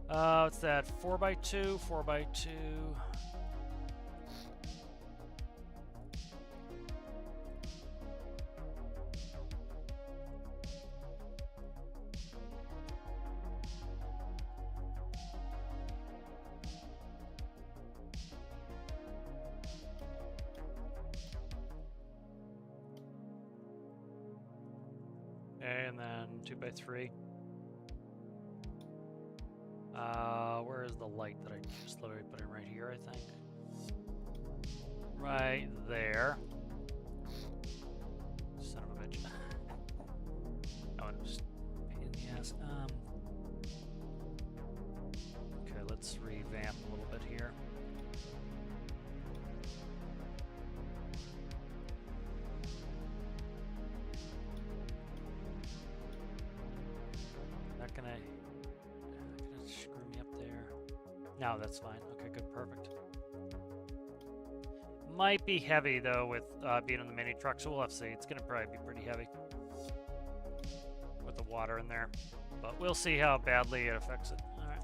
What's that? 4x2, 4x2. Okay, and then 2x3. Where is the light that I just literally put in right here, I think? Right there. Son of a bitch. Oh, it was pain in the ass. Okay, let's revamp a little bit here. Gonna screw me up there. No, that's fine. Okay, good, perfect. Might be heavy though with being in the mini truck, so we'll have to see. It's gonna probably be pretty heavy with the water in there, but we'll see how badly it affects it. All right.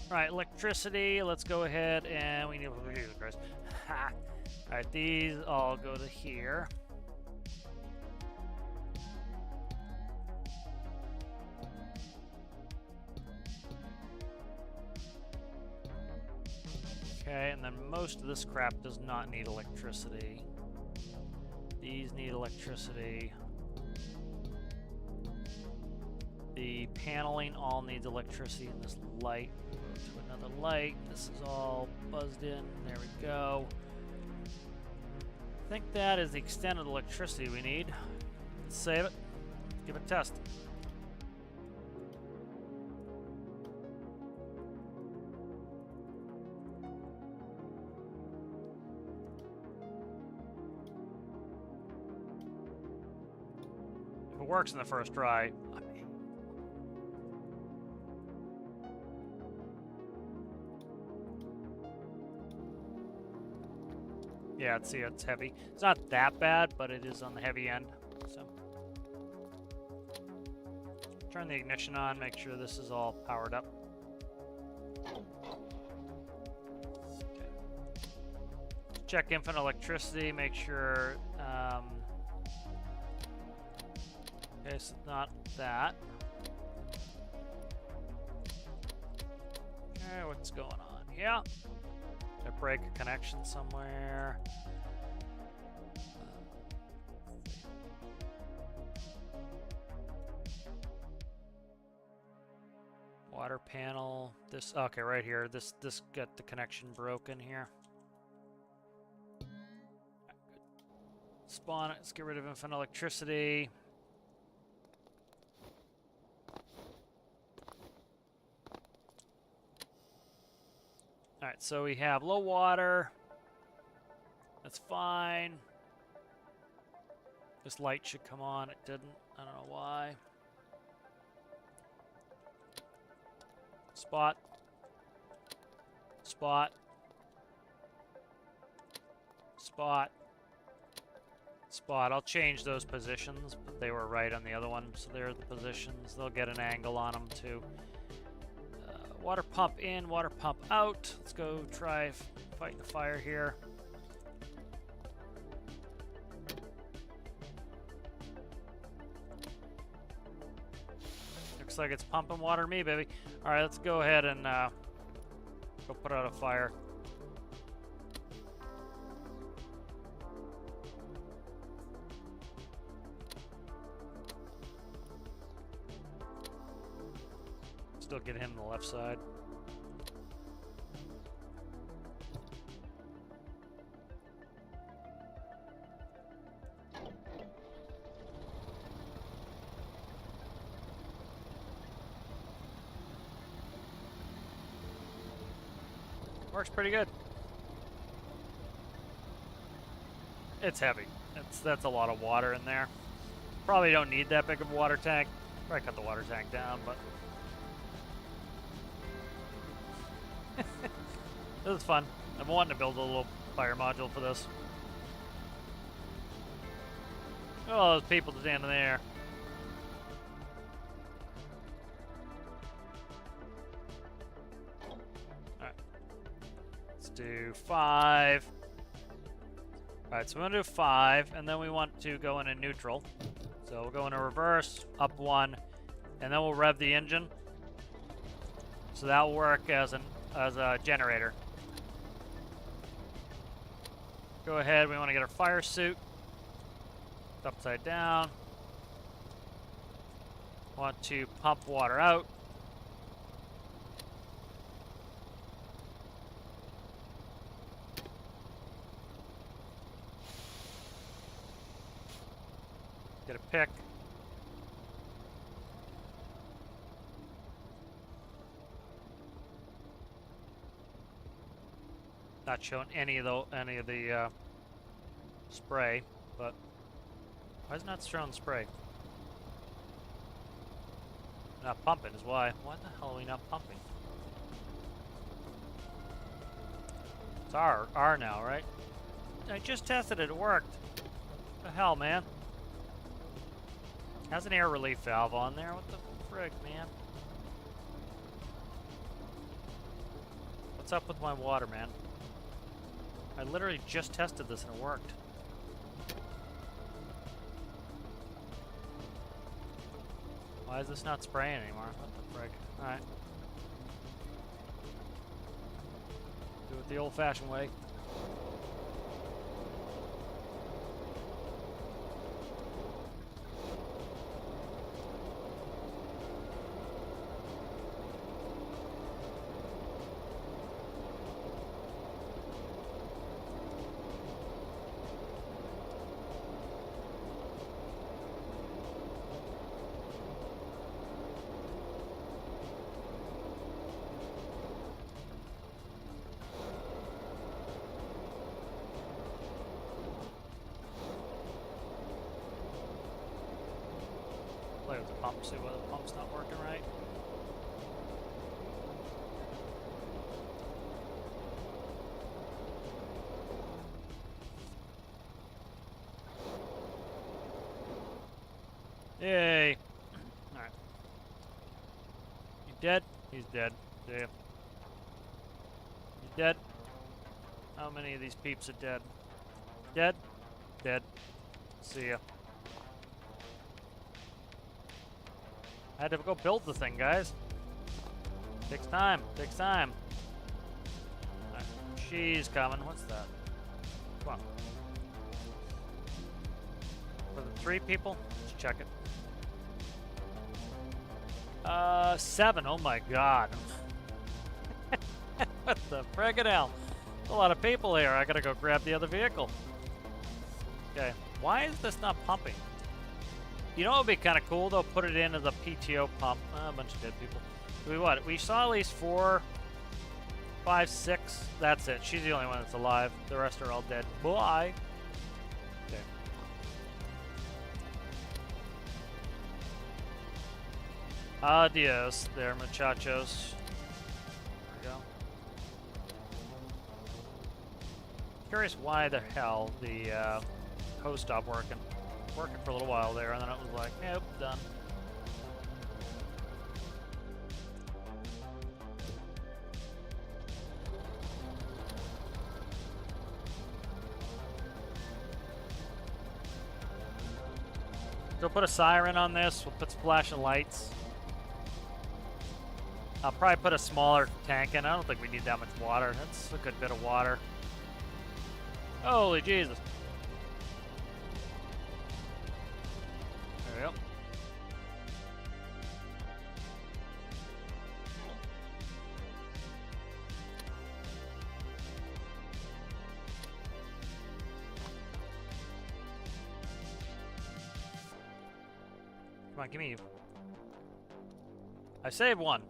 All right, electricity. Let's go ahead and we need. Jesus Christ. All right, these all go to here. Okay, and then most of this crap does not need electricity. These need electricity. The paneling all needs electricity, and this light goes to another light. This is all buzzed in. There we go. I think that is the extent of the electricity we need. Let's save it. Let's give it a test. Works in the first try. Yeah, see, it's heavy. It's not that bad, but it is on the heavy end. So, turn the ignition on. Make sure this is all powered up. Okay. Check infinite electricity. Make sure. Okay, so not that. What's going on here? Did I break a connection somewhere? Water panel. This, okay, right here. This got the connection broken here. Spawn it. Let's get rid of infinite electricity. Alright, so we have low water. That's fine. This light should come on. It didn't. I don't know why. Spot. Spot. Spot. Spot. I'll change those positions, but they were right on the other one, so they're the positions. They'll get an angle on them too. Water pump in, water pump out. Let's go try fighting the fire here. Looks like it's pumping water to me, baby. All right, let's go ahead and go put out a fire. Still get him on the left side. Works pretty good. It's heavy. That's a lot of water in there. Probably don't need that big of a water tank. Probably cut the water tank down, but this is fun. I'm wanting to build a little fire module for this. Oh, those people standing there. Alright. Let's do 5. Alright, so we're going to do 5, and then we want to go into neutral. So we'll go into reverse, up 1, and then we'll rev the engine. So that will work as a generator. Go ahead, we want to get our fire suit. It's upside down. Want to pump water out. Get a pick. Not showing any of the spray, but why is it not showing spray? Not pumping is why. Why the hell are we not pumping? It's R now, right? I just tested it. It worked. What the hell, man? Has an air relief valve on there. What the frick, man? What's up with my water, man? I literally just tested this and it worked. Why is this not spraying anymore? What the frick? Alright. Do it the old-fashioned way. Play with the pump, see why the pump's not working right. Yay! Alright. You dead? He's dead. Yeah. You dead? How many of these peeps are dead? Dead? Dead. See ya. I had to go build the thing, guys. Takes time. Takes time. Right. She's coming. What's that? Come on. For the 3 people? Let's check it. 7. Oh my god. What the friggin' hell? A lot of people here. I gotta go grab the other vehicle. Okay. Why is this not pumping? You know what would be kind of cool though? Put it in as a PTO pump. A bunch of dead people. We saw at least 4, 5, 6. That's it. She's the only one that's alive. The rest are all dead. Bye. Okay. Adios there, muchachos. There we go. Curious why the hell the hose stopped working. Working for a little while there, and then it was like, nope, done. So put a siren on this. We'll put some flashing lights. I'll probably put a smaller tank in. I don't think we need that much water. That's a good bit of water. Holy Jesus. There we go. Come on, give me you. I saved 1.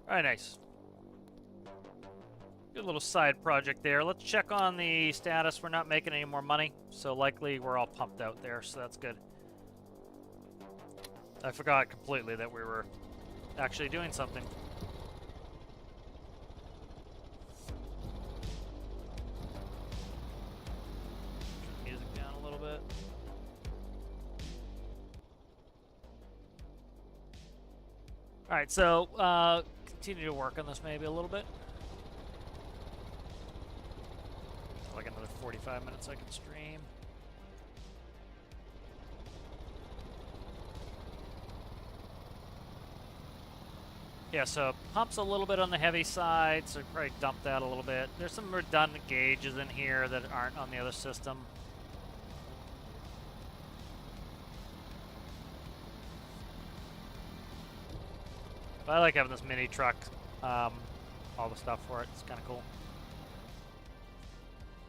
Alright, nice. Good little side project there. Let's check on the status. We're not making any more money, so likely we're all pumped out there, so that's good. I forgot completely that we were actually doing something. Turn the music down a little bit. Alright, so continue to work on this maybe a little bit. Like another 45 minutes I can stream. Yeah, so pump's a little bit on the heavy side, so probably dump that a little bit. There's some redundant gauges in here that aren't on the other system. But I like having this mini truck, all the stuff for it. It's kind of cool.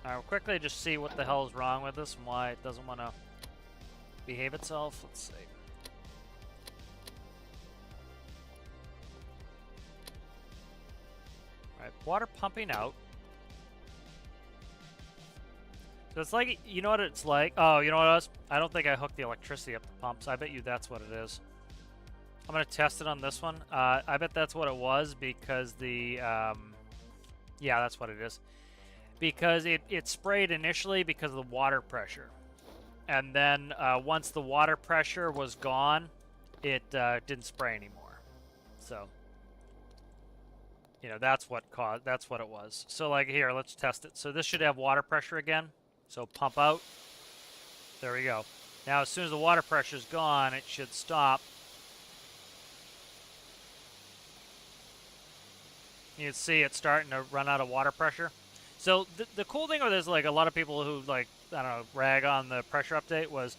Alright, we'll quickly just see what the hell is wrong with this and why it doesn't want to behave itself. Let's see. Alright, water pumping out. So it's like, you know what it's like? Oh, you know what it was? I don't think I hooked the electricity up the pumps. I bet you that's what it is. I'm going to test it on this one. I bet that's what it was because the... yeah, that's what it is. Because it sprayed initially because of the water pressure. And then once the water pressure was gone, it didn't spray anymore. So, you know, that's what it was. So like here, let's test it. So this should have water pressure again. So pump out. There we go. Now as soon as the water pressure is gone, it should stop. You can see it's starting to run out of water pressure. So the cool thing with this, like a lot of people who like, I don't know, rag on the pressure update was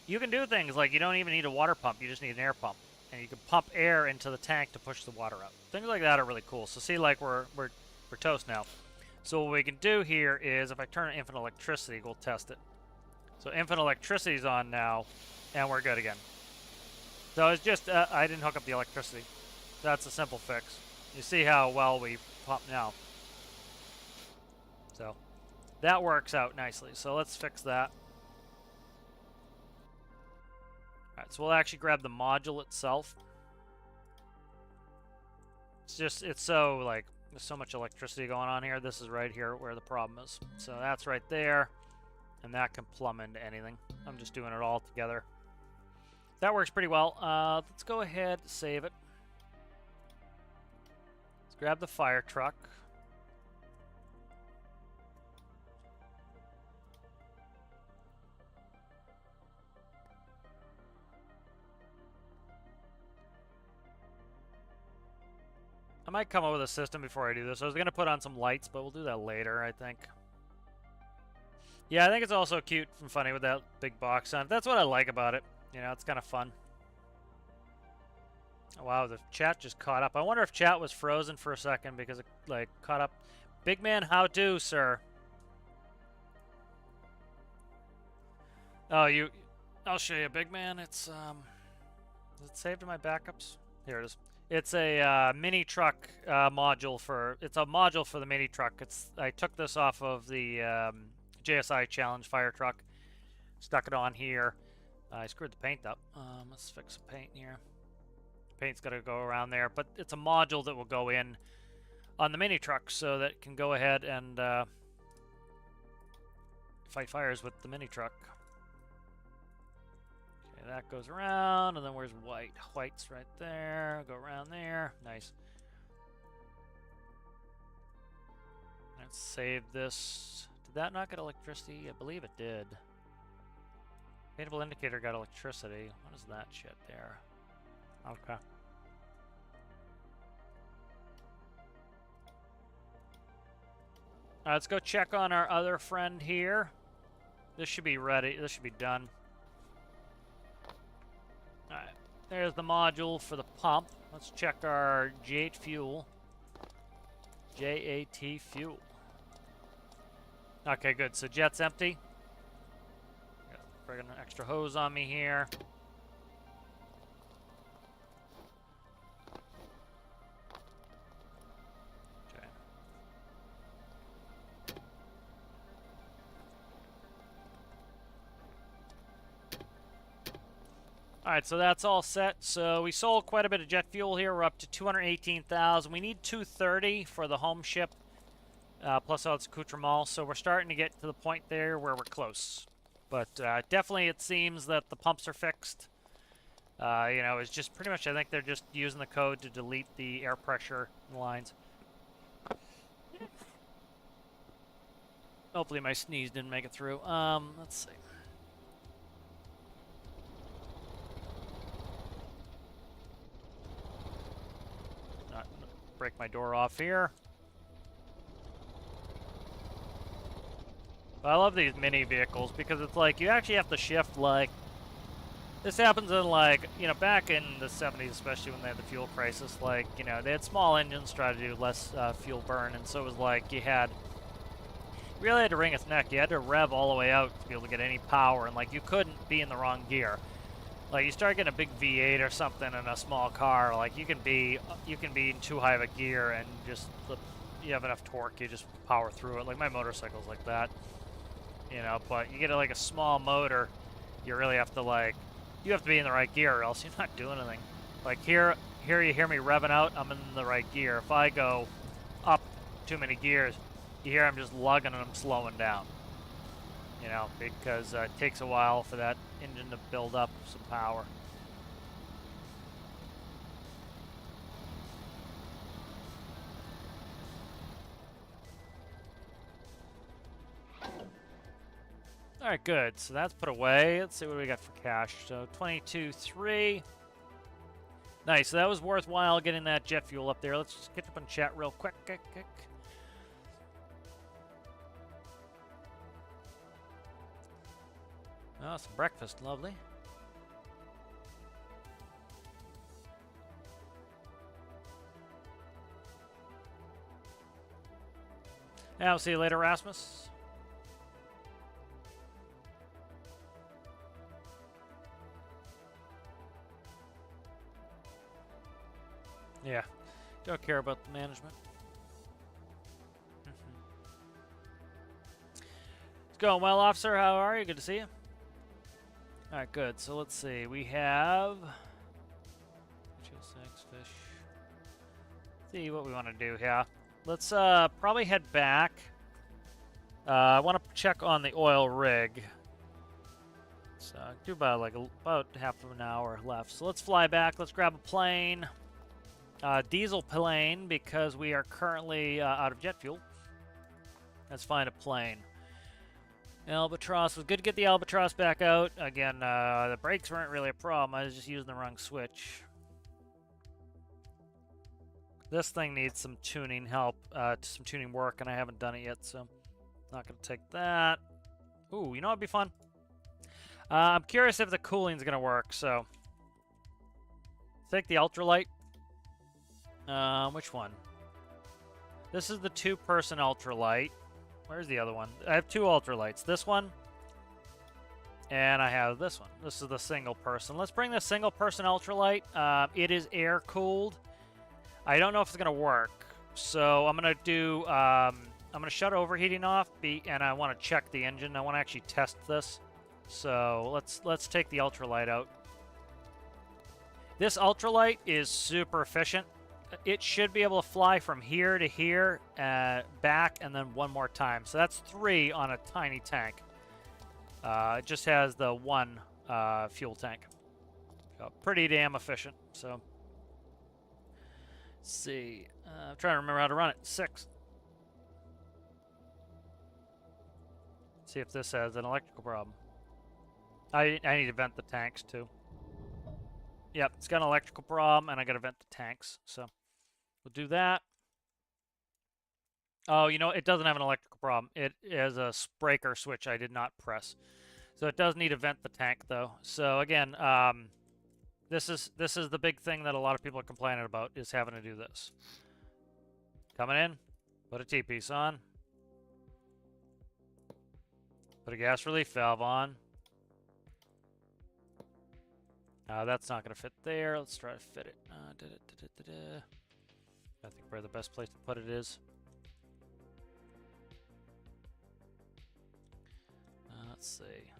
you can do things like you don't even need a water pump, you just need an air pump. And you can pump air into the tank to push the water out. Things like that are really cool. So see, like we're toast now. So what we can do here is if I turn on infinite electricity, we'll test it. So infinite electricity is on now, and we're good again. So it's just, I didn't hook up the electricity. That's a simple fix. You see how well we pump now. So that works out nicely. So let's fix that. Alright, so we'll actually grab the module itself. It's so like, there's so much electricity going on here. This is right here where the problem is. So that's right there. And that can plumb into anything. I'm just doing it all together. That works pretty well. Let's go ahead and save it. Let's grab the fire truck. might come up with a system before I do this. I was going to put on some lights, but we'll do that later, I think. Yeah, I think it's also cute and funny with that big box on it. That's what I like about it. You know, it's kind of fun. Oh, wow, the chat just caught up. I wonder if chat was frozen for a second because it, like, caught up. Big man, how do, sir? Oh, I'll show you, big man. It's, is it saved in my backups? Here it is. It's a mini truck module for, it's a module for the mini truck. I took this off of the JSI Challenge fire truck, stuck it on here. I screwed the paint up. Let's fix the paint here. Paint's got to go around there, but it's a module that will go in on the mini truck so that it can go ahead and fight fires with the mini truck. Okay, that goes around, and then where's white? White's right there. Go around there. Nice. Let's save this. Did that not get electricity? I believe it did. Paintable indicator got electricity. What is that shit there? Okay. Let's go check on our other friend here. This should be ready. This should be done. Alright. There's the module for the pump. Let's check our J8 fuel. JAT fuel. Okay, good. So jet's empty. Got an extra hose on me here. Alright, so that's all set. So we sold quite a bit of jet fuel here. We're up to 218,000. We need 230 for the home ship, plus all its accoutrements. So we're starting to get to the point there where we're close. But definitely it seems that the pumps are fixed. You know, it's just pretty much, I think they're just using the code to delete the air pressure lines. Hopefully my sneeze didn't make it through. Let's see. Break my door off here. I love these mini vehicles because it's like you actually have to shift, like this happens in, like, you know, back in the 70s, especially when they had the fuel crisis, like, you know, they had small engines try to do less fuel burn, and so it was like you really had to wring its neck. You had to rev all the way out to be able to get any power, and like you couldn't be in the wrong gear. Like, you start getting a big V8 or something in a small car, like, you can be in too high of a gear and just, you have enough torque, you just power through it. Like, my motorcycle's like that, you know, but you get, like, a small motor, you really have to, like, you have to be in the right gear or else you're not doing anything. Like, here you hear me revving out, I'm in the right gear. If I go up too many gears, you hear I'm just lugging and I'm slowing down. You know, because it takes a while for that engine to build up some power. Alright, good. So that's put away. Let's see what we got for cash. So 22.3. Nice. So that was worthwhile getting that jet fuel up there. Let's just get up in chat real quick. Oh, some breakfast. Lovely. Yeah, I'll see you later, Rasmus. Yeah, don't care about the management. It's going well, officer. How are you? Good to see you. All right, good. So let's see. We have 6 fish. Let's see what we want to do here. Let's probably head back. I want to check on the oil rig. So do about half of an hour left. So let's fly back. Let's grab a plane. Diesel plane, because we are currently out of jet fuel. Let's find a plane. Albatross. It was good to get the Albatross back out. Again, the brakes weren't really a problem. I was just using the wrong switch. This thing needs some tuning help, some tuning work, and I haven't done it yet, so not going to take that. Ooh, you know what'd be fun? I'm curious if the cooling's going to work, so take the ultralight. Which one? This is the 2-person ultralight. Where's the other one? I have 2 ultralights. This one, and I have this one. This is the single person. Let's bring the single person ultralight. It is air cooled. I don't know if it's gonna work, so I'm gonna do. I'm gonna shut overheating off. And I want to check the engine. I want to actually test this. So let's take the ultralight out. This ultralight is super efficient. It should be able to fly from here to here, back, and then one more time. So that's 3 on a tiny tank. It just has the 1 fuel tank. So pretty damn efficient. So let's see. I'm trying to remember how to run it. 6. See if this has an electrical problem. I need to vent the tanks too. Yep, it's got an electrical problem, and I got to vent the tanks. So we'll do that. Oh, you know, it doesn't have an electrical problem. It has a breaker switch I did not press. So it does need to vent the tank, though. So again, this is the big thing that a lot of people are complaining about, is having to do this. Coming in, put a T-piece on. Put a gas relief valve on. That's not going to fit there. Let's try to fit it. I think where the best place to put it is. Let's see.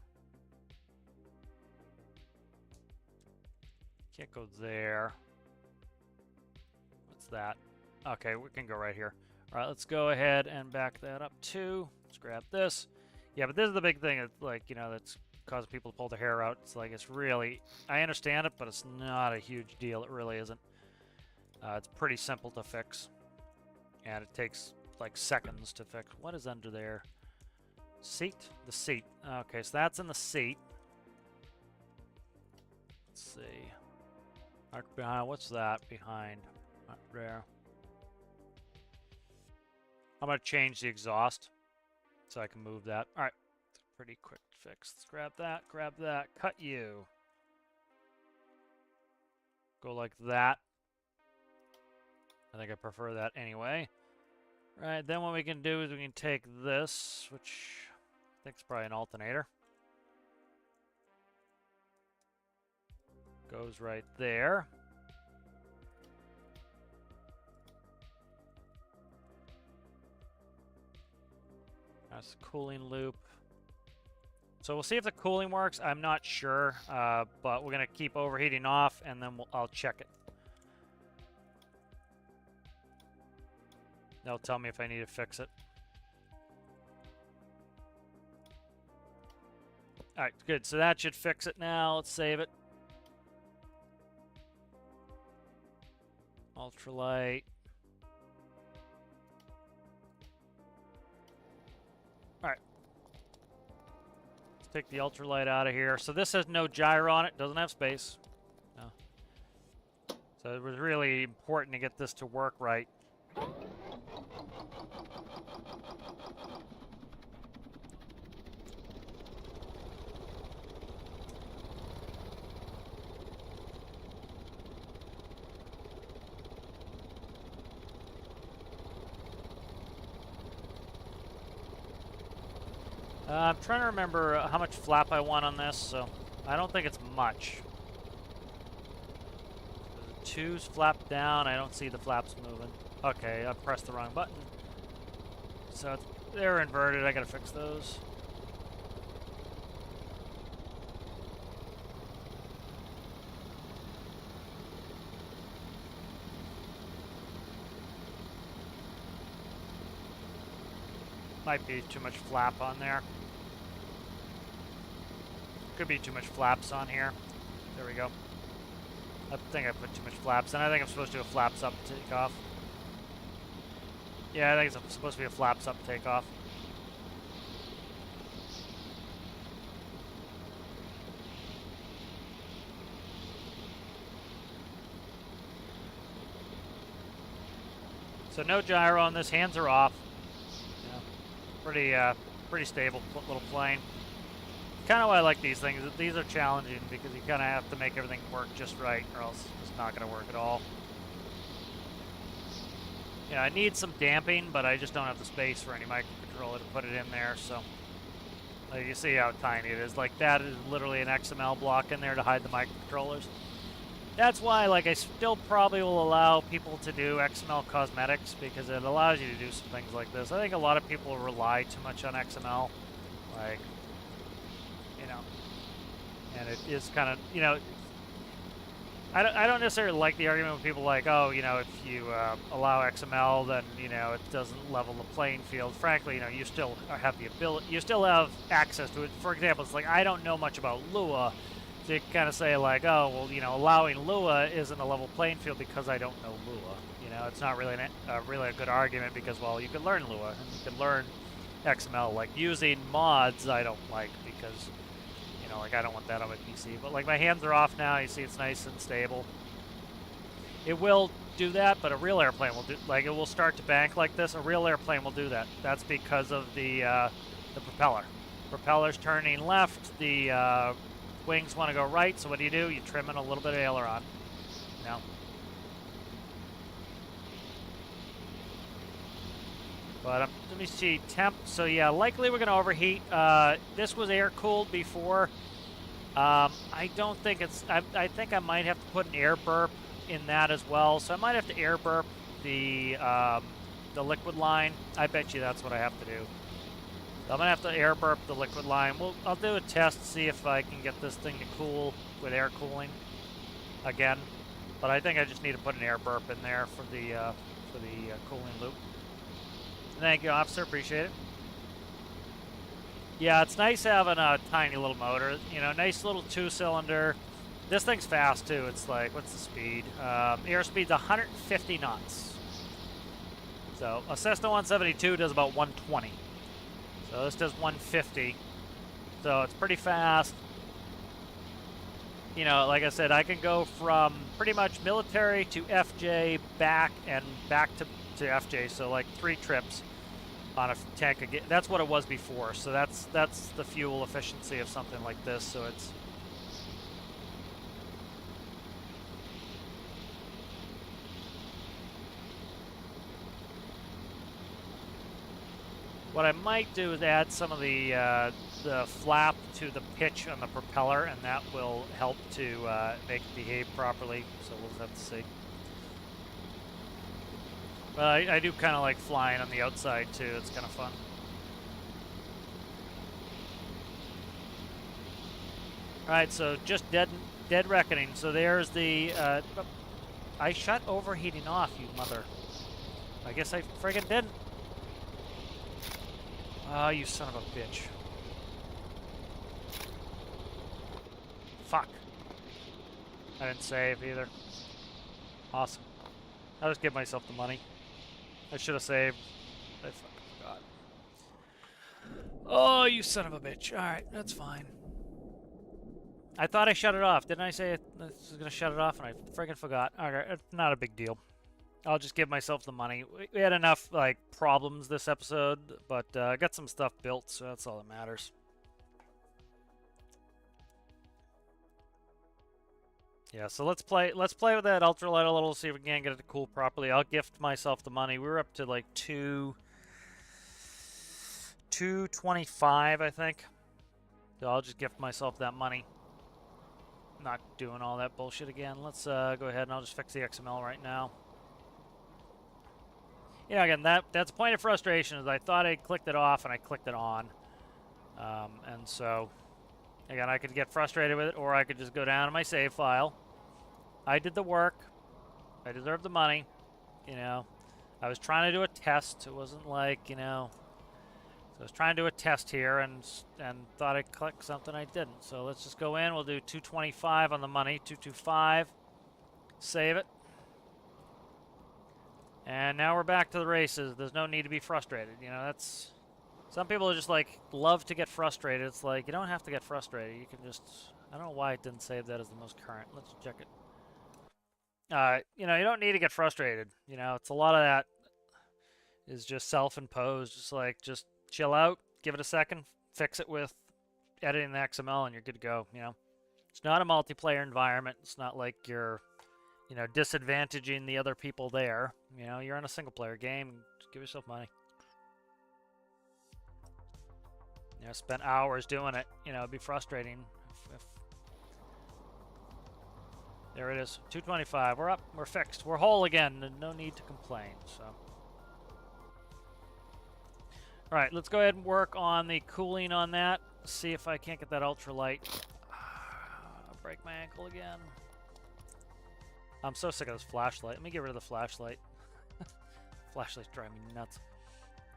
Can't go there. What's that? Okay, we can go right here. All right, let's go ahead and back that up too. Let's grab this. Yeah, but this is the big thing. It's like, you know, that's causing people to pull their hair out. It's like, it's really, I understand it, but it's not a huge deal. It really isn't. It's pretty simple to fix, and it takes like seconds to fix. What is under there? Seat? The seat. Okay, so that's in the seat. Let's see. Right behind, what's that behind? Right there. I'm going to change the exhaust so I can move that. All right. Pretty quick fix. Let's grab that, cut you. Go like that. I think I prefer that anyway. Right, then what we can do is we can take this, which I think is probably an alternator. Goes right there. That's the cooling loop. So we'll see if the cooling works. I'm not sure, but we're going to keep overheating off, and then I'll check it. They'll tell me if I need to fix it. All right, good. So that should fix it now. Let's save it. Ultralight. All right. Let's take the ultralight out of here. So this has no gyro on it. Doesn't have space. No. So it was really important to get this to work right. I'm trying to remember how much flap I want on this, so I don't think it's much. The 2's flap down. I don't see the flaps moving. Okay, I pressed the wrong button. So they're inverted. I gotta fix those. Might be too much flap on there. Could be too much flaps on here. There we go. I think I put too much flaps, and I think I'm supposed to do a flaps up takeoff. Yeah, I think it's supposed to be a flaps up takeoff. So no gyro on this. Hands are off. Yeah. Pretty stable little plane. Kind of why I like these things. These are challenging because you kind of have to make everything work just right, or else it's not going to work at all. Yeah, I need some damping, but I just don't have the space for any microcontroller to put it in there, so... Like, you see how tiny it is. Like, that is literally an XML block in there to hide the microcontrollers. That's why, like, I still probably will allow people to do XML cosmetics, because it allows you to do some things like this. I think a lot of people rely too much on XML. Like, you know, and it is kind of, you know... I don't necessarily like the argument when people are like, oh, you know, if you allow XML, then, you know, it doesn't level the playing field. Frankly, you know, you still have the ability, you still have access to it. For example, it's like, I don't know much about Lua, so you kind of say like, oh, well, you know, allowing Lua isn't a level playing field because I don't know Lua. You know, it's not really really a good argument because, well, you could learn Lua, and you could learn XML. Like, using mods, I don't like because... You know, like, I don't want that on my PC. But, like, my hands are off now. You see it's nice and stable. It will do that, but a real airplane will do... Like, it will start to bank like this. A real airplane will do that. That's because of the propeller. Propeller's turning left. The wings want to go right. So what do? You trim in a little bit of aileron. You know? But let me see, temp. So yeah, likely we're going to overheat. This was air-cooled before. I don't think it's... I think I might have to put an air burp in that as well. So I might have to air burp the liquid line. I bet you that's what I have to do. So I'm going to have to air burp the liquid line. I'll do a test to see if I can get this thing to cool with air cooling again. But I think I just need to put an air burp in there for the cooling loop. Thank you, officer. Appreciate it. Yeah, it's nice having a tiny little motor. You know, nice little 2-cylinder. This thing's fast, too. It's like, what's the speed? Airspeed's 150 knots. So, a Cessna 172 does about 120. So, this does 150. So, it's pretty fast. You know, like I said, I can go from pretty much military to FJ, back, and back to FJ, so like 3 trips on a tank again. That's what it was before, so that's the fuel efficiency of something like this. So it's what I might do is add some of the flap to the pitch on the propeller, and that will help to make it behave properly. So we'll just have to see. Well, I do kind of like flying on the outside, too. It's kind of fun. Alright, so just dead reckoning. So there's the... I shut overheating off, you mother. I guess I friggin' didn't. Oh, you son of a bitch. Fuck. I didn't save either. Awesome. I'll just give myself the money. I should have saved. I fucking forgot. Oh, you son of a bitch. Alright, that's fine. I thought I shut it off. Didn't I say I was going to shut it off and I friggin' forgot? Alright, not a big deal. I'll just give myself the money. We had enough, like, problems this episode, but I got some stuff built, so that's all that matters. Yeah, so let's play with that ultralight a little, see if we can get it to cool properly. I'll gift myself the money. We were up to like 225, I think. So I'll just gift myself that money. Not doing all that bullshit again. Let's go ahead and I'll just fix the XML right now. You know, again, that's a point of frustration is I thought I clicked it off and I clicked it on. And so, again, I could get frustrated with it, or I could just go down to my save file. I did the work. I deserve the money. You know, I was trying to do a test. It wasn't like, you know, so I was trying to do a test here and thought I'd click something I didn't. So let's just go in. We'll do 225 on the money. 225. Save it. And now we're back to the races. There's no need to be frustrated. You know, that's... Some people are just like, love to get frustrated. It's like, you don't have to get frustrated. You can just... I don't know why it didn't save that as the most current. Let's check it. You know, you don't need to get frustrated. You know, it's a lot of that. is just self-imposed. Just chill out, give it a second, fix it with editing the XML, and you're good to go. It's not a multiplayer environment. It's not like you're, disadvantaging the other people there. You're in a single-player game. Just give yourself money. Spent hours doing it. It'd be frustrating if there it is, 225. We're up. We're fixed. We're whole again. No need to complain. So, all right, let's go ahead and work on the cooling on that. See if I can't get that ultralight. I'll break my ankle again. I'm so sick of this flashlight. Let me get rid of the flashlight. Flashlight's driving me nuts.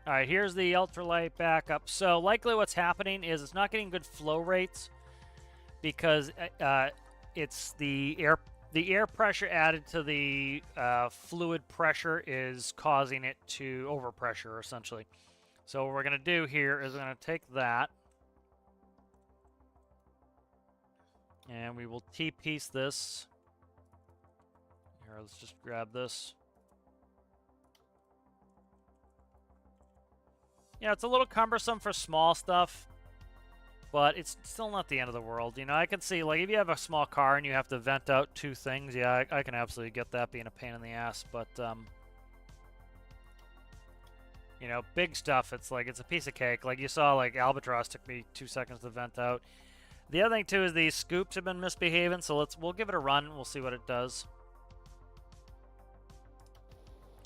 All right, here's the ultralight backup. So likely what's happening is it's not getting good flow rates because it's the air pressure added to the fluid pressure is causing it to overpressure, essentially. So what we're going to do here is we're going to take that, and we will T-piece this. Here, let's just grab this. It's a little cumbersome for small stuff, but it's still not the end of the world. I can see, like, if you have a small car and you have to vent out two things, yeah, I can absolutely get that being a pain in the ass, but, big stuff, it's a piece of cake. Like you saw, like, Albatross took me 2 seconds to vent out. The other thing, too, is these scoops have been misbehaving, so we'll give it a run. We'll see what it does.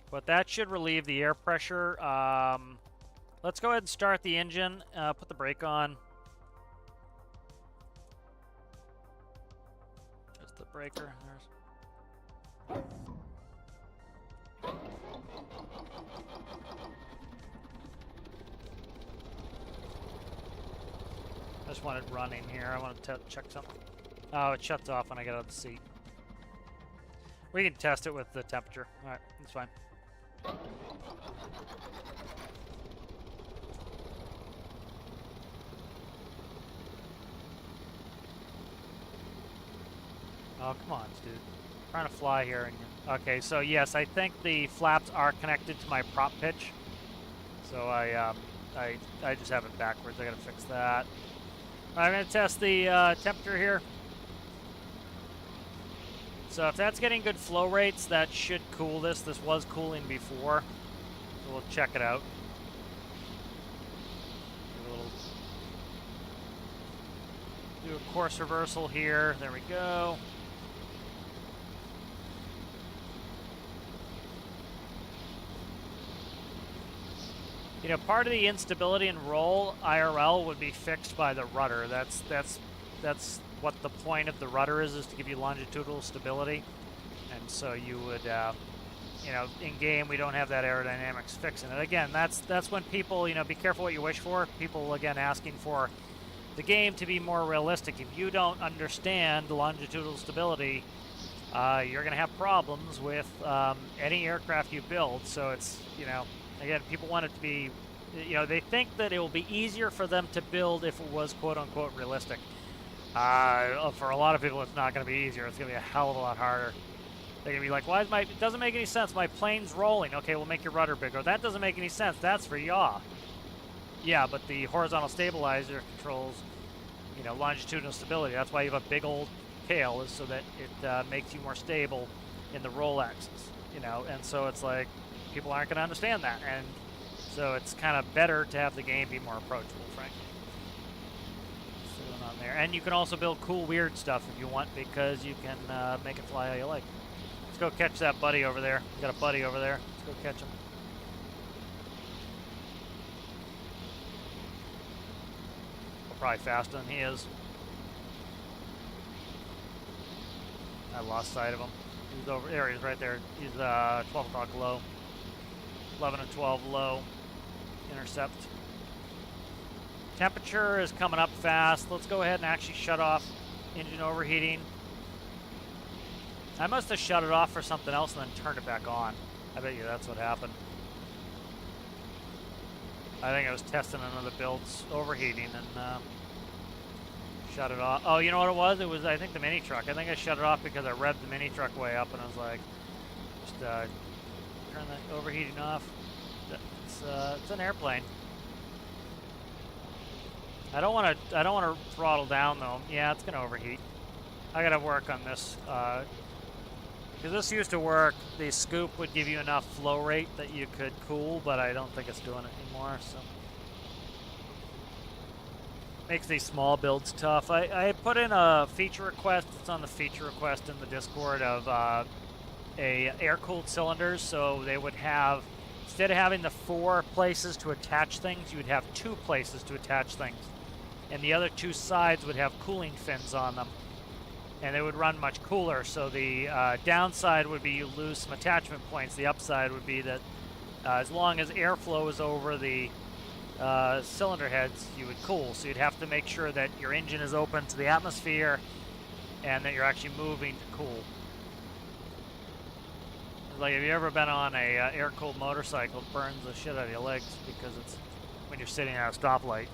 But that should relieve the air pressure. Let's go ahead and start the engine, put the brake on. There's the breaker. I just want it running here. I want to check something. Oh, it shuts off when I get out of the seat. We can test it with the temperature. All right, that's fine. Oh, come on, dude. I'm trying to fly here. Okay, so yes, I think the flaps are connected to my prop pitch. So I just have it backwards. I gotta fix that. I'm gonna test the temperature here. So if that's getting good flow rates, that should cool this. This was cooling before. So we'll check it out. Do a course reversal here. There we go. Part of the instability in roll IRL would be fixed by the rudder. That's what the point of the rudder is to give you longitudinal stability. And so you would, in game we don't have that aerodynamics fixing it. Again, that's when people, be careful what you wish for. People again asking for the game to be more realistic. If you don't understand longitudinal stability, you're going to have problems with any aircraft you build. So it's, again, people want it to be, they think that it will be easier for them to build if it was quote-unquote realistic. For a lot of people, it's not going to be easier. It's going to be a hell of a lot harder. They're going to be like, it doesn't make any sense. My plane's rolling. Okay, we'll make your rudder bigger. That doesn't make any sense. That's for yaw. Yeah, but the horizontal stabilizer controls, longitudinal stability. That's why you have a big old tail, is so that it makes you more stable in the roll axis, and so it's like, people aren't going to understand that, and so it's kind of better to have the game be more approachable, frankly. So going on there, and you can also build cool, weird stuff if you want, because you can make it fly how you like. Let's go catch that buddy over there. We got a buddy over there. Let's go catch him. We're probably faster than he is. I lost sight of him. He's over there. He is right there. He's 12 o'clock low. 11 and 12 low. Intercept. Temperature is coming up fast. Let's go ahead and actually shut off engine overheating. I must have shut it off for something else and then turned it back on. I bet you that's what happened. I think I was testing another build's overheating and shut it off. Oh, you know what it was? It was, I think, the mini truck. I think I shut it off because I revved the mini truck way up and I was like, just turn the overheating off. it's an airplane. I don't want to throttle down though. Yeah, it's gonna overheat. I gotta work on this because this used to work. The scoop would give you enough flow rate that you could cool, but I don't think it's doing it anymore. So makes these small builds tough. I put in a feature request. It's on the feature request in the Discord of a air-cooled cylinders, so they would have, instead of having the 4 places to attach things, you would have 2 places to attach things. And the other 2 sides would have cooling fins on them. And they would run much cooler, so the downside would be you lose some attachment points. The upside would be that as long as airflow is over the cylinder heads, you would cool. So you'd have to make sure that your engine is open to the atmosphere and that you're actually moving to cool. Like, have you ever been on a air-cooled motorcycle? It burns the shit out of your legs because it's when you're sitting at a stoplight.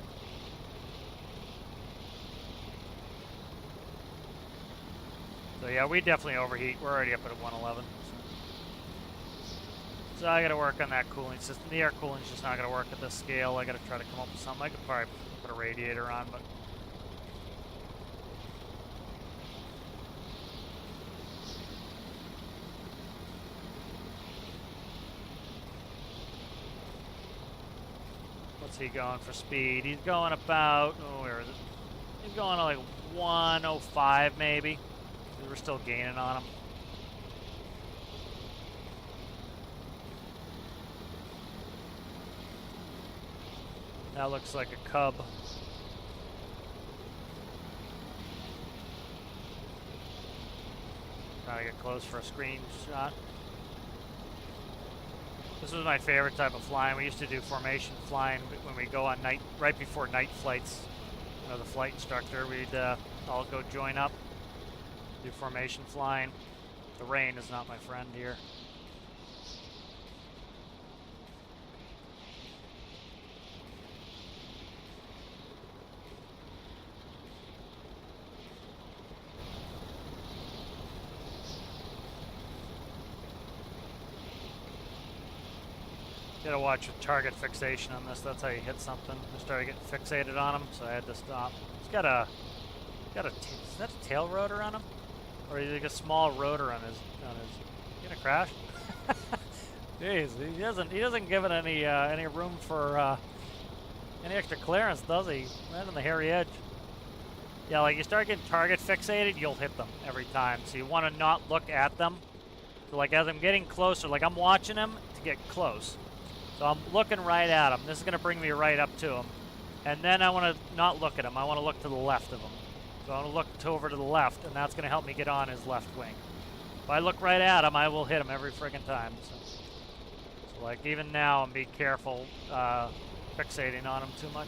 So yeah, we definitely overheat. We're already up at 111. So I got to work on that cooling system. The air cooling is just not going to work at this scale. I got to try to come up with something. I could probably put a radiator on, but what's he going for speed? He's going about, oh, where is it? He's going to like 105 maybe. We're still gaining on him. That looks like a cub. Trying to get close for a screenshot. This was my favorite type of flying. We used to do formation flying when we go on night, right before night flights. You know, the flight instructor, we'd all go join up, do formation flying. The rain is not my friend here. Gotta watch with target fixation on this. That's how you hit something. I started getting fixated on him, so I had to stop. He's got a, is that a tail rotor on him? Or is it a small rotor on his, you gonna crash? Jeez, he doesn't give it any room for any extra clearance, does he? Right on the hairy edge. Yeah, like you start getting target fixated, you'll hit them every time. So you want to not look at them. So like as I'm getting closer, like I'm watching him to get close. So I'm looking right at him. This is gonna bring me right up to him. And then I want to not look at him. I want to look to the left of him. So I'm going to look over to the left, and that's going to help me get on his left wing. If I look right at him, I will hit him every friggin' time. So like, even now, I'm being careful fixating on him too much.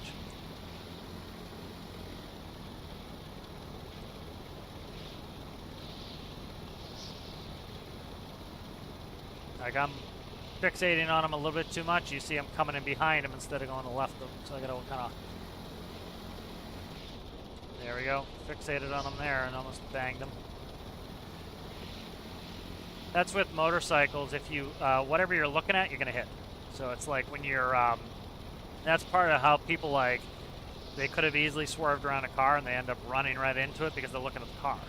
Like, I'm fixating on him a little bit too much. You see him coming in behind him instead of going to the left of him. So I got to kind of... There we go. Fixated on him there and almost banged him. That's with motorcycles. If you, whatever you're looking at, you're going to hit. So it's like when you're, that's part of how people like, they could have easily swerved around a car and they end up running right into it because they're looking at the car.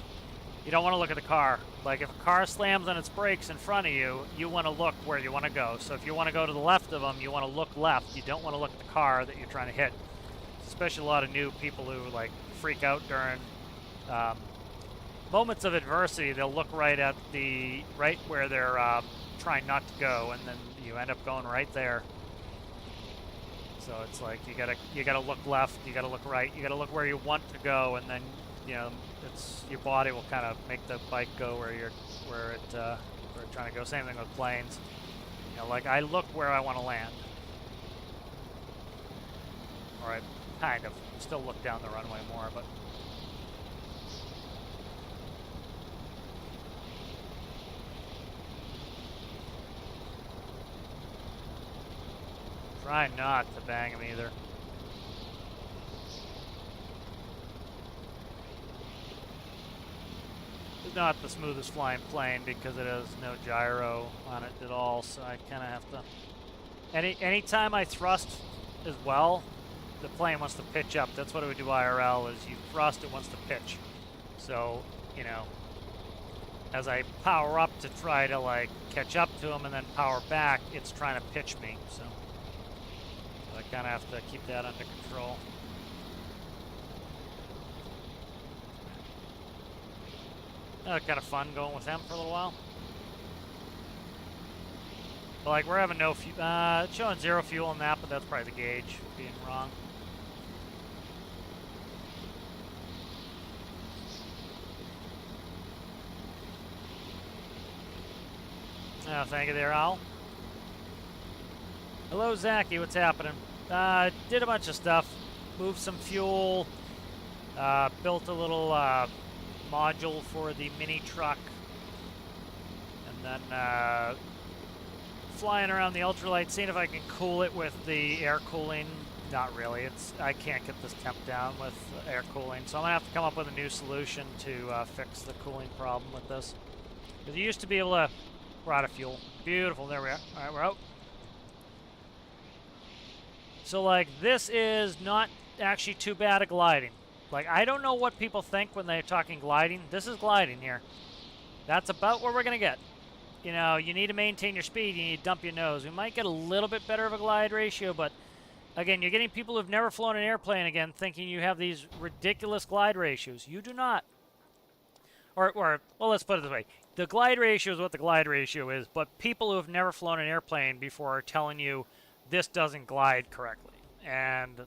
You don't want to look at the car. Like if a car slams on its brakes in front of you, you want to look where you want to go. So if you want to go to the left of them, you want to look left. You don't want to look at the car that you're trying to hit. Especially a lot of new people who like freak out during moments of adversity. They'll look right at the where they're trying not to go, and then you end up going right there. So it's like you gotta look left, you gotta look right, you gotta look where you want to go, and then you know it's your body will kind of make the bike go where it's trying to go. Same thing with planes. You know, like I look where I want to land. All right. Kind of. Still look down the runway more, but... Try not to bang him either. It's not the smoothest flying plane because it has no gyro on it at all, so I kind of have to Anytime I thrust as well, the plane wants to pitch up. That's what it would do IRL, is you thrust, it wants to pitch. So, you know, as I power up to try to, like, catch up to him and then power back, it's trying to pitch me, so I kind of have to keep that under control. Kind of fun going with him for a little while. But, like, we're having no fuel, it's showing 0 fuel on that, but that's probably the gauge being wrong. Oh, thank you there, Al. Hello, Zachy. What's happening? Did a bunch of stuff. Moved some fuel. Built a little module for the mini truck. And then flying around the ultralight, seeing if I can cool it with the air cooling. Not really. I can't get this temp down with air cooling, so I'm gonna have to come up with a new solution to fix the cooling problem with this. Because you used to be able to. We're out of fuel. Beautiful. There we are. All right, we're out. So, like, this is not actually too bad at gliding. Like, I don't know what people think when they're talking gliding. This is gliding here. That's about where we're going to get. You know, you need to maintain your speed. You need to dump your nose. We might get a little bit better of a glide ratio, but, again, you're getting people who've never flown an airplane again thinking you have these ridiculous glide ratios. You do not. Or well, let's put it this way. The glide ratio is what the glide ratio is, but people who have never flown an airplane before are telling you this doesn't glide correctly. And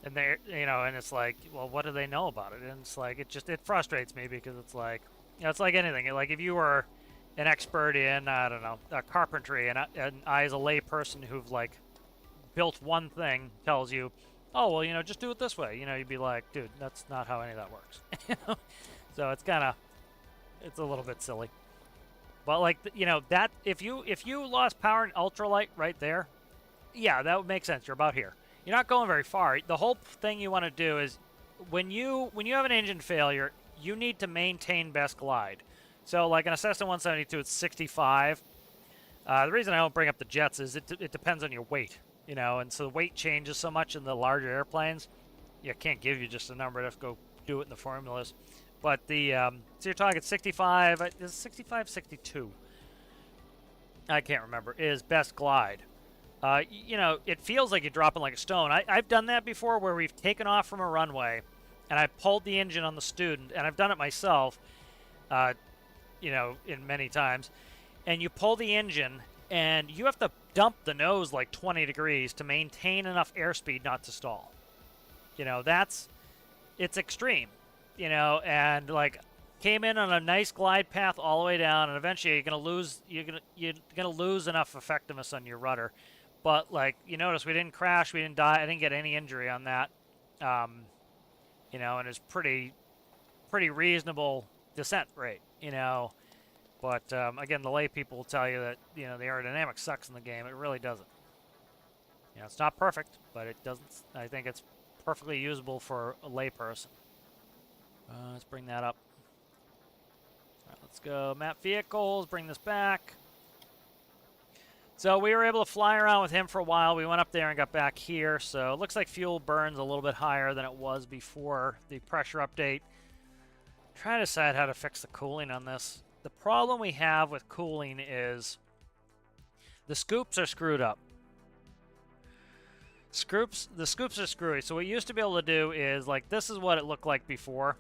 they, you know, and it's like, well, what do they know about it? And it's like, it frustrates me, because it's like, you know, it's like anything. Like, if you were an expert in, I don't know, carpentry, and I as a lay person who've, like, built one thing, tells you, oh, well, you know, just do it this way. You know, you'd be like, dude, that's not how any of that works. You know? So it's kind of, it's a little bit silly. But, like, you know, that, if you lost power in ultralight right there, yeah, that would make sense. You're about here. You're not going very far. The whole thing you want to do is, when you have an engine failure, you need to maintain best glide. So, like, in a Cessna 172, it's 65. The reason I don't bring up the jets is it depends on your weight, you know, and so the weight changes so much in the larger airplanes. You can't give you just a number. You have to go do it in the formulas. But the, so you're talking 65, is 65, 62? I can't remember, is best glide. You know, it feels like you're dropping like a stone. I've done that before, where we've taken off from a runway, and I pulled the engine on the student, and I've done it myself, you know, in many times. And you pull the engine, and you have to dump the nose like 20 degrees to maintain enough airspeed not to stall. You know, it's extreme. You know, and, like, came in on a nice glide path all the way down, and eventually you're gonna lose enough effectiveness on your rudder. But, like, you notice we didn't crash, we didn't die, I didn't get any injury on that. You know, and it's pretty reasonable descent rate, you know. But again, the lay people will tell you that, you know, the aerodynamics sucks in the game. It really doesn't. You know, it's not perfect, but it doesn't. I think it's perfectly usable for a lay person. Let's bring that up. All right, let's go map vehicles, bring this back. So we were able to fly around with him for a while. We went up there and got back here. So it looks like fuel burns a little bit higher than it was before the pressure update. Trying to decide how to fix the cooling on this. The problem we have with cooling is the scoops are screwed up. The scoops are screwy. So what you used to be able to do is, like, this is what it looked like before.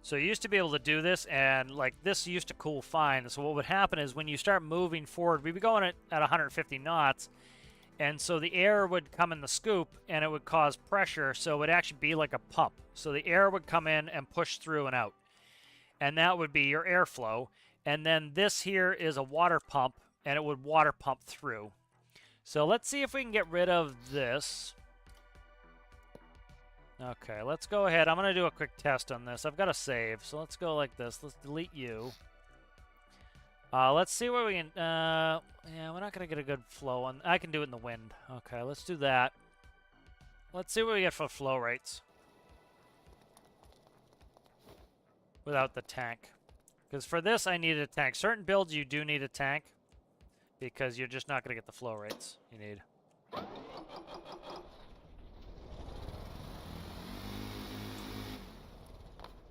So you used to be able to do this, and, like, this used to cool fine. So what would happen is, when you start moving forward, we'd be going at 150 knots, and so the air would come in the scoop, and it would cause pressure, so it would actually be like a pump. So the air would come in and push through and out, and that would be your airflow. And then this here is a water pump, and it would water pump through. So let's see if we can get rid of this. Okay, let's go ahead. I'm going to do a quick test on this. I've got a save, so let's go like this. Let's delete you. Let's see where we can... yeah, we're not going to get a good flow on... I can do it in the wind. Okay, let's do that. Let's see what we get for flow rates. Without the tank. Because for this, I needed a tank. Certain builds, you do need a tank. because you're just not going to get the flow rates you need.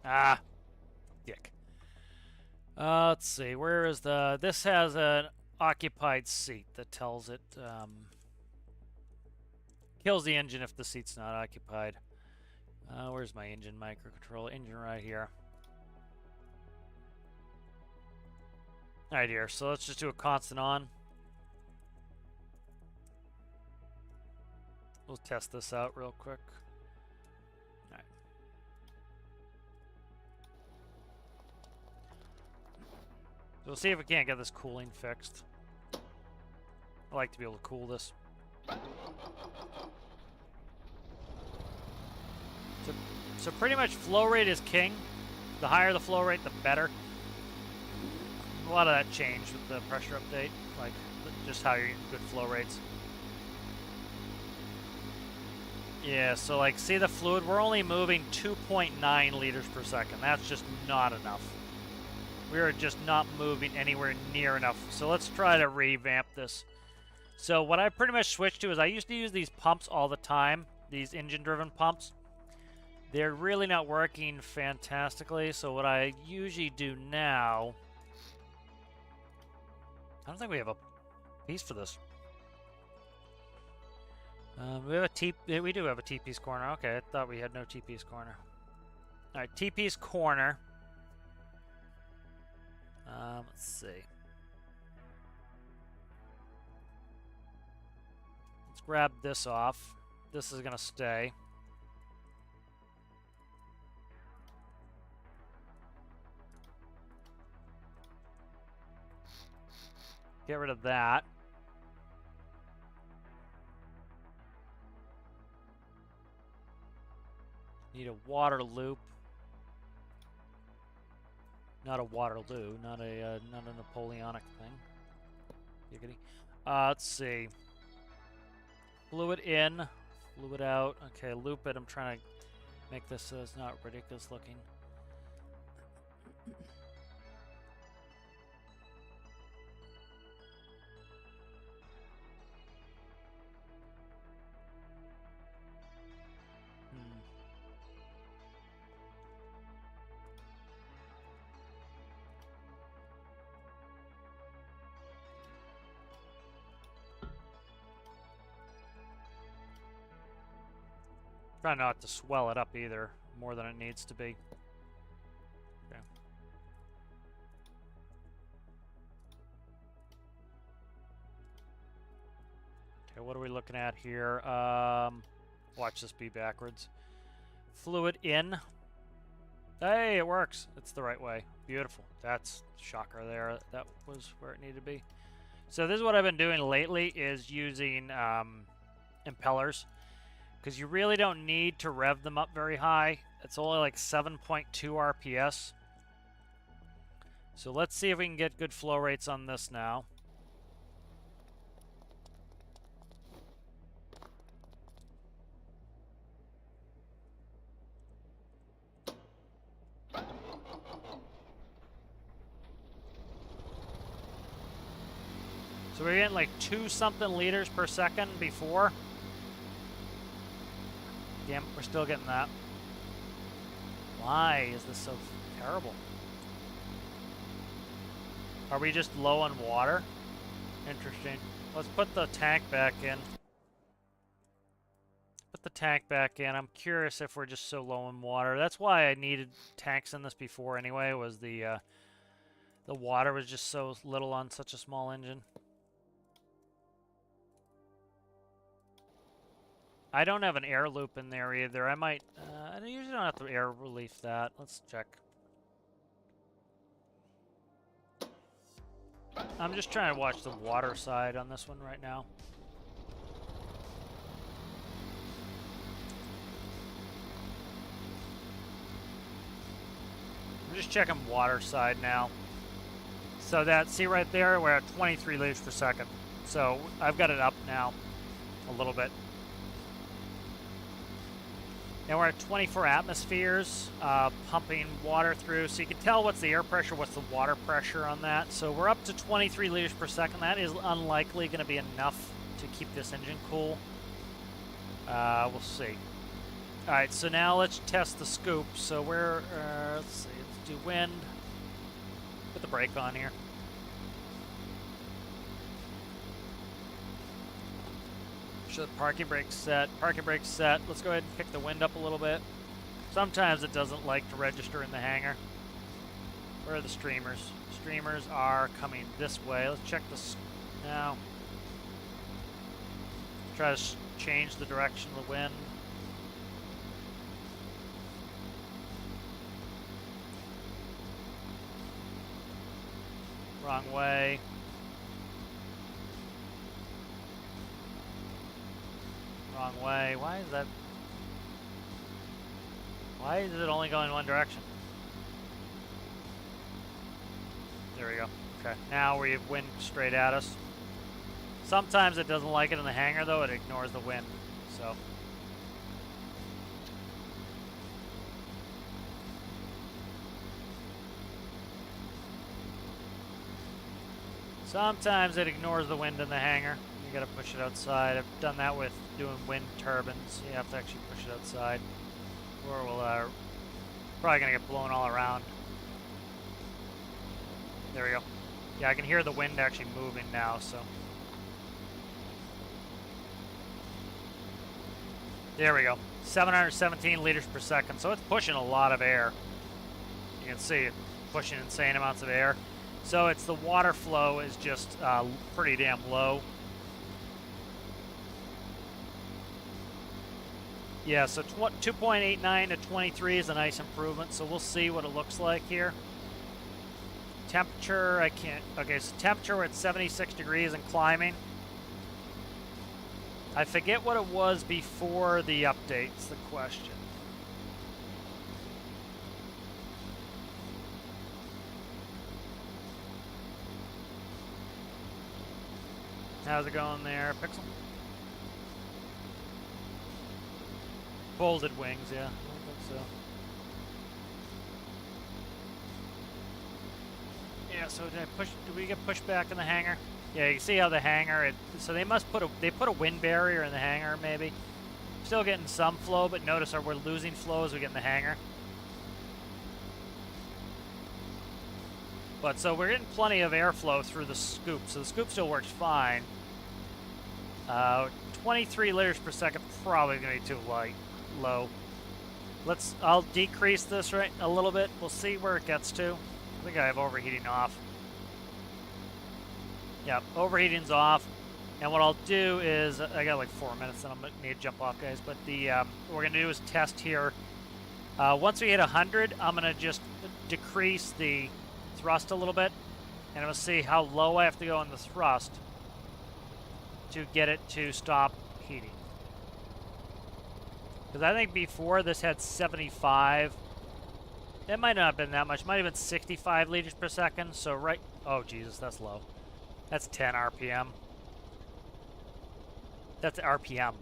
Ah, dick. Let's see, where is the... This has an occupied seat that tells it... kills the engine if the seat's not occupied. Where's my engine microcontroller? Engine right here. Alright here, so let's just do a constant on. We'll test this out real quick. Alright. We'll see if we can't get this cooling fixed. I like to be able to cool this. So pretty much flow rate is king. The higher the flow rate, the better. A lot of that changed with the pressure update, like just how you're getting good flow rates. Yeah, so like see the fluid, we're only moving 2.9 liters per second. That's just not enough. We are just not moving anywhere near enough. So let's try to revamp this. So what I pretty much switched to is I used to use these pumps all the time, these engine-driven pumps. They're really not working fantastically, so what I usually do now... I don't think we have a piece for this. We have a T. We do have a T-piece corner. Okay, I thought we had no T-piece corner. All right, T-piece corner. Let's see. Let's grab this off. This is gonna stay. Get rid of that. Need a water loop. Not a Waterloo, not a Napoleonic thing. Giggity. Let's see. Fluid in, fluid out. Okay, loop it. I'm trying to make this so it's not ridiculous looking. Try not to swell it up either, more than it needs to be. Okay. Okay, what are we looking at here? Watch this be backwards. Fluid in. Hey, it works. It's the right way. Beautiful. That's shocker there. That was where it needed to be. So this is what I've been doing lately, is using impellers. Because you really don't need to rev them up very high. It's only like 7.2 RPS. So let's see if we can get good flow rates on this now. So we're getting like 2-something liters per second before. Damn, we're still getting that. Why is this so terrible? Are we just low on water? Interesting. Let's put the tank back in. Put the tank back in. I'm curious if we're just so low in water. That's why I needed tanks in this before anyway, was the water was just so little on such a small engine. I don't have an air loop in there either. I might, I usually don't have to air relief that. Let's check. I'm just trying to watch the water side on this one right now. I'm just checking water side now. So that, see right there, we're at 23 liters per second. So I've got it up now a little bit. And we're at 24 atmospheres, pumping water through. So you can tell what's the air pressure, what's the water pressure on that. So we're up to 23 liters per second. That is unlikely going to be enough to keep this engine cool. We'll see. All right, so now let's test the scoop. So we're, let's see, let's do wind. Put the brake on here. Sure, the parking brake's set. Parking brake's set. Let's go ahead and pick the wind up a little bit. Sometimes it doesn't like to register in the hangar. Where are the streamers? Streamers are coming this way. Let's check this now. Try to change the direction of the wind. Wrong way. Wrong way. Why is that? Why is it only going one direction? There we go. Okay. Now we have wind straight at us. Sometimes it doesn't like it in the hangar, though. It ignores the wind. So. Sometimes it ignores the wind in the hangar. You gotta push it outside. I've done that with doing wind turbines. You have to actually push it outside, or we'll probably gonna get blown all around. There we go. Yeah, I can hear the wind actually moving now, so. There we go. 717 liters per second. So it's pushing a lot of air. You can see it pushing insane amounts of air. So it's the water flow is just pretty damn low. Yeah, so 2.89 to 23 is a nice improvement. So we'll see what it looks like here. Temperature, I can't. Okay, so temperature we're at 76 degrees and climbing. I forget what it was before the update's the question. How's it going there, Pixel? Folded wings, yeah. I don't think so. Yeah, so did we get pushed back in the hangar? Yeah, you see how the hangar, so they must put a wind barrier in the hangar, maybe. Still getting some flow, but notice we're losing flow as we get in the hangar. But so we're getting plenty of airflow through the scoop, so the scoop still works fine. 23 liters per second, probably gonna be too low. I'll decrease this a little bit. We'll see where it gets to. I think I have overheating off. Yeah, overheating's off. And what I'll do is, I got like 4 minutes, then I'm gonna need to jump off, guys. But what we're gonna do is test here. Once we hit 100, I'm gonna just decrease the thrust a little bit, and I'm gonna see how low I have to go on the thrust to get it to stop heating. Because I think before this had 75. It might not have been that much. It might have been 65 liters per second. So oh Jesus, that's low. That's 10 RPM. That's RPM.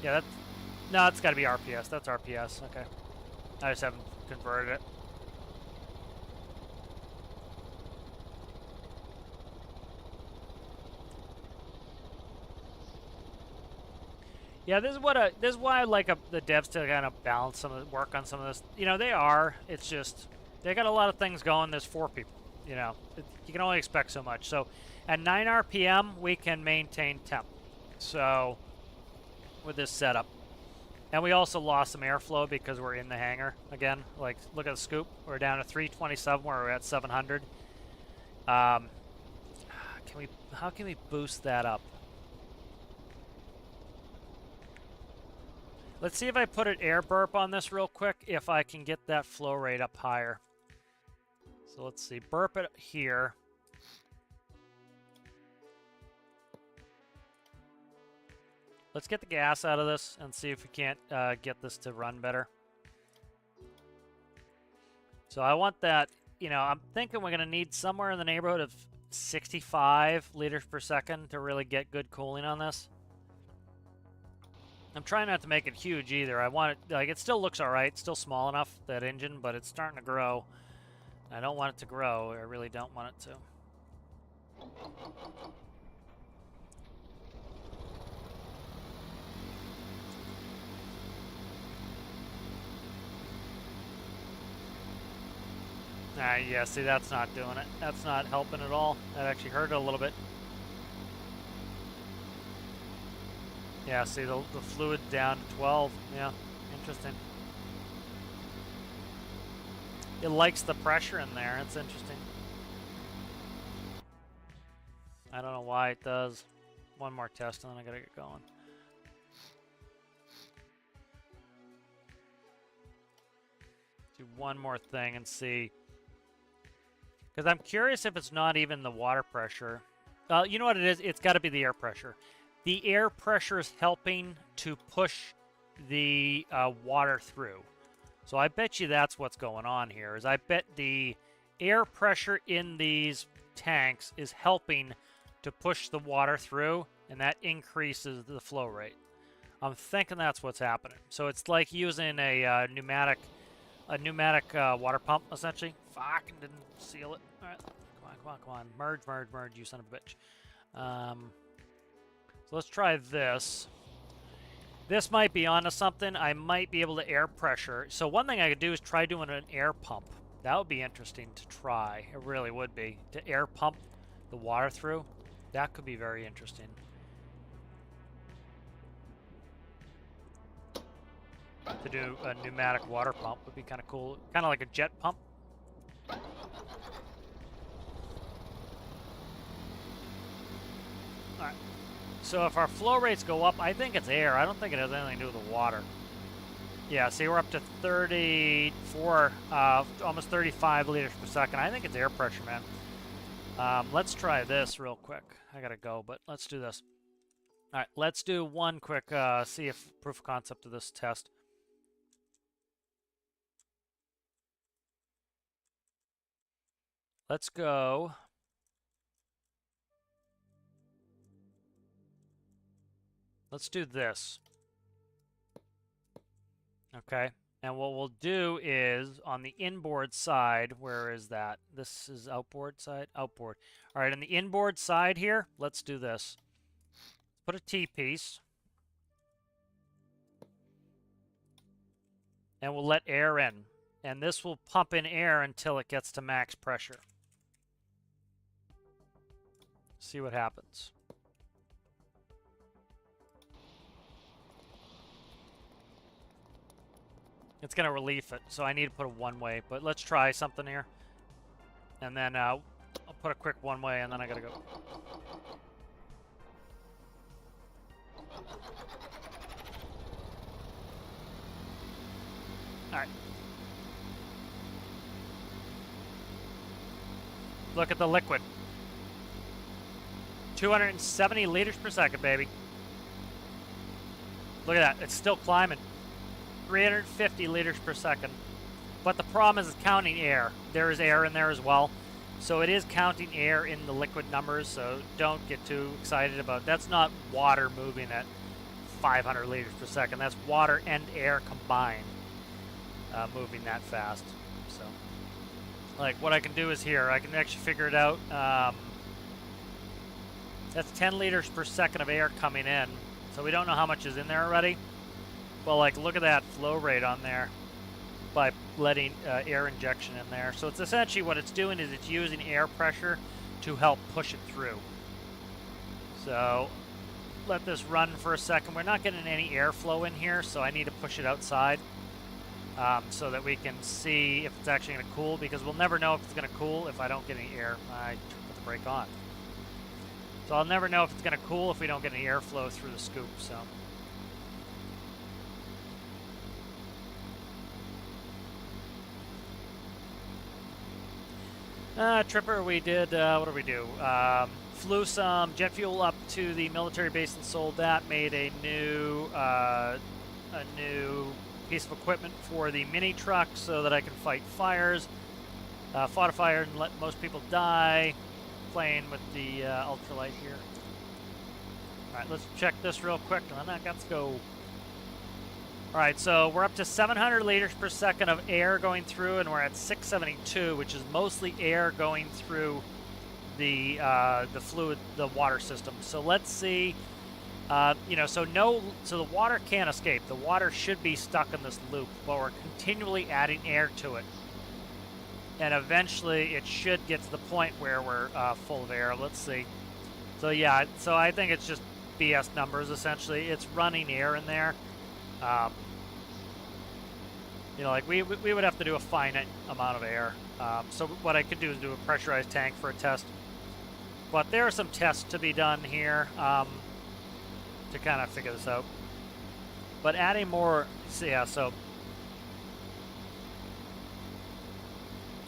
Yeah, no, it's got to be RPS. That's RPS. Okay. I just haven't converted it. Yeah, this is why I like the devs to kind of balance work on some of this. You know, it's just, they got a lot of things going. There's 4 people, you know. You can only expect so much. So at 9 RPM, we can maintain temp. So with this setup. And we also lost some airflow because we're in the hangar again. Like, look at the scoop. We're down to 327 where we're at 700. How can we boost that up? Let's see if I put an air burp on this real quick, if I can get that flow rate up higher. So let's see, burp it here. Let's get the gas out of this and see if we can't get this to run better. So I want that, you know, I'm thinking we're going to need somewhere in the neighborhood of 65 liters per second to really get good cooling on this. I'm trying not to make it huge either. I want it, like, it still looks all right. It's still small enough, that engine, but it's starting to grow. I don't want it to grow. I really don't want it to. Yeah, see, that's not doing it. That's not helping at all. That actually hurt it a little bit. Yeah, see, the fluid down to 12. Yeah, interesting. It likes the pressure in there. It's interesting. I don't know why it does. One more test and then I gotta get going. Do one more thing and see. Because I'm curious if it's not even the water pressure. You know what it is? It's got to be the air pressure. The air pressure is helping to push the water through. So I bet you that's what's going on here. Is I bet the air pressure in these tanks is helping to push the water through, and that increases the flow rate. I'm thinking that's what's happening. So it's like using a pneumatic water pump, essentially. Fucking didn't seal it. All right, come on. Merge, you son of a bitch. So let's try this. This might be onto something. I might be able to air pressure. So one thing I could do is try doing an air pump. That would be interesting to try. It really would be. To air pump the water through. That could be very interesting. To do a pneumatic water pump would be kind of cool. Kind of like a jet pump. Alright. So if our flow rates go up, I think it's air. I don't think it has anything to do with the water. Yeah, see, we're up to 34, almost 35 liters per second. I think it's air pressure, man. Let's try this real quick. I gotta go, but let's do this. All right, let's do one quick, see if proof of concept of this test. Let's go. Let's do this. Okay. And what we'll do is on the inboard side, where is that? This is outboard side? Outboard. All right, on the inboard side here, let's do this. Put a T-piece. And we'll let air in. And this will pump in air until it gets to max pressure. See what happens. It's going to relief it, so I need to put a one-way. But let's try something here. And then I'll put a quick one-way, and then I got to go. All right. Look at the liquid. 270 liters per second, baby. Look at that. It's still climbing. 350 liters per second. But the problem is it's counting air. There is air in there as well. So it is counting air in the liquid numbers, so don't get too excited about it. That's not water moving at 500 liters per second. That's water and air combined moving that fast. So, like, what I can do is here, I can actually figure it out. That's 10 liters per second of air coming in. So we don't know how much is in there already. Well, like, look at that flow rate on there by letting air injection in there. So it's essentially what it's doing is it's using air pressure to help push it through. So let this run for a second. We're not getting any airflow in here, so I need to push it outside so that we can see if it's actually going to cool, because we'll never know if it's going to cool if I don't get any air. I put the brake on. So I'll never know if it's going to cool if we don't get any airflow through the scoop. So. Tripper, we did, what did we do? Flew some jet fuel up to the military base and sold that. Made a new piece of equipment for the mini truck so that I can fight fires. Fought a fire and let most people die. Playing with the ultralight here. All right, let's check this real quick and then let's go. All right, so we're up to 700 liters per second of air going through, and we're at 672, which is mostly air going through the fluid, the water system. So let's see. You know, so the water can't escape. The water should be stuck in this loop, but we're continually adding air to it, and eventually it should get to the point where we're full of air. Let's see. So yeah, so I think it's just BS numbers essentially. It's running air in there. You know, like we would have to do a finite amount of air. So what I could do is do a pressurized tank for a test. But there are some tests to be done here to kind of figure this out. But adding more, yeah, so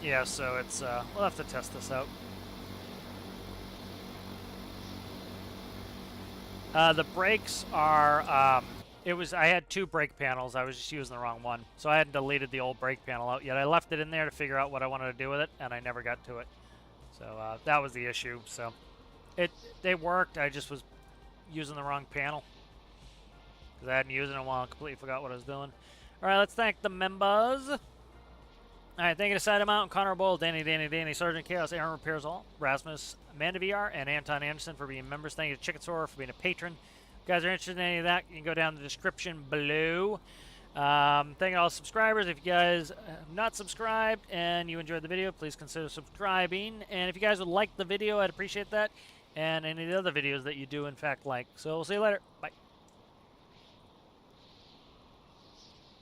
it's we'll have to test this out. The brakes are I had two brake panels. I was just using the wrong one. So I hadn't deleted the old brake panel out yet. I left it in there to figure out what I wanted to do with it, and I never got to it. So that was the issue. So they worked. I just was using the wrong panel because I hadn't used it in a while and completely forgot what I was doing. All right, let's thank the members. All right, thank you to Side Mountain, Connor Bull, Danny, Sergeant Chaos, Aaron Repairs All, Rasmus, Amanda VR, and Anton Anderson for being members. Thank you to Chicken Sora for being a patron. If you guys are interested in any of that, you can go down in the description below. Thank you to all subscribers. If you guys have not subscribed and you enjoyed the video, please consider subscribing. And if you guys would like the video, I'd appreciate that. And any of the other videos that you do, in fact, like. So we'll see you later. Bye.